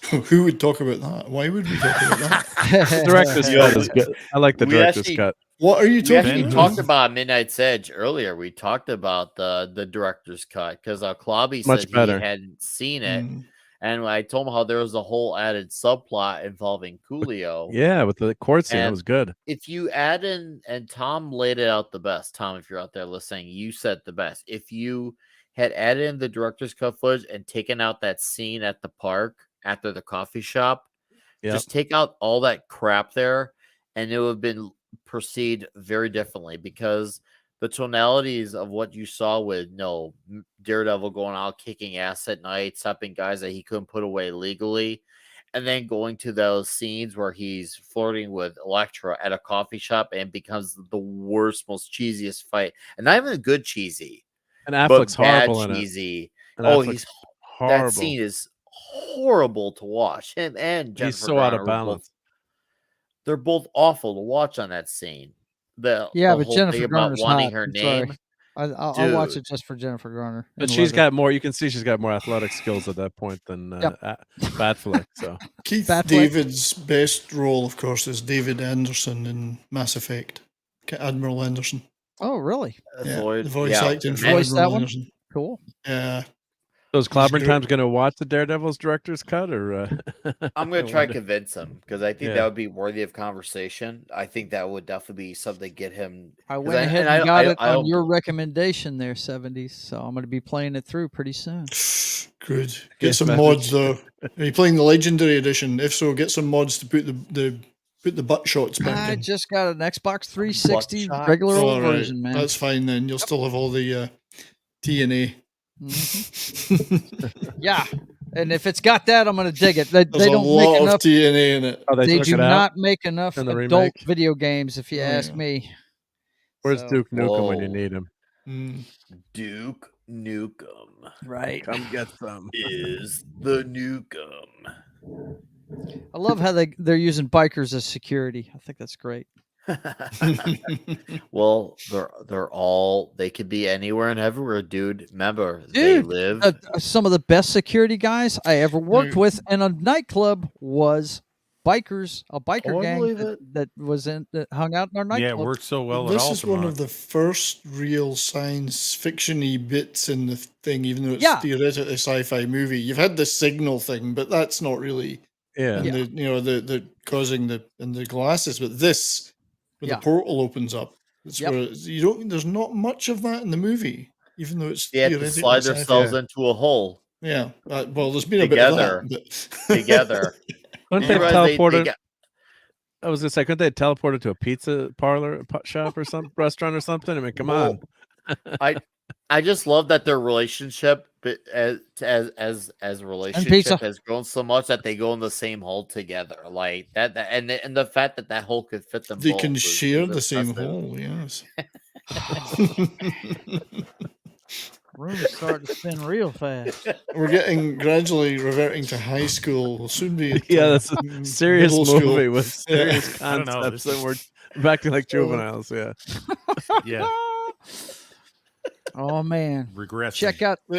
Who would talk about that? Why would we talk about that? The director's cut is good. I like the director's cut. What are you talking about? We talked about Midnight's Edge earlier. We talked about the director's cut because Klobby said he hadn't seen it. And I told him how there was a whole added subplot involving Coolio. Yeah, with the court scene, that was good. If you add in, and Tom laid it out the best. Tom, if you're out there listening, you said the best. If you had added in the director's cut footage and taken out that scene at the park after the coffee shop, just take out all that crap there, and it would have been proceed very differently, because the tonalities of what you saw with Daredevil going out kicking ass at night, stopping guys that he couldn't put away legally, and then going to those scenes where he's flirting with Elektra at a coffee shop and becomes the worst, most cheesiest fight, and not even a good cheesy, and Affleck's horrible cheesy. In it. He's horrible. That scene is horrible to watch. Him and Jennifer he's so out of balance. They're both awful to watch on that scene. But Jennifer Garner's wanting her her name. I'll watch it just for Jennifer Garner. But she's got more. You can see she's got more athletic skills at that point than Batfleck. So Keith David's best role, of course, is David Anderson in Mass Effect. Admiral Anderson. Oh, really? The voice acting for Voice Admiral that one? Anderson. Cool. Yeah. So is Clobbering Times going to watch the Daredevil's director's cut, or I'm going to try to convince him, because I think that would be worthy of conversation. I think that would definitely be something to get him. I went ahead and got it on your recommendation there, 70s. So I'm going to be playing it through pretty soon. Good. Get some mods though. Are you playing the Legendary Edition? If so, get some mods to put the butt shots back in. I just got an Xbox 360 regular old version, man. That's fine then. You'll still have all the TNA. Yeah, and if it's got that, I'm going to dig it. They don't make enough TNA in it. They do not make enough adult video games, if you ask me. Where's Duke Nukem when you need him? Duke Nukem. Right. Come get some. Is the Nukem. I love how they're using bikers as security. I think that's great. Well, they could be anywhere and everywhere, dude. Remember, they live. Some of the best security guys I ever worked with in a nightclub was bikers, a biker gang that hung out in our nightclub. Yeah, it worked so well. This is one of the first real science fiction-y bits in the thing, even though it's theoretically a sci-fi movie. You've had the signal thing, but that's not really. And the causing the glasses, but this. When the portal opens up, it's where there's not much of that in the movie, even though it's they have to slide themselves into a hole. Yeah, well, there's been a bit of that. Together. Couldn't they teleported? I was gonna say, couldn't they teleported to a pizza parlor, shop, or some restaurant or something? I mean, come on. I just love that their relationship, as a relationship, has grown so much that they go in the same hole together, like that, and the fact that hole could fit them. They can share the same hole. Yes. Room's starting to spin real fast. We're getting gradually reverting to high school. We'll soon be. That's a serious movie with serious concepts, and we're back to like juveniles. Yeah. Oh man! Regressing.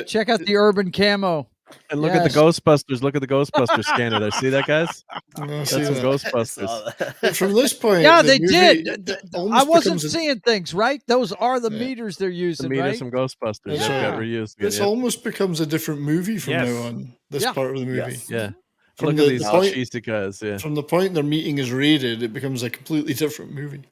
Check out the urban camo. And look at the Ghostbusters. Look at the Ghostbusters scanner there. See that, guys? That's some Ghostbusters. From this point, they did. I wasn't seeing things, right? Those are the meters they're using, the meters from Ghostbusters. Got reused. This almost becomes a different movie from now on. This part of the movie. Yeah. Look at these cheesy guys. Yeah. From the point their meeting is raided, it becomes a completely different movie.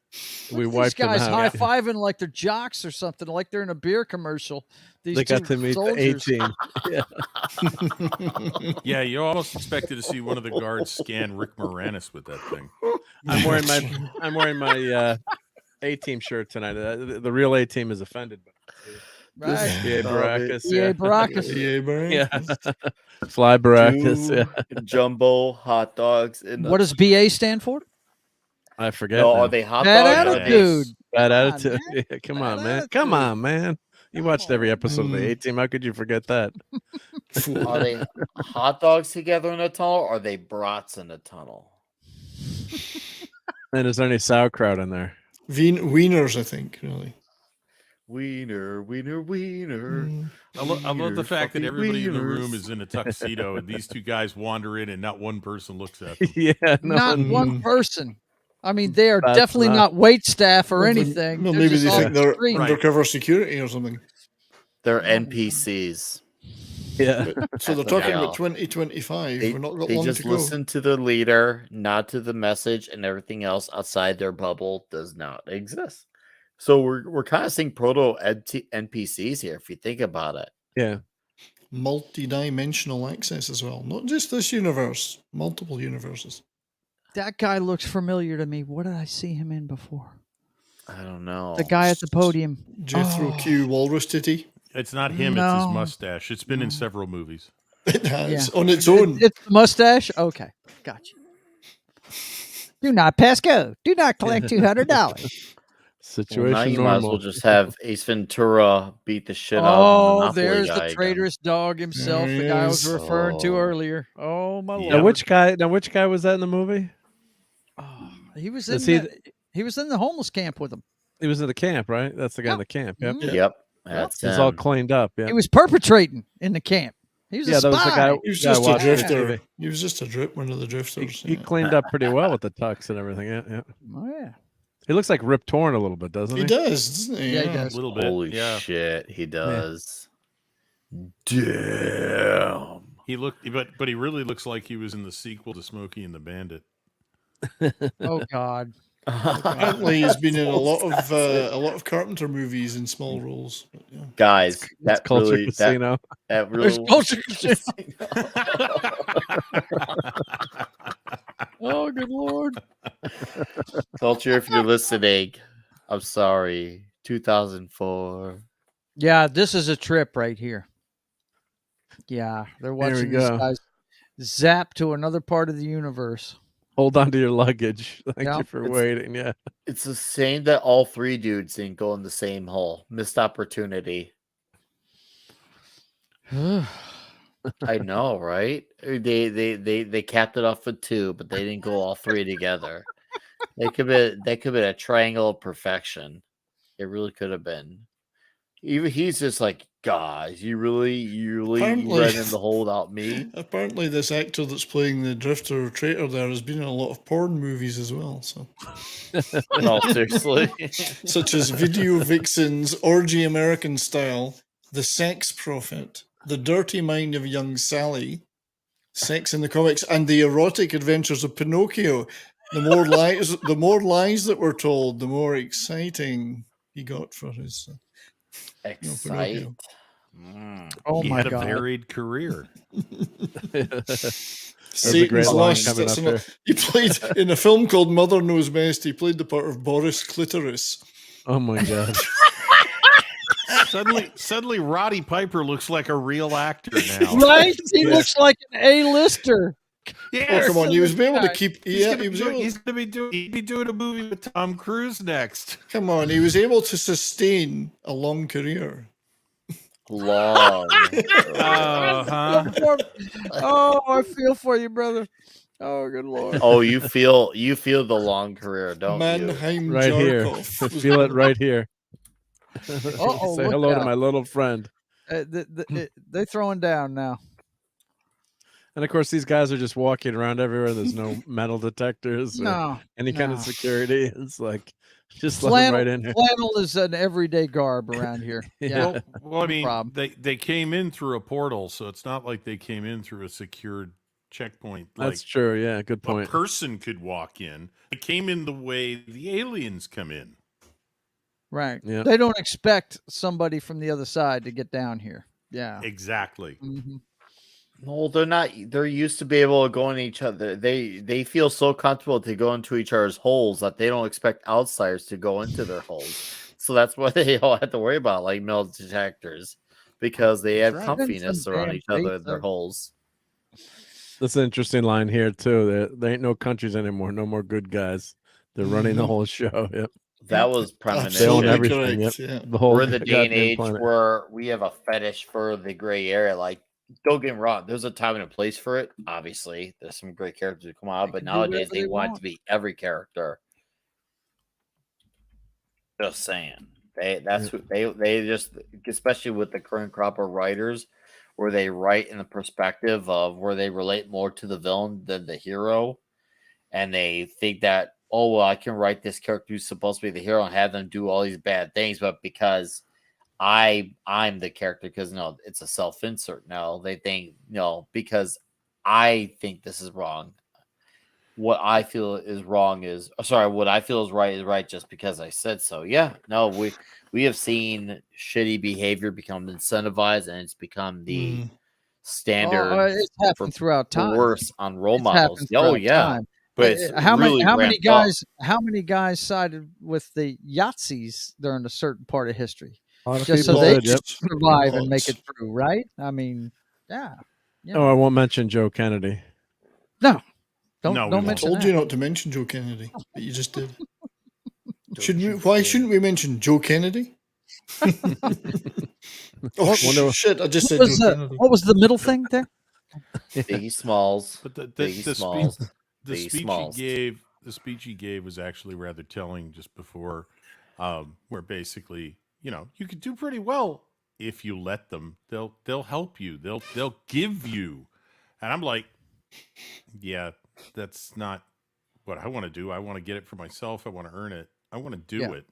We wiped these guys high-fiving like they're jocks or something, like they're in a beer commercial. They got to meet soldiers. the A-team. Yeah, you almost expected to see one of the guards scan Rick Moranis with that thing. I'm wearing my A-team shirt tonight. The real A-team is offended. Right. EA Baracus. EA Baracus. EA Baracus. Yeah. Fly Baracus. Jumbo hot dogs. What does BA stand for? I forget. No, are they hot Bad dogs? Attitude. Bad attitude. Yeah, come on, man. Come on, man. You watched every episode of the A-Team. How could you forget that? Are they hot dogs together in a tunnel, or are they brats in a tunnel? And is there any sauerkraut in there? Wieners, I think, really. Wiener, wiener, wiener. I love the fact that everybody in the room is in a tuxedo, and these two guys wander in, and not one person looks at them. Yeah, not one person. I mean, they are definitely not wait staff or anything. Well, maybe they think they're undercover security or something. They're NPCs. Yeah. So they're talking about 2025. We're not got long to go. They just listen to the leader, not to the message, and everything else outside their bubble does not exist. So we're kind of seeing proto NPCs here, if you think about it. Yeah. Multi-dimensional access as well. Not just this universe, multiple universes. That guy looks familiar to me. What did I see him in before? I don't know. The guy at the podium. Jethro Q. Walrus Titty. It's not him, it's his mustache. It's been in several movies. It has, on its own. It's the mustache? Okay, gotcha. Do not pass go. Do not collect $200. Situation now you normal. might as well just have Ace Ventura beat the shit out of the there's the traitorous dog himself, the guy I was referring to earlier. Oh my Lord. Now which guy was that in the movie? Oh, he was in the homeless camp with him. He was in the camp, right? That's the guy in the camp. Yep. Yep. That's he's all cleaned up. Yeah. He was perpetrating in the camp. He was a spy. That was the guy. He was just a drifter. He was just one of the drifters. He cleaned up pretty well with the tux and everything. Yeah. Oh yeah. He looks like Rip Torn a little bit, doesn't he? He does, doesn't he? Yeah, he does. A little bit. Holy shit, he does. Yeah. Damn. He looked, but he really looks like he was in the sequel to Smokey and the Bandit. Oh God. Apparently, he's been in a lot of Carpenter movies in small roles. But, yeah. Guys, that Culture really, Casino. that really. Culture Casino. Oh, good Lord. Culture, if you're listening, I'm sorry. 2004. Yeah, this is a trip right here. Yeah, they're watching these guys zap to another part of the universe. Hold on to your luggage. Thank you for waiting. Yeah. It's the same that all three dudes didn't go in the same hole. Missed opportunity. I know, right? They capped it off with 2, but they didn't go all 3 together. They could be a triangle of perfection. It really could have been. Even he's just like, guys, you read in the hole without me. Apparently, this actor that's playing the drifter or traitor there has been in a lot of porn movies as well. So, no, seriously, such as Video Vixens, Orgy American Style, The Sex Prophet, The Dirty Mind of Young Sally, Sex in the Comics, and The Erotic Adventures of Pinocchio. The more lies that were told, the more exciting he got for his Pinocchio. Oh he my had God. a varied career. Satan's Lust. He played in a film called Mother Knows Best. He played the part of Boris Clitoris. Oh my God. Suddenly, Roddy Piper looks like a real actor now. Right? He looks like an A-lister. Yeah, come on, he was able to keep. He'd be doing a movie with Tom Cruise next. Come on, he was able to sustain a long career. Oh, I feel for you, brother. Oh, good Lord. Oh, you feel the long career, don't Mannheim you? Right here. Feel it right here. Say hello to my little friend. They're throwing down now. And of course, these guys are just walking around everywhere. There's no metal detectors or any kind of security. It's like just let them right in here. Flannel is an everyday garb around here. Yeah. Well, I mean, they came in through a portal, so it's not like they came in through a secured checkpoint. That's true. Yeah, good point. A person could walk in. It came in the way the aliens come in. Right. Yeah. They don't expect somebody from the other side to get down here. Yeah. Exactly. Mm-hmm. No, they're not. They're used to be able to go in each other. They feel so comfortable to go into each other's holes that they don't expect outsiders to go into their holes. So that's why they all have to worry about like metal detectors, because they have comfiness around each other in their holes. That's an interesting line here too. There ain't no countries anymore. No more good guys. They're running the whole show. Yep. That was premonition. They own everything. Yep. Yeah. The whole We're in the day and age planet. where we have a fetish for the gray area. Like, don't get me wrong, there's a time and a place for it. Obviously, there's some great characters that come out, but nowadays they want it to be every character. Just saying, they just, especially with the current crop of writers, where they write in the perspective of where they relate more to the villain than the hero, and they think that, oh well, I can write this character who's supposed to be the hero and have them do all these bad things, but because I'm the character, because no, it's a self-insert. No, they think because I think this is wrong. What I feel is wrong is what I feel is right just because I said so. Yeah, no, we have seen shitty behavior become incentivized, and it's become the standard. It's happened throughout time. Worse on role models. Oh yeah. Time. But how many guys sided with the Yahtzees during a certain part of history? Just so they could survive and make it through, right? I mean, yeah. Oh, I won't mention Joe Kennedy. No. Don't mention. I told you not to mention Joe Kennedy, but you just did. Why shouldn't we mention Joe Kennedy? Shit! I just said Joe Kennedy. What was the middle thing there? Biggie Smalls. But The speech he gave was actually rather telling just before, where basically, you could do pretty well if you let them. They'll help you. They'll give you. And I'm like, yeah, that's not what I want to do. I want to get it for myself. I want to earn it. I want to do it.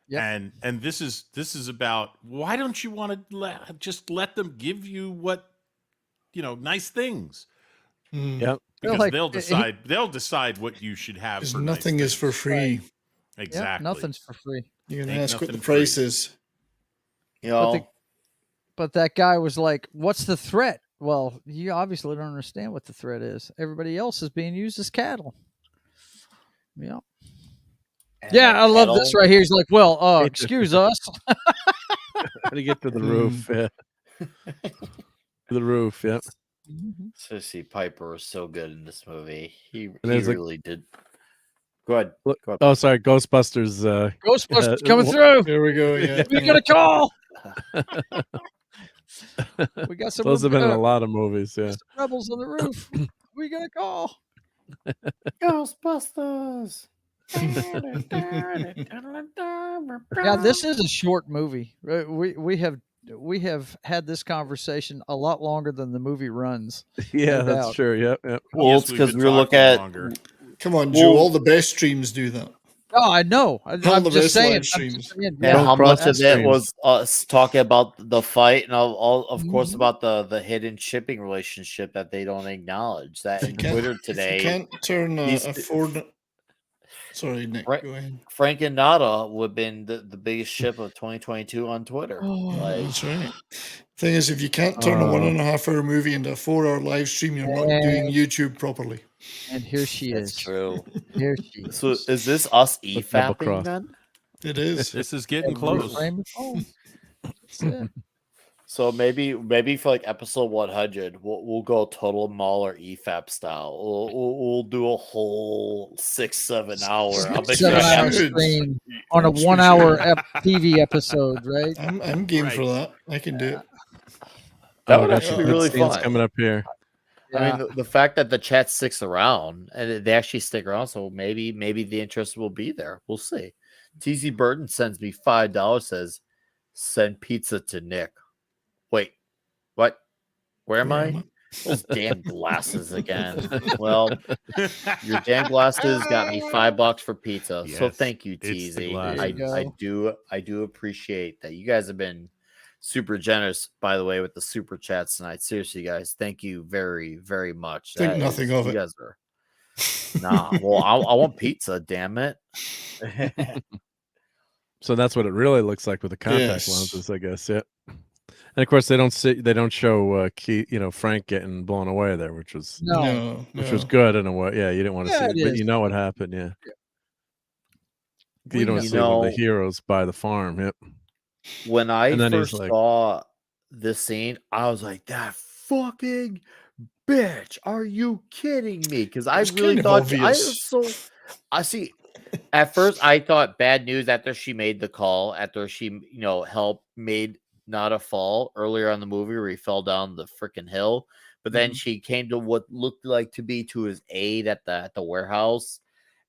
Yeah. And this is about, why don't you want to just let them give you what, nice things. Yep. Because they'll decide what you should have. Because nothing is for free. Right. Exactly. Yep, nothing's for free. You're gonna ask what the price is. But that guy was like, "What's the threat?" Well, you obviously don't understand what the threat is. Everybody else is being used as cattle. Yeah. Yeah, I love this right here. He's like, well, excuse us. How to get to the roof? Yeah. To the roof, yeah. Sissy Piper is so good in this movie. He really did. Go ahead. Oh, sorry. Ghostbusters. Ghostbusters coming through. Here we go. Yeah. We got a call. We got some. Those have been in a lot of movies. Yeah. Rebels on the roof. We got a call. Ghostbusters. Yeah, this is a short movie. We have had this conversation a lot longer than the movie runs. Yeah, no that's doubt. true. Yep. Well, Yes, it's we've because been we look talking at. longer. Come on, Joe. All the best streams do that. Oh, I know. All I'm the just best saying. live streams. And Don't how cross much of the it streams. was us talking about the fight and all of course Mhm. about the hidden shipping relationship that they don't acknowledge that in Twitter today. You can't turn a these- Ford. Sorry, Nick. Right. Go ahead. Frank and Nada would have been the biggest ship of 2022 on Twitter. Like, That's right. Thing is, if you can't turn a 1.5 hour movie into a 4 hour live stream, you're not doing YouTube properly. And here she that's is. true. Here she is. So is this us With double e-fapping cross. then? It is. This is getting Every close. frame of film. That's it. So maybe for like episode 100, we'll go total Mahler EFAP style. We'll do a whole 6-7 hour. I'll make sure 7 I hour have stream on a 1 hour TV episode, right? I'm game for that. I can do it. That Oh, would got actually some be good really scenes fun. coming up here. I mean, the fact that the chat sticks around and they actually stick around, so maybe the interest will be there. We'll see. TZ Burton sends me $5. Says, "Send pizza to Nick." Wait, what? Where am I? Those damn glasses again. Well, your damn glasses got me $5 for pizza. So Yes, thank you, it's the TZ. glasses. I do appreciate that. You guys have been super generous, by the way, with the super chats tonight. Seriously, guys, thank you very, very much. Think nothing of you it. guys are nah. Well, I want pizza. Damn it. So that's what it really looks like with the contact Yes. lenses, I guess. Yeah. And of course, they don't show Frank getting blown away there, which was which was good in a way. Yeah, you didn't want to see it, but you know what happened. Yeah, you don't see one of the heroes by the farm. Yep. When I first saw this scene, I was like, "That fucking bitch! Are you kidding me?" Because I really thought I see. At first, I thought bad news after she made the call, after she helped made Nada fall earlier on the movie where he fell down the freaking hill. But then she came to what looked like to be to his aid at the warehouse.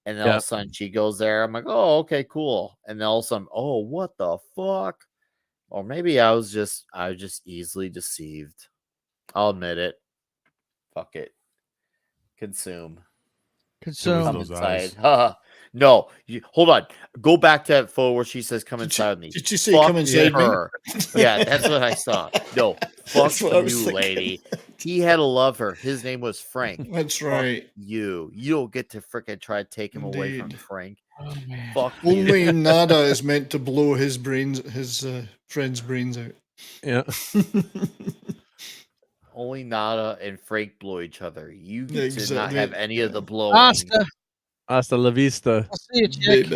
And then all of a sudden she goes there. I'm like, oh, okay, cool. And then all of a sudden, oh, what the fuck? Or maybe I was just easily deceived. I'll admit it. Fuck it. Consume. Come inside. No, hold on. Go back to that photo where she says, "Come inside me." Did you say "come inside her"? Yeah, that's what I saw. No, fuck you, lady. He had to love her. His name was Frank. That's right. Fuck you don't get to freaking try to take him away from Frank. Oh, man. Fuck Only you. Nada is meant to blow his friend's brains out. Yeah. Only Nada and Frank blow each other. You get to not have any of the blowing. Hasta la vista. I'll see you, chick.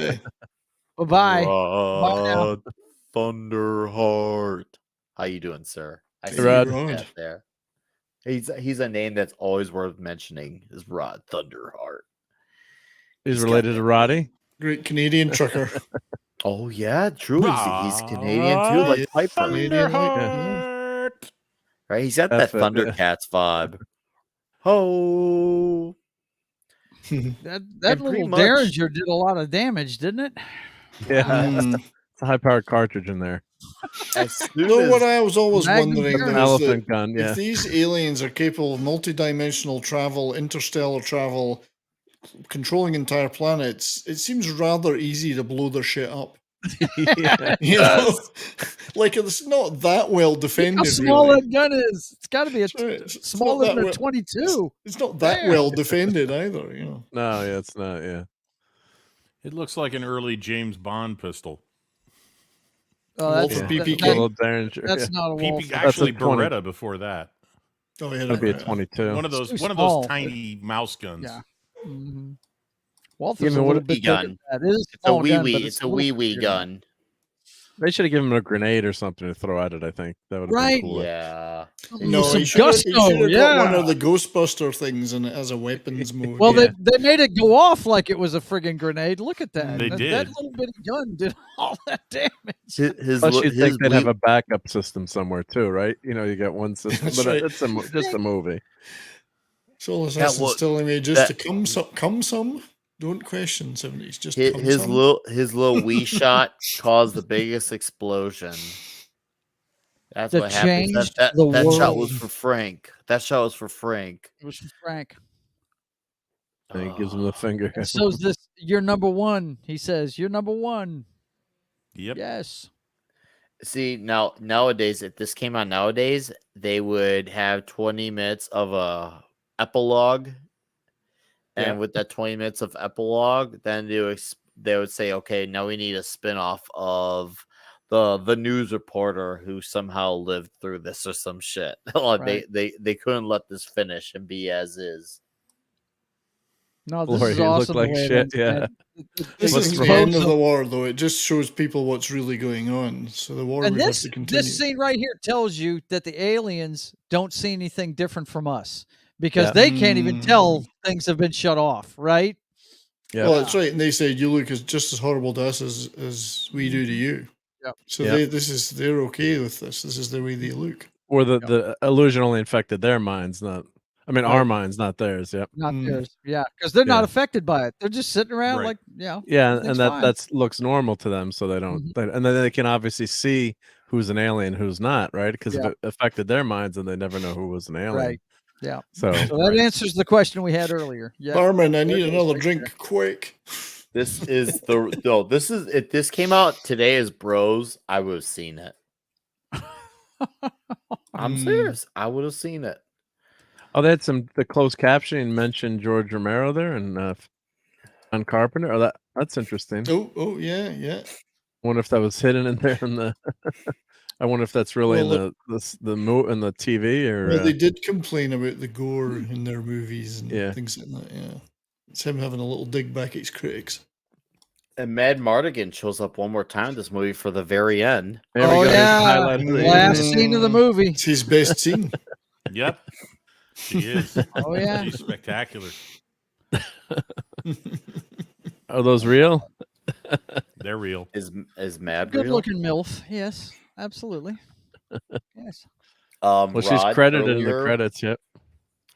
Bye-bye. Bye now. Thunderheart. How you doing, sir? I see Rod. that there. He's a name that's always worth mentioning. Is Rod Thunderheart. He's related to Roddy. Great Canadian trucker. Oh yeah, true. He's Canadian too, like Piper. Canadian, right? He's got that Thundercats vibe. Ho! That little Derringer did a lot of damage, didn't it? Yeah, it's a high-powered cartridge in there. What I was always wondering, elephant gun. Yeah, if these aliens are capable of multi-dimensional travel, interstellar travel, controlling entire planets, it seems rather easy to blow their shit up. Yeah. Like it's not that well defended. How small really. that gun is? It's got to be smaller than a 22. It's not that well defended either. No, yeah, it's not. Yeah, it looks like an early James Bond pistol. Oh, that's BPK. That's not a Wolf. Actually, Beretta before that. Oh yeah, that'd be a 22. One of those tiny mouse guns. Yeah. Mm-hmm. Walther's a little bit gun. It's a wee gun. They should have given him a grenade or something to throw at it. I think that would have been cooler. Yeah. No, he should have got one of the Ghostbuster things in it as a weapons mode. Well, they made it go off like it was a friggin' grenade. Look at that. They did. That little bitty gun did all that damage. Plus, you think they'd have a backup system somewhere too, right? You get one system, but it's just a movie. So Assassin's telling me just to come some. Don't question 70s. Just his little Wii shot caused the biggest explosion. That's what happened. That shot was for Frank. That shot was for Frank. It was for Frank. And he gives him the finger. So this, you're number one. He says, "You're number one." Yep. Yes. See, nowadays, if this came out nowadays, they would have 20 minutes of a epilogue. And with that 20 minutes of epilogue, then they would say, okay, now we need a spinoff of the news reporter who somehow lived through this or some shit. Right. They couldn't let this finish and be as is. No, this is awesome. Look like shit. Yeah. This is the end of the war, though. It just shows people what's really going on. So the war would have to continue. This scene right here tells you that the aliens don't see anything different from us. Because they can't even tell things have been shut off, right? Yeah. Well, that's right. And they said you look just as horrible to us as we do to you. Yep. So they're okay with this. This is the way they look. Or the illusion only infected their minds, our minds, not theirs. Yep. Not theirs. Yeah. Because they're not affected by it. They're just sitting around like, Yeah, and that looks normal to them, so they don't and then they can obviously see who's an alien, who's not, right? Because if it affected their minds, and they never know who was an alien. Right. Yeah. So that answers the question we had earlier. Yeah. Barman, I need another drink quick. This is if this came out today as Bros, I would have seen it. I'm serious. I would have seen it. Oh, they had the closed captioning mentioned George Romero there and John Carpenter. Oh, that's interesting. Oh yeah. Wonder if that was hidden in there in the I wonder if that's really in the TV or. Well, they did complain about the gore in their movies and things like that. Yeah, it's him having a little dig back at his critics. And Mad Mardigan shows up one more time in this movie for the very end. There we go. Yeah, last scene of the movie. It's his best scene. Yep, she is. Oh yeah, she's spectacular. Are those real? They're real. Is Mad good real? looking MILF? Yes, absolutely. Yes. Well, she's credited in the credits. Yep.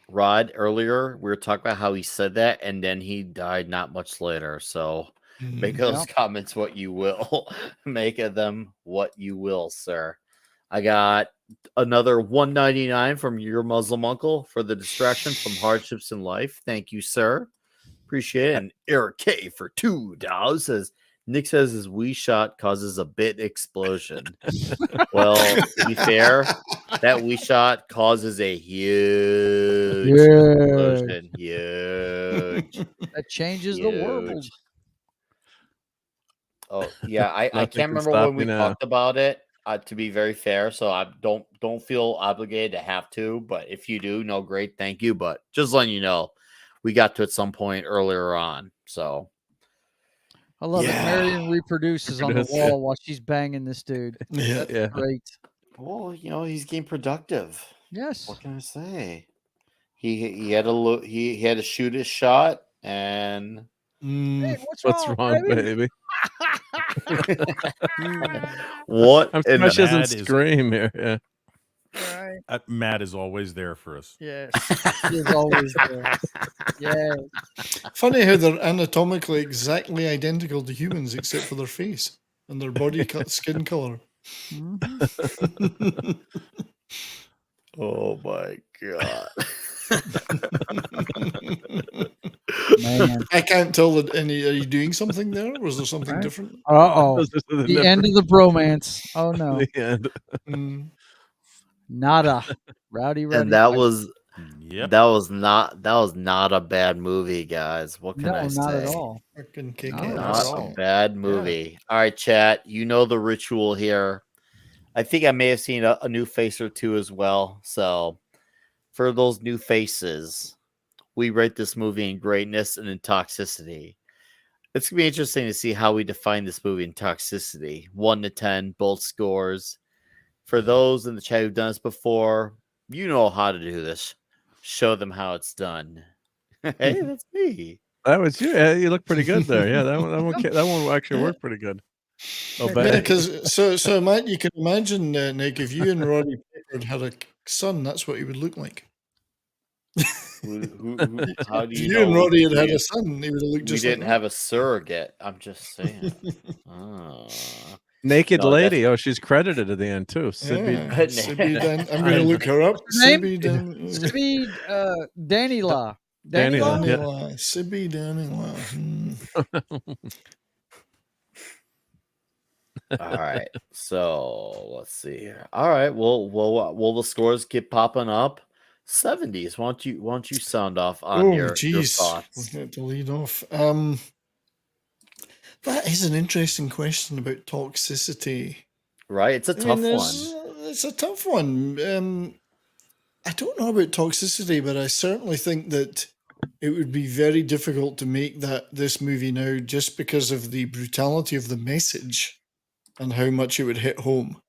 Rod, earlier we were talking about how he said that, and then he died not much later. So make those comments what you will. Make of them what you will, sir. I got another $1.99 from your Muslim uncle for the distraction from hardships in life. Thank you, sir. Appreciate it. And Eric K for $2 says, Nick says his Wii shot causes a bit explosion. Well, to be fair, that Wii shot causes a huge explosion. Huge. That changes the world. Oh yeah, I can't remember when we talked about it. To be very fair, so I don't feel obligated to have to. But if you do, no, great, thank you. But just letting you know, we got to at some point earlier on. So I love it. Marion reproduces on the wall while she's banging this dude. Yeah, great. Well, he's getting productive. Yes. What can I say? He had to shoot his shot, and hey, what's wrong, baby? What? I'm surprised she doesn't scream here. Yeah. Right. Matt is always there for us. Yes, he's always there. Yeah. Funny how they're anatomically exactly identical to humans, except for their face and their body skin color. Mm-hmm. Oh my god! Man. I can't tell that are you doing something there? Was there something different? The end of the bromance. Oh no. The end. Nada. Rowdy. And that was not a bad movie, guys. What can I say? Not at all. Not a bad movie. All right, chat. You know the ritual here. I think I may have seen a new face or two as well. So for those new faces, we rate this movie in greatness and in toxicity. It's gonna be interesting to see how we define this movie in toxicity. 1 to 10, both scores. For those in the chat who've done this before, you know how to do this. Show them how it's done. Hey, that's me. That was you. Yeah, you look pretty good there. Yeah, that one actually worked pretty good. Oh, yeah, because so Matt, you can imagine, Nick, if you and Roddy Pickford had a son, that's what he would look like. How do you if know? You and Roddy had a son, he would have looked just like that. We didn't have a surrogate. I'm just saying. Naked lady. Oh, she's credited at the end too. Sibby Dan. I'm going to look her up. Sibby Dan. Sibby Danila. Danila. Sibby Danila. All right. So let's see here. All right. Well, will the scores keep popping up? 70s. Why don't you sound off on your thoughts? We're going to lead off. That is an interesting question about toxicity. Right. It's a tough one. It's a tough one. I don't know about toxicity, but I certainly think that it would be very difficult to make this movie now just because of the brutality of the message and how much it would hit home.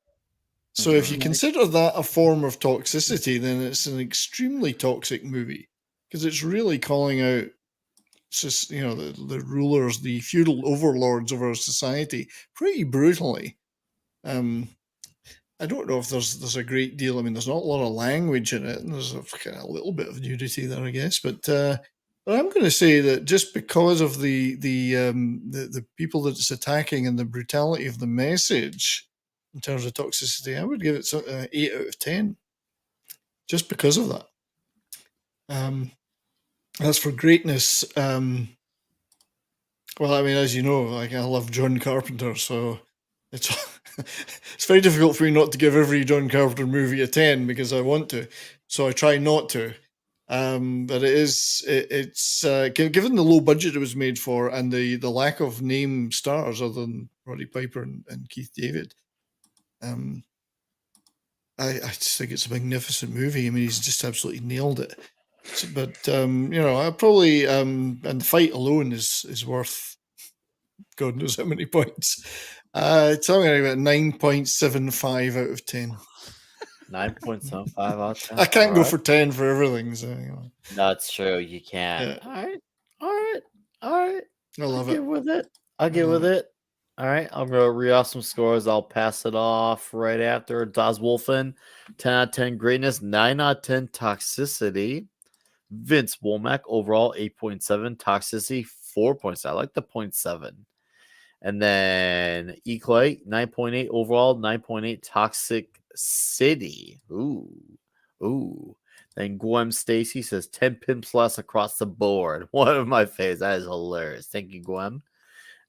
So if you consider that a form of toxicity, then it's an extremely toxic movie because it's really calling out just, the rulers, the feudal overlords of our society pretty brutally. I don't know if there's a great deal. I mean, there's not a lot of language in it, and there's a little bit of nudity there, I guess. But I'm going to say that just because of the people that it's attacking and the brutality of the message in terms of toxicity, I would give it 8 out of 10, just because of that. As for greatness, well, I mean, as you know, like I love John Carpenter, so it's very difficult for me not to give every John Carpenter movie a 10 because I want to, so I try not to. But it's given the low budget it was made for and the lack of name stars other than Roddy Piper and Keith David, I just think it's a magnificent movie. I mean, he's just absolutely nailed it. So, but I probably and the fight alone is worth God knows how many points. It's something like about 9.75 out of 10. 9.75 out of 10. I can't go for 10 for everything. So that's true. You can't. Yeah. All right. I love it. I'll get with it. All right. I'm gonna read off some scores. I'll pass it off right after. Das Wolfen, 10 out of 10 greatness, 9 out of 10 toxicity. Vince Womack, overall 8.7, toxicity 4.7. I like the 0.7. And then Clay, 9.8 overall, 9.8 toxic city. Ooh. Then Gwen Stacy says 10 pimps less across the board. One of my favorites. That is hilarious. Thank you, Gwen.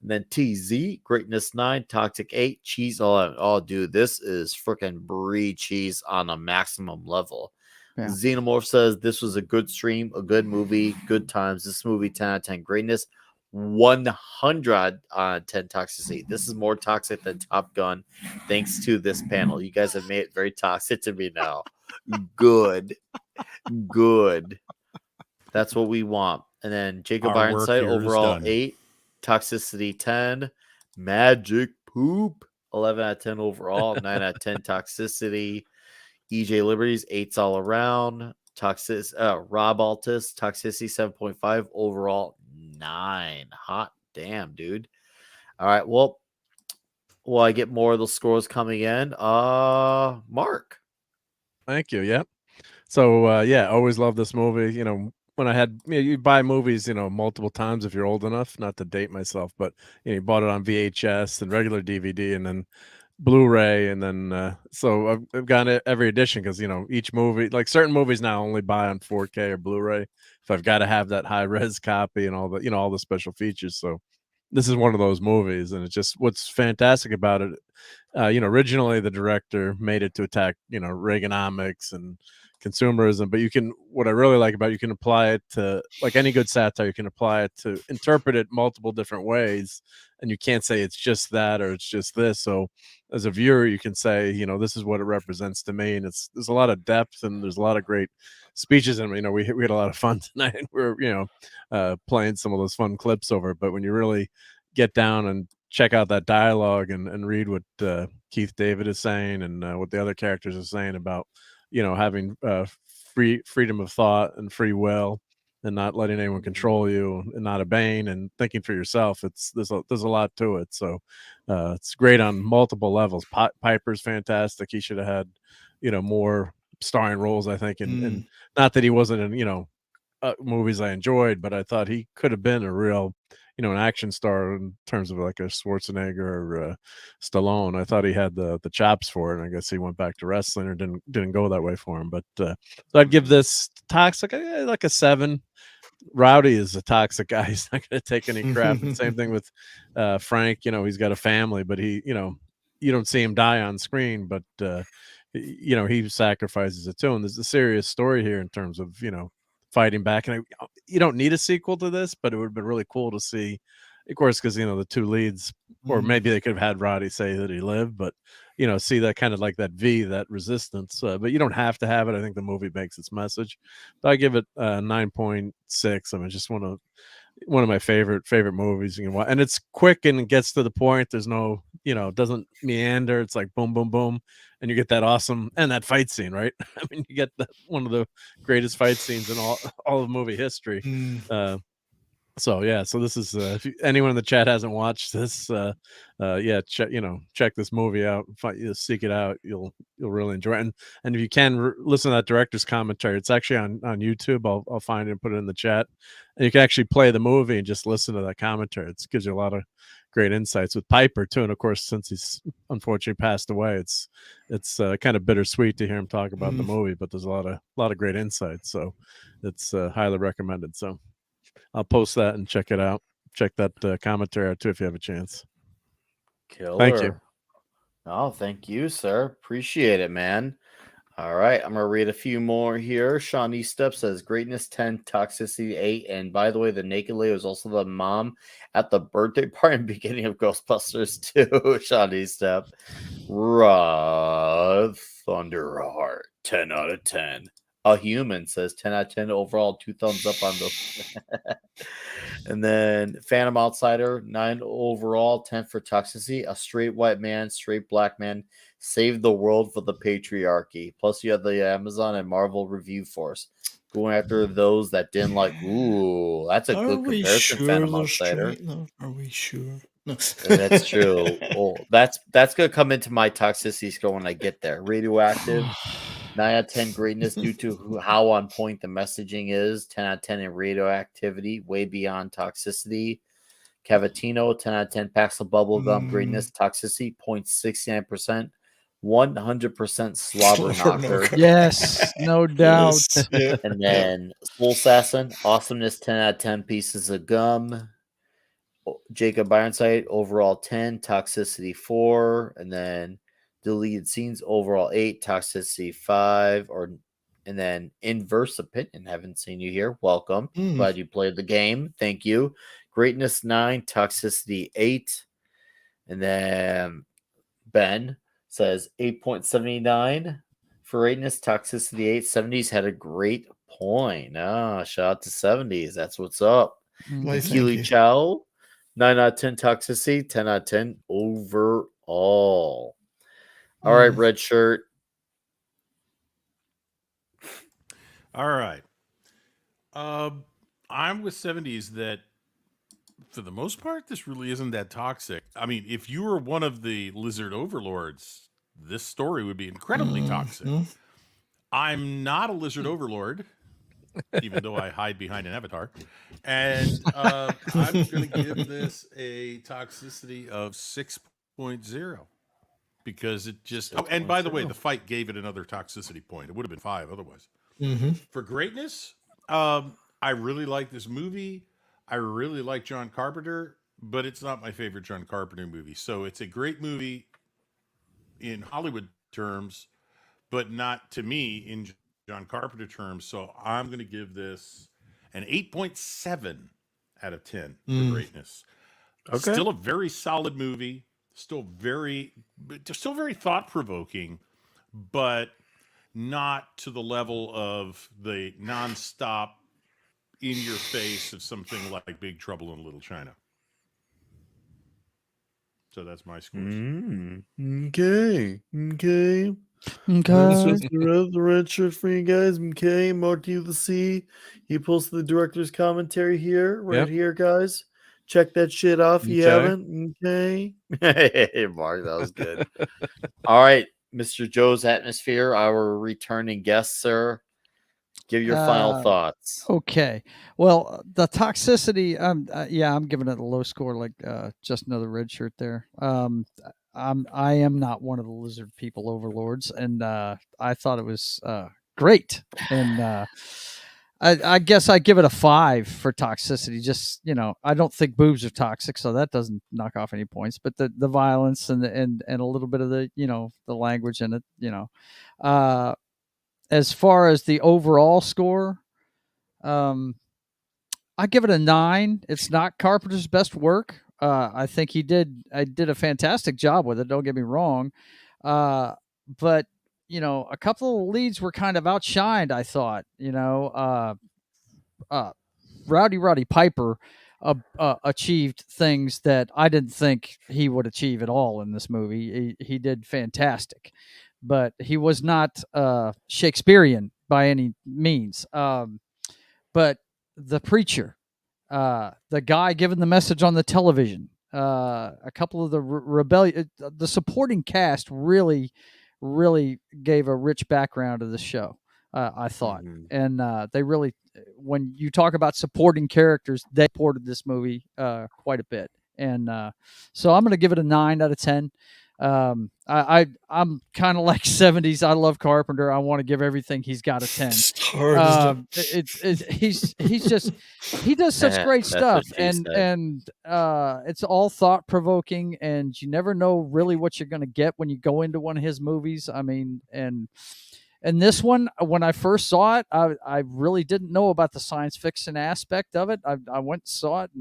And then TZ, greatness 9, toxic 8, cheese 11. Oh, dude, this is freaking brie cheese on a maximum level. Yeah. Xenomorph says this was a good stream, a good movie, good times. This movie 10 out of 10 greatness, 100 on 10 toxicity. This is more toxic than Top Gun, thanks to this panel. You guys have made it very toxic to me now. Good. That's what we want. And then Jacob Ironside, overall 8, toxicity 10, magic poop 11 out of 10 overall, 9 out of 10 toxicity. EJ Liberties, 8s all around. Rob Altus, toxicity 7.5, overall 9. Hot damn, dude. All right, well, will I get more of the scores coming in? Mark. Thank you. Yep. So always love this movie. When I had you buy movies, multiple times if you're old enough, not to date myself, but you bought it on VHS and regular DVD and then Blu-ray, and then so I've gotten every edition because each movie, like certain movies now only buy on 4K or Blu-ray if I've got to have that high res copy and all the all the special features. So this is one of those movies, and it's just what's fantastic about it. Originally the director made it to attack Reaganomics and consumerism. But what I really like about it, you can apply it to, like any good satire, you can apply it to interpret it multiple different ways, and you can't say it's just that or it's just this. So as a viewer, you can say, this is what it represents to me, and there's a lot of depth and there's a lot of great speeches, and we had a lot of fun tonight. We're playing some of those fun clips over, but when you really get down and check out that dialogue and read what Keith David is saying and what the other characters are saying about having freedom of thought and free will and not letting anyone control you and not obeying and thinking for yourself, there's a lot to it. So it's great on multiple levels. Piper's fantastic. He should have had more starring roles, I think, and not that he wasn't in movies I enjoyed, but I thought he could have been a real an action star in terms of like a Schwarzenegger or Stallone. I thought he had the chops for it, and I guess he went back to wrestling or didn't go that way for him. But so I'd give this Toxic like a 7. Rowdy is a toxic guy. He's not going to take any crap. And same thing with Frank. He's got a family, but he you don't see him die on screen, but he sacrifices it too. And there's a serious story here in terms of fighting back. And you don't need a sequel to this, but it would have been really cool to see, of course, because the two leads, or maybe they could have had Roddy say that he lived, but see that kind of like that that resistance. But you don't have to have it. I think the movie makes its message. But I give it 9.6. I mean, just one of my favorite movies you can watch, and it's quick and it gets to the point. There's no it doesn't meander. It's like boom boom boom, and you get that awesome and that fight scene, right? I mean, you get one of the greatest fight scenes in all of movie history. So this is if anyone in the chat hasn't watched this, check this movie out, seek it out. You'll really enjoy it. And if you can listen to that director's commentary, it's actually on YouTube. I'll find it and put it in the chat, and you can actually play the movie and just listen to that commentary. It gives you a lot of great insights with Piper too. And of course, since he's unfortunately passed away, it's kind of bittersweet to hear him talk about the movie, but there's a lot of great insights. So it's highly recommended. So I'll post that and check it out. Check that commentary out too if you have a chance. Killer. Thank you. Oh, thank you, sir. Appreciate it, man. All right, I'm gonna read a few more here. Shawnee Step says greatness 10, toxicity 8, and by the way, the naked lady was also the mom at the birthday party and beginning of Ghostbusters 2. Shawnee Step. Rod Thunderheart 10 out of 10. A Human says 10 out of 10 overall, 2 thumbs up on the. And then Phantom Outsider 9 overall, 10 for toxicity. A straight white man, straight black man saved the world for the patriarchy. Plus, you have the Amazon and Marvel review force going after those that didn't like. Ooh, that's a good comparison. Sure Phantom Outsider. Are we sure? No. That's true. Oh, that's gonna come into my toxicity score when I get there. Radioactive. 9 out of 10 greatness due to how on point the messaging is. 10 out of 10 in radioactivity, way beyond toxicity. Cavatino, 10 out of 10 packs of bubblegum greatness, toxicity, 0.69%. 100% slobber knocker. Yes, no doubt. Yes, yeah. And then Soul Assassin, awesomeness, 10 out of 10 pieces of gum. Jacob Ironside, overall 10, toxicity 4. And then deleted scenes, overall 8, toxicity 5, and then inverse opinion. Haven't seen you here. Welcome. Glad you played the game. Thank you. Greatness 9, toxicity 8. And then Ben says 8.79 for greatness, toxicity 8. 70s had a great point. Shout out to 70s. That's what's up. Keely Chow, 9 out of 10 toxicity, 10 out of 10 overall. All right, red shirt. All right. I'm with 70s that for the most part, this really isn't that toxic. I mean, if you were one of the lizard overlords, this story would be incredibly toxic. I'm not a lizard overlord, even though I hide behind an avatar. And I'm going to give this a toxicity of 6.0. Because it just... Oh, and by the way, the fight gave it another toxicity point. It would have been 5 otherwise. For greatness, I really like this movie. I really like John Carpenter, but it's not my favorite John Carpenter movie. So it's a great movie in Hollywood terms, but not to me in John Carpenter terms. So I'm going to give this an 8.7 out of 10 for greatness. Okay. Still a very solid movie. Still very thought provoking, but not to the level of the nonstop in your face of something like Big Trouble in Little China. So that's my scores. Okay. That's just the red shirt for you guys. Okay, Marty the C. He posted the director's commentary here, here, guys. Check that shit off. You haven't. Okay. Hey, Mark, that was good. All right, Mr. Joe's Atmosphere, our returning guest, sir. Give your final thoughts. Okay. Well, the toxicity, I'm giving it a low score, like just another red shirt there. I am not one of the lizard people overlords, and I thought it was great. And I guess I give it a 5 for toxicity. Just, I don't think boobs are toxic, so that doesn't knock off any points. But the violence and a little bit of the the language in it, as far as the overall score, I give it a 9. It's not Carpenter's best work. I think I did a fantastic job with it. Don't get me wrong. But a couple of leads were kind of outshined, I thought. Roddy Piper achieved things that I didn't think he would achieve at all in this movie. He did fantastic, but he was not Shakespearean by any means. But the preacher, the guy giving the message on the television, a couple of the rebellion, the supporting cast really gave a rich background to the show. I thought, and they really, when you talk about supporting characters, they supported this movie quite a bit, and so I'm going to give it a 9 out of 10. I'm kind of like 70s. I love Carpenter. I want to give everything he's got a 10. He does such great stuff, and it's all thought provoking, and you never know really what you're going to get when you go into one of his movies. I mean, and this one, when I first saw it, I really didn't know about the science fiction aspect of it. I went and saw it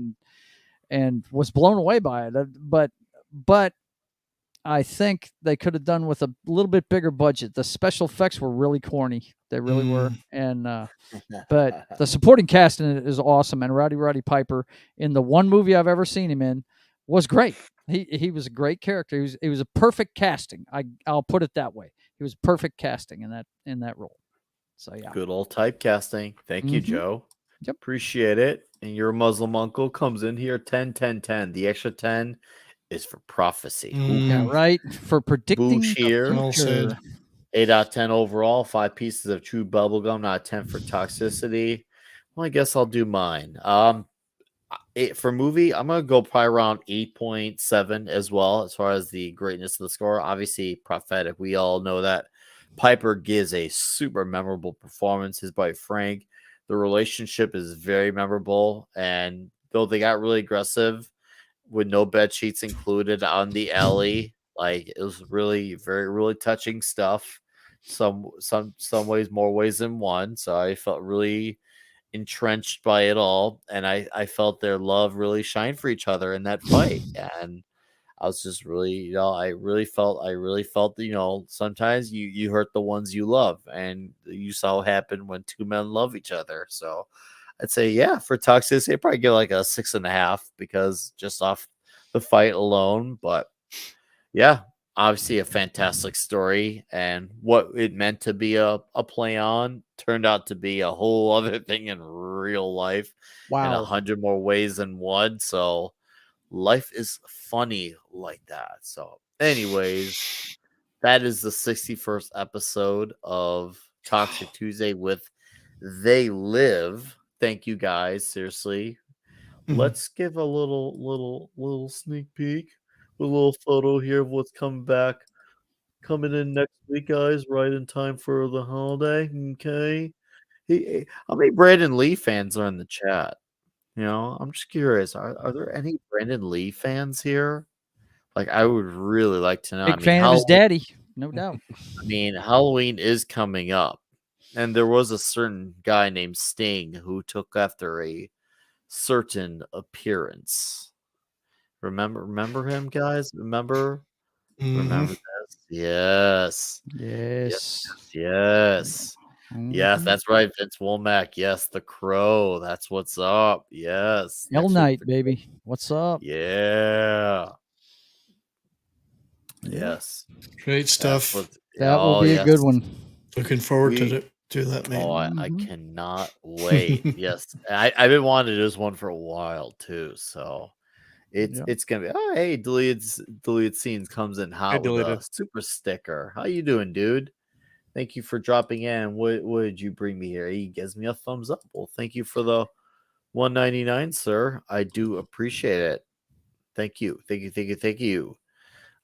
and was blown away by it. But I think they could have done with a little bit bigger budget. The special effects were really corny. They really were. And but the supporting cast in it is awesome. And Roddy Piper, in the one movie I've ever seen him in, was great. He was a great character. He was a perfect casting. I'll put it that way. He was perfect casting in that role. So yeah. Good old typecasting. Thank you, Joe. Yep. Appreciate it. And your Muslim uncle comes in here 10, 10, 10. The extra 10 is for prophecy. Yeah, right. For predicting the future. 8 out of 10 overall. 5 pieces of true bubblegum. Not 10 for toxicity. Well, I guess I'll do mine. For movie, I'm gonna go probably around 8.7 as well, as far as the greatness of the score. Obviously, prophetic. We all know that Piper gives a super memorable performance. His buddy Frank. The relationship is very memorable, and though they got really aggressive with no bed sheets included on the alley, like it was really really touching stuff. Some ways, more ways than one. So I felt really entrenched by it all, and I felt their love really shine for each other in that fight. And I was just really, I really felt that, sometimes you hurt the ones you love, and you saw what happened when two men love each other. So I'd say, yeah, for toxicity, I'd probably give like a 6.5 because just off the fight alone. But yeah, obviously a fantastic story, and what it meant to be a play on turned out to be a whole other thing in real life. Wow. In 100 more ways than one. So life is funny like that. So anyways, that is the 61st episode of Toxic Tuesday with They Live. Thank you guys. Seriously. Let's give a little sneak peek. A little photo here of what's coming in next week, guys, right in time for the holiday. Okay. Hey, how many Brandon Lee fans are in the chat? I'm just curious. Are there any Brandon Lee fans here? Like, I would really like to know. Big fan of his daddy, no doubt. I mean, Halloween is coming up. And there was a certain guy named Sting who took after a certain appearance. Remember him, guys? Remember this? Yes. Yes. That's right, Vince Womack. Yes, the Crow. That's what's up. Yes. Hell Night, baby. What's up? Yeah. Yes. Great stuff. That will be a good one. Looking forward to that, man. Oh, I cannot wait. Yes. I've been wanting to do this one for a while too. So it's gonna be hey, deleted scenes comes in hot with a super sticker. How you doing, dude? Thank you for dropping in. What did you bring me here? He gives me a thumbs up. Well, thank you for the $1.99, sir. I do appreciate it. Thank you.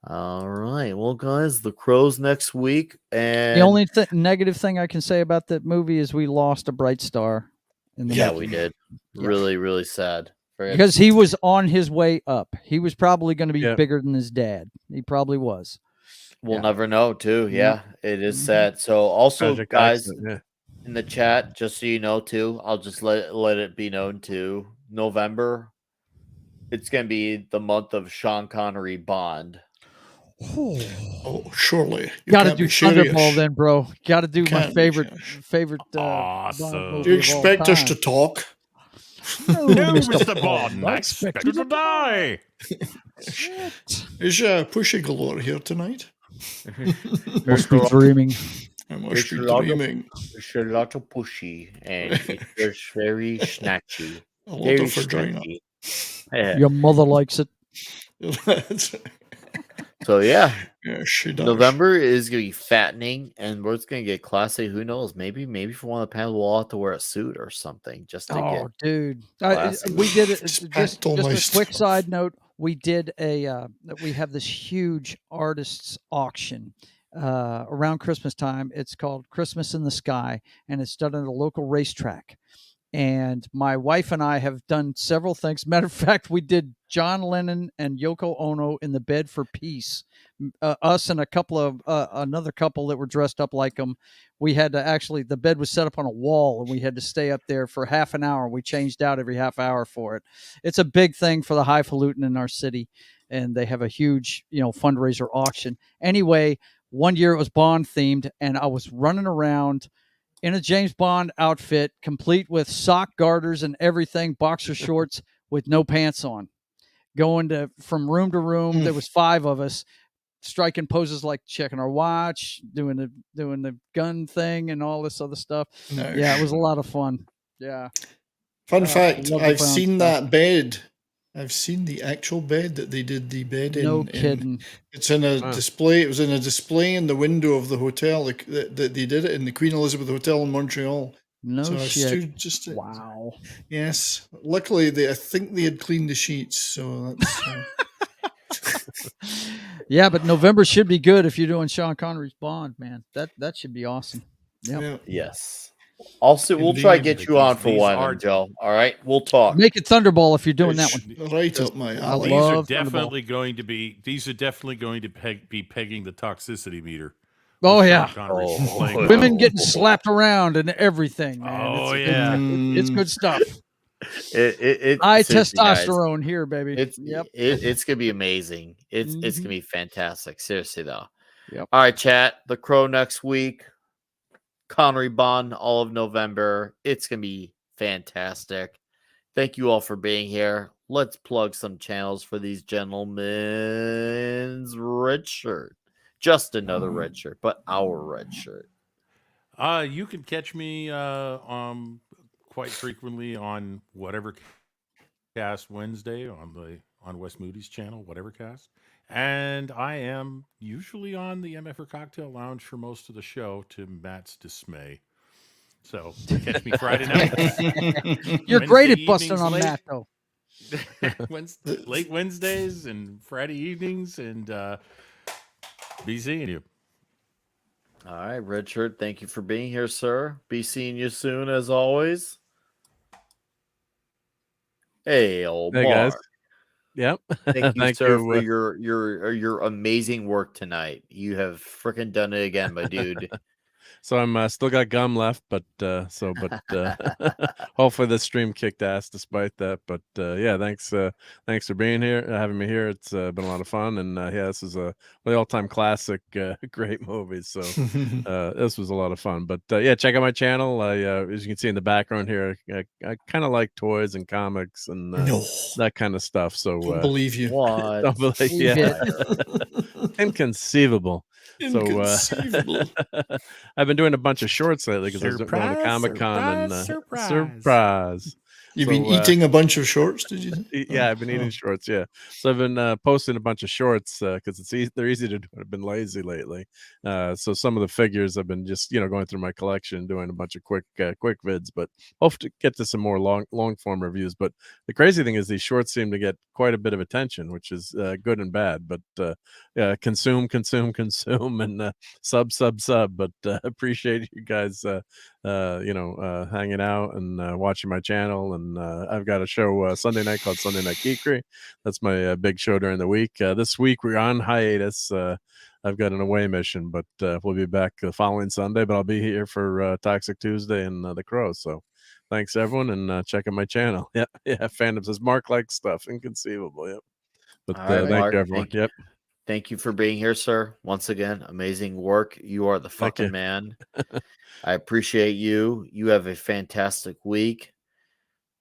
All right. Well, guys, the Crows next week. And the only negative thing I can say about that movie is we lost a bright star. We did. Really, really sad. Because he was on his way up. He was probably going to be bigger than his dad. He probably was. We'll never know, too. Yeah, it is sad. So, also, guys, in the chat, just so you know, too, I'll just let it be known, too. November, it's going to be the month of Sean Connery Bond. Oh, surely. Got to do Thunderball then, bro. Got to do my favorite. Awesome. Do you expect us to talk? No, Mr. Bond. I expect you to die. Is Pushy Galore here tonight? Must be dreaming. I must be dreaming. It's a lot of pushy, and it's very snatchy. A lot of vagina. Your mother likes it. So yeah, she does. November is gonna be fattening, and we're gonna get classy. Who knows? Maybe for one of the panel, we'll have to wear a suit or something just to get. Dude, we did it. Just a quick side note: we did we have this huge artists auction around Christmas time. It's called Christmas in the Sky, and it's done at a local racetrack. And my wife and I have done several things. Matter of fact, we did John Lennon and Yoko Ono in the bed for peace. Us and a couple of another couple that were dressed up like them. We had to the bed was set up on a wall, and we had to stay up there for half an hour. We changed out every half hour for it. It's a big thing for the highfalutin in our city, and they have a huge fundraiser auction. Anyway, one year it was Bond themed, and I was running around in a James Bond outfit, complete with sock garters and everything, boxer shorts with no pants on, going from room to room. There was 5 of us striking poses like checking our watch, doing the gun thing and all this other stuff. Nice. Yeah, it was a lot of fun. Yeah. Fun fact, I've seen that bed. I've seen the actual bed that they did the bed in. No kidding. It's in a display. It was in a display in the window of the hotel that they did it in the Queen Elizabeth Hotel in Montreal. No shit. Wow. Yes. Luckily, I think they had cleaned the sheets, so that's. Yeah, but November should be good if you're doing Sean Connery's Bond, man. That should be awesome. Yep. Yeah. Yes. Also, we'll try to get you on for one, Joe. All right, we'll talk. Make it Thunderball if you're doing that one. Right up my alley. These are definitely going to be be pegging the toxicity meter. Oh yeah, women no. getting slapped around and everything, man. Oh it's good stuff. High testosterone here, baby. It's gonna be amazing. It's gonna be fantastic. Seriously though. Yep. All right, chat. The Crow next week. Connery Bond all of November. It's gonna be fantastic. Thank you all for being here. Let's plug some channels for these gentlemen's red shirt. Just another red shirt, but our red shirt. You can catch me quite frequently on whatever cast Wednesday on Wes Moody's channel, whatever cast. And I am usually on the MF Cocktail Lounge for most of the show, to Matt's dismay. So catch me Friday night. You're great at busting on Matt, though. Late Wednesdays and Friday evenings, and be seeing you. All right, Red Shirt, thank you for being here, sir. Be seeing you soon, as always. Hey, old Mark. Guys. Yep. Thank you, sir, for your amazing work tonight. You have freaking done it again, my dude. So I'm still got gum left, but hopefully the stream kicked ass despite that. But yeah, thanks for being here, having me here. It's been a lot of fun, and yeah, this is a the all-time classic, great movie. So this was a lot of fun. But yeah, check out my channel. As you can see in the background here, I kind of like toys and comics and that kind of stuff. So don't believe you. What? Don't believe, yeah. Inconceivable. Inconceivable. So I've been doing a bunch of shorts lately because I was going to Comic-Con and surprise. You've been eating a bunch of shorts, did you? Yeah, I've been eating shorts. Yeah, so I've been posting a bunch of shorts because they're easy to do. I've been lazy lately, so some of the figures I've been just going through my collection, doing a bunch of quick vids. But hope to get to some more long form reviews. But the crazy thing is these shorts seem to get quite a bit of attention, which is good and bad. But consume, and sub. But appreciate you guys. Hanging out and watching my channel, and I've got a show Sunday night called Sunday Night Geekery. That's my big show during the week. This week we're on hiatus. I've got an away mission, but we'll be back the following Sunday. But I'll be here for Toxic Tuesday and The Crow. So thanks everyone, and check out my channel. Yeah, fandom says Mark likes stuff. Inconceivable. Yep. But thank Mark, you everyone. Yep. Thank you for being here, sir. Once again, amazing work. You are the fucking man. I appreciate you. You have a fantastic week.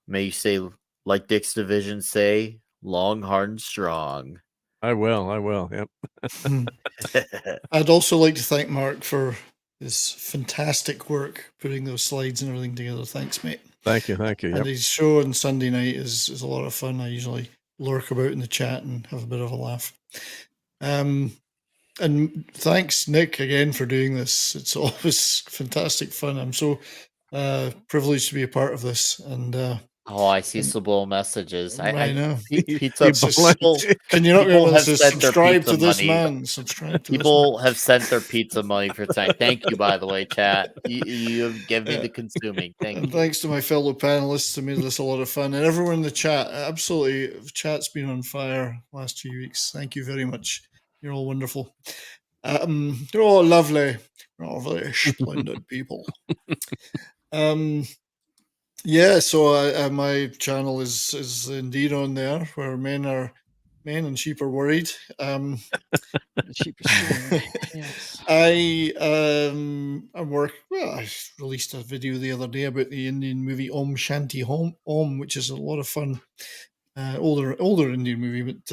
May you say, like Dick's Division say, long, hard, and strong. I will. Yep. I'd also like to thank Mark for his fantastic work putting those slides and everything together. Thanks, mate. Thank you. Yep. And his show on Sunday night is a lot of fun. I usually lurk about in the chat and have a bit of a laugh. And thanks, Nick, again for doing this. It's always fantastic fun. I'm so privileged to be a part of this. And I see subliminal messages. I know. Pizza. Can you not remember to subscribe to this man? Subscribe to people have sent their pizza money for tonight. Thank you, by the way, chat. You have given me the consuming. Thank you. Thanks to my fellow panelists who made this a lot of fun, and everyone in the chat. Absolutely, chat's been on fire last 2 weeks. Thank you very much. You're all wonderful. You're all lovely. You're all very splendid people. Yeah, so my channel is indeed on there, where men and sheep are worried. Sheep are yes. I released a video the other day about the Indian movie Om Shanti Om, which is a lot of fun. Older Indian movie, but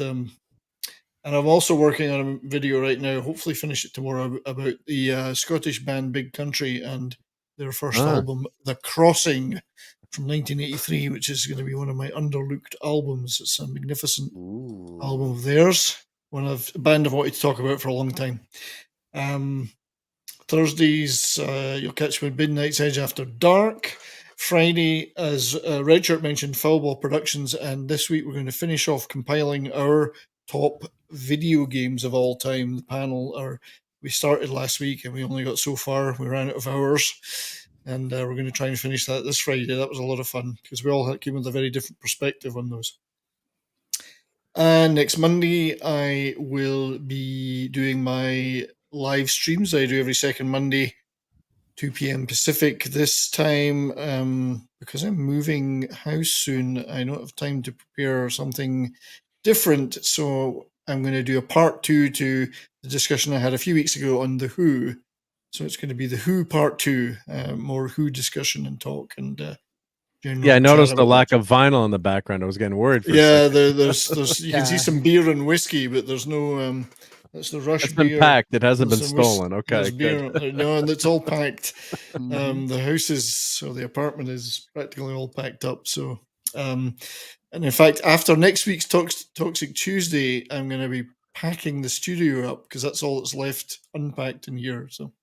and I'm also working on a video right now, hopefully finish it tomorrow, about the Scottish band Big Country and their first album, The Crossing, from 1983, which is going to be one of my underlooked albums. It's a magnificent album of theirs, a band I've wanted to talk about for a long time. Thursdays, you'll catch me at Midnight's Edge After Dark. Friday, as Redshirt mentioned, Foulball Productions, and this week we're going to finish off compiling our top video games of all time. The panel we started last week and we only got so far. We ran out of hours, and we're going to try and finish that this Friday. That was a lot of fun because we all came with a very different perspective on those. And next Monday, I will be doing my live streams I do every second Monday, 2 p.m. Pacific this time. Because I'm moving house soon, I don't have time to prepare something different. So I'm going to do a part 2 to the discussion I had a few weeks ago on The Who. So it's going to be The Who part 2, more Who discussion and talk and I noticed the lack of vinyl in the background. I was getting worried. There's you can see some beer and whiskey, but there's no. That's the Rush beer. It's been packed. It hasn't been stolen. Okay, beer, no, and it's all packed. The house the apartment is practically all packed up. So, and in fact, after next week's Toxic Tuesday, I'm going to be packing the studio up because that's all that's left unpacked in here. So.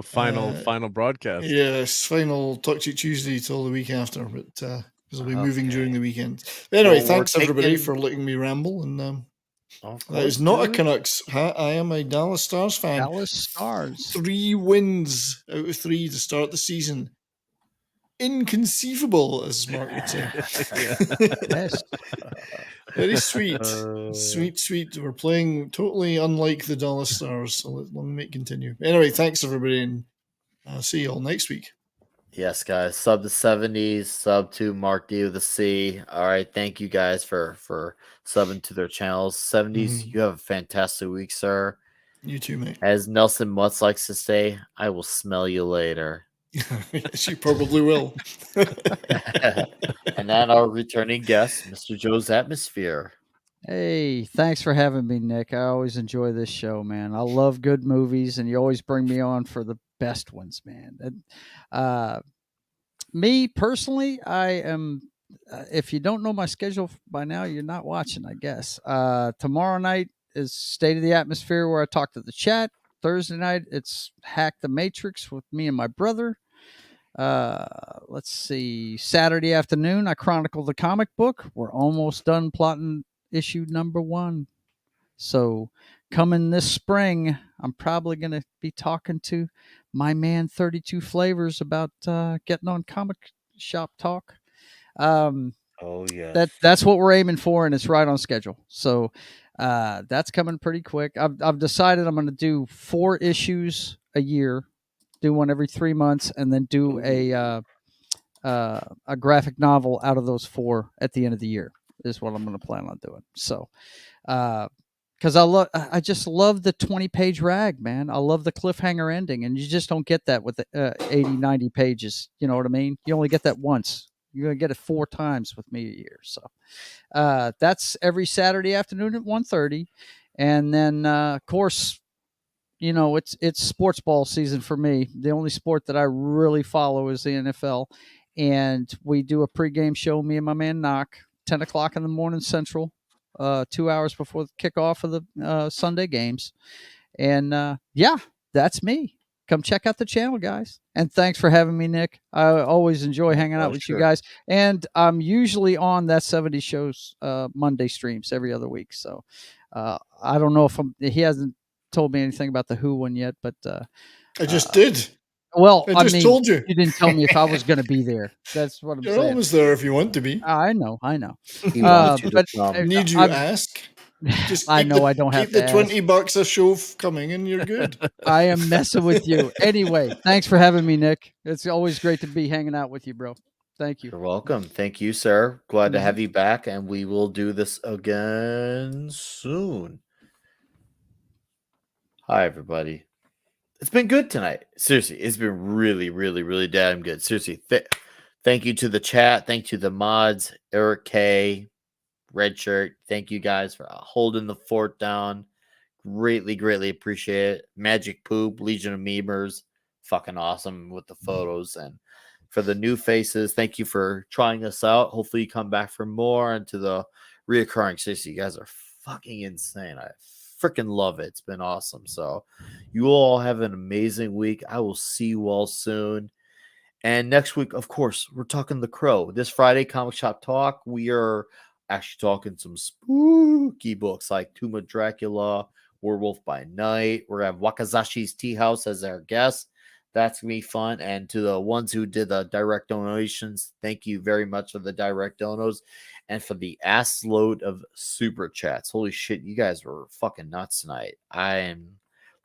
Final broadcast. Yes, final Toxic Tuesday till the week after, but because I'll be moving during the weekend. But anyway, thanks everybody for letting me ramble. And that is not a Canucks hat. I am a Dallas Stars fan. Dallas Stars. 3 wins out of 3 to start the season. Inconceivable, as Mark would say. Yes. Very sweet. Sweet. We're playing totally unlike the Dallas Stars, so long may it continue. Anyway, thanks everybody, and I'll see you all next week. Yes, guys. Sub to 70s, sub to Mark D with a C. All right. Thank you guys for subbing to their channels. 70s, you have a fantastic week, sir. You too, mate. As Nelson Mutz likes to say, I will smell you later. Yes, you probably will. And then our returning guest, Mr. Joe's Atmosphere. Hey, thanks for having me, Nick. I always enjoy this show, man. I love good movies, and you always bring me on for the best ones, man. And, me personally, I am. If you don't know my schedule by now, you're not watching, I guess. Tomorrow night is State of the Atmosphere, where I talk to the chat. Thursday night, it's Hack the Matrix with me and my brother. Let's see. Saturday afternoon, I chronicle the comic book. We're almost done plotting issue number 1. So coming this spring, I'm probably going to be talking to my man 32 Flavors about getting on Comic Shop Talk. Oh yeah, that's what we're aiming for, and it's right on schedule. So that's coming pretty quick. I've decided I'm going to do 4 issues a year, do one every 3 months, and then do a graphic novel out of those 4 at the end of the year is what I'm going to plan on doing. So, because I just love the 20-page rag, man. I love the cliffhanger ending, and you just don't get that with 80, 90 pages. You know what I mean? You only get that once. You're going to get it 4 times with me a year. So that's every Saturday afternoon at 1:30. And then, of course, you know, it's sports ball season for me. The only sport that I really follow is the NFL. And we do a pregame show, me and my man Knock, 10 o'clock in the morning Central, 2 hours before the kickoff of the Sunday games. And yeah, that's me. Come check out the channel, guys. And thanks for having me, Nick. I always enjoy hanging out with you guys. And I'm usually on that 70 shows Monday streams every other week. So I don't know if he hasn't told me anything about the Who one yet, but I just did. Well, I just told you. You didn't tell me if I was going to be there. That's what I'm saying. You're always there if you want to be. I know. He wants you to come. Need you ask? Just I know I don't have to keep the $20 a show coming, and you're good. I am messing with you. Anyway, thanks for having me, Nick. It's always great to be hanging out with you, bro. Thank you. You're welcome. Thank you, sir. Glad to have you back, and we will do this again soon. Hi, everybody. It's been good tonight. Seriously, it's been really, really, really damn good. Seriously, thank you to the chat. Thank you to the mods, Eric K, Red Shirt. Thank you guys for holding the fort down. Greatly, greatly appreciate it. Magic Poop, Legion of Memers, fucking awesome with the photos. And for the new faces, thank you for trying us out. Hopefully you come back for more. And to the reoccurring, seriously, you guys are fucking insane. I freaking love it. It's been awesome. So you all have an amazing week. I will see you all soon. And next week, of course, we're talking The Crow. This Friday, Comic Shop Talk, we are actually talking some spooky books like Tomb of Dracula, Werewolf by Night. We're going to have Wakazashi's Tea House as our guest. That's going to be fun. And to the ones who did the direct donations, thank you very much for the direct donos and for the ass load of super chats. Holy shit, you guys were fucking nuts tonight. I am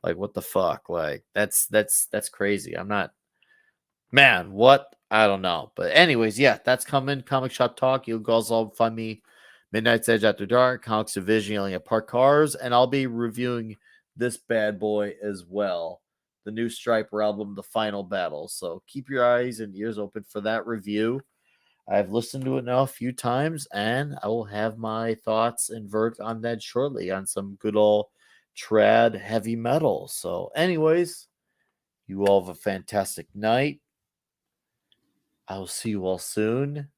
like, what the fuck? Like, that's crazy. I'm not, man, what? I don't know. But anyways, yeah, that's coming. Comic Shop Talk. You guys all find me Midnight's Edge After Dark, Comics Division, Yelling at Park Cars, and I'll be reviewing this bad boy as well. The new Striper album, The Final Battle. So keep your eyes and ears open for that review. I've listened to it now a few times, and I will have my thoughts and verdict on that shortly on some good old trad heavy metal. So anyways, you all have a fantastic night. I will see you all soon.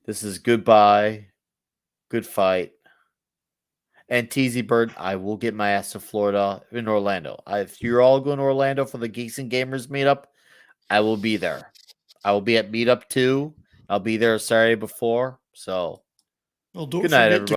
This is goodbye. Good fight. And TZ Bird, I will get my ass to Florida in Orlando. If you're all going to Orlando for the Geeks and Gamers meetup, I will be there. I will be at Meetup 2. I'll be there Saturday before. So, well, don't good night, forget everybody.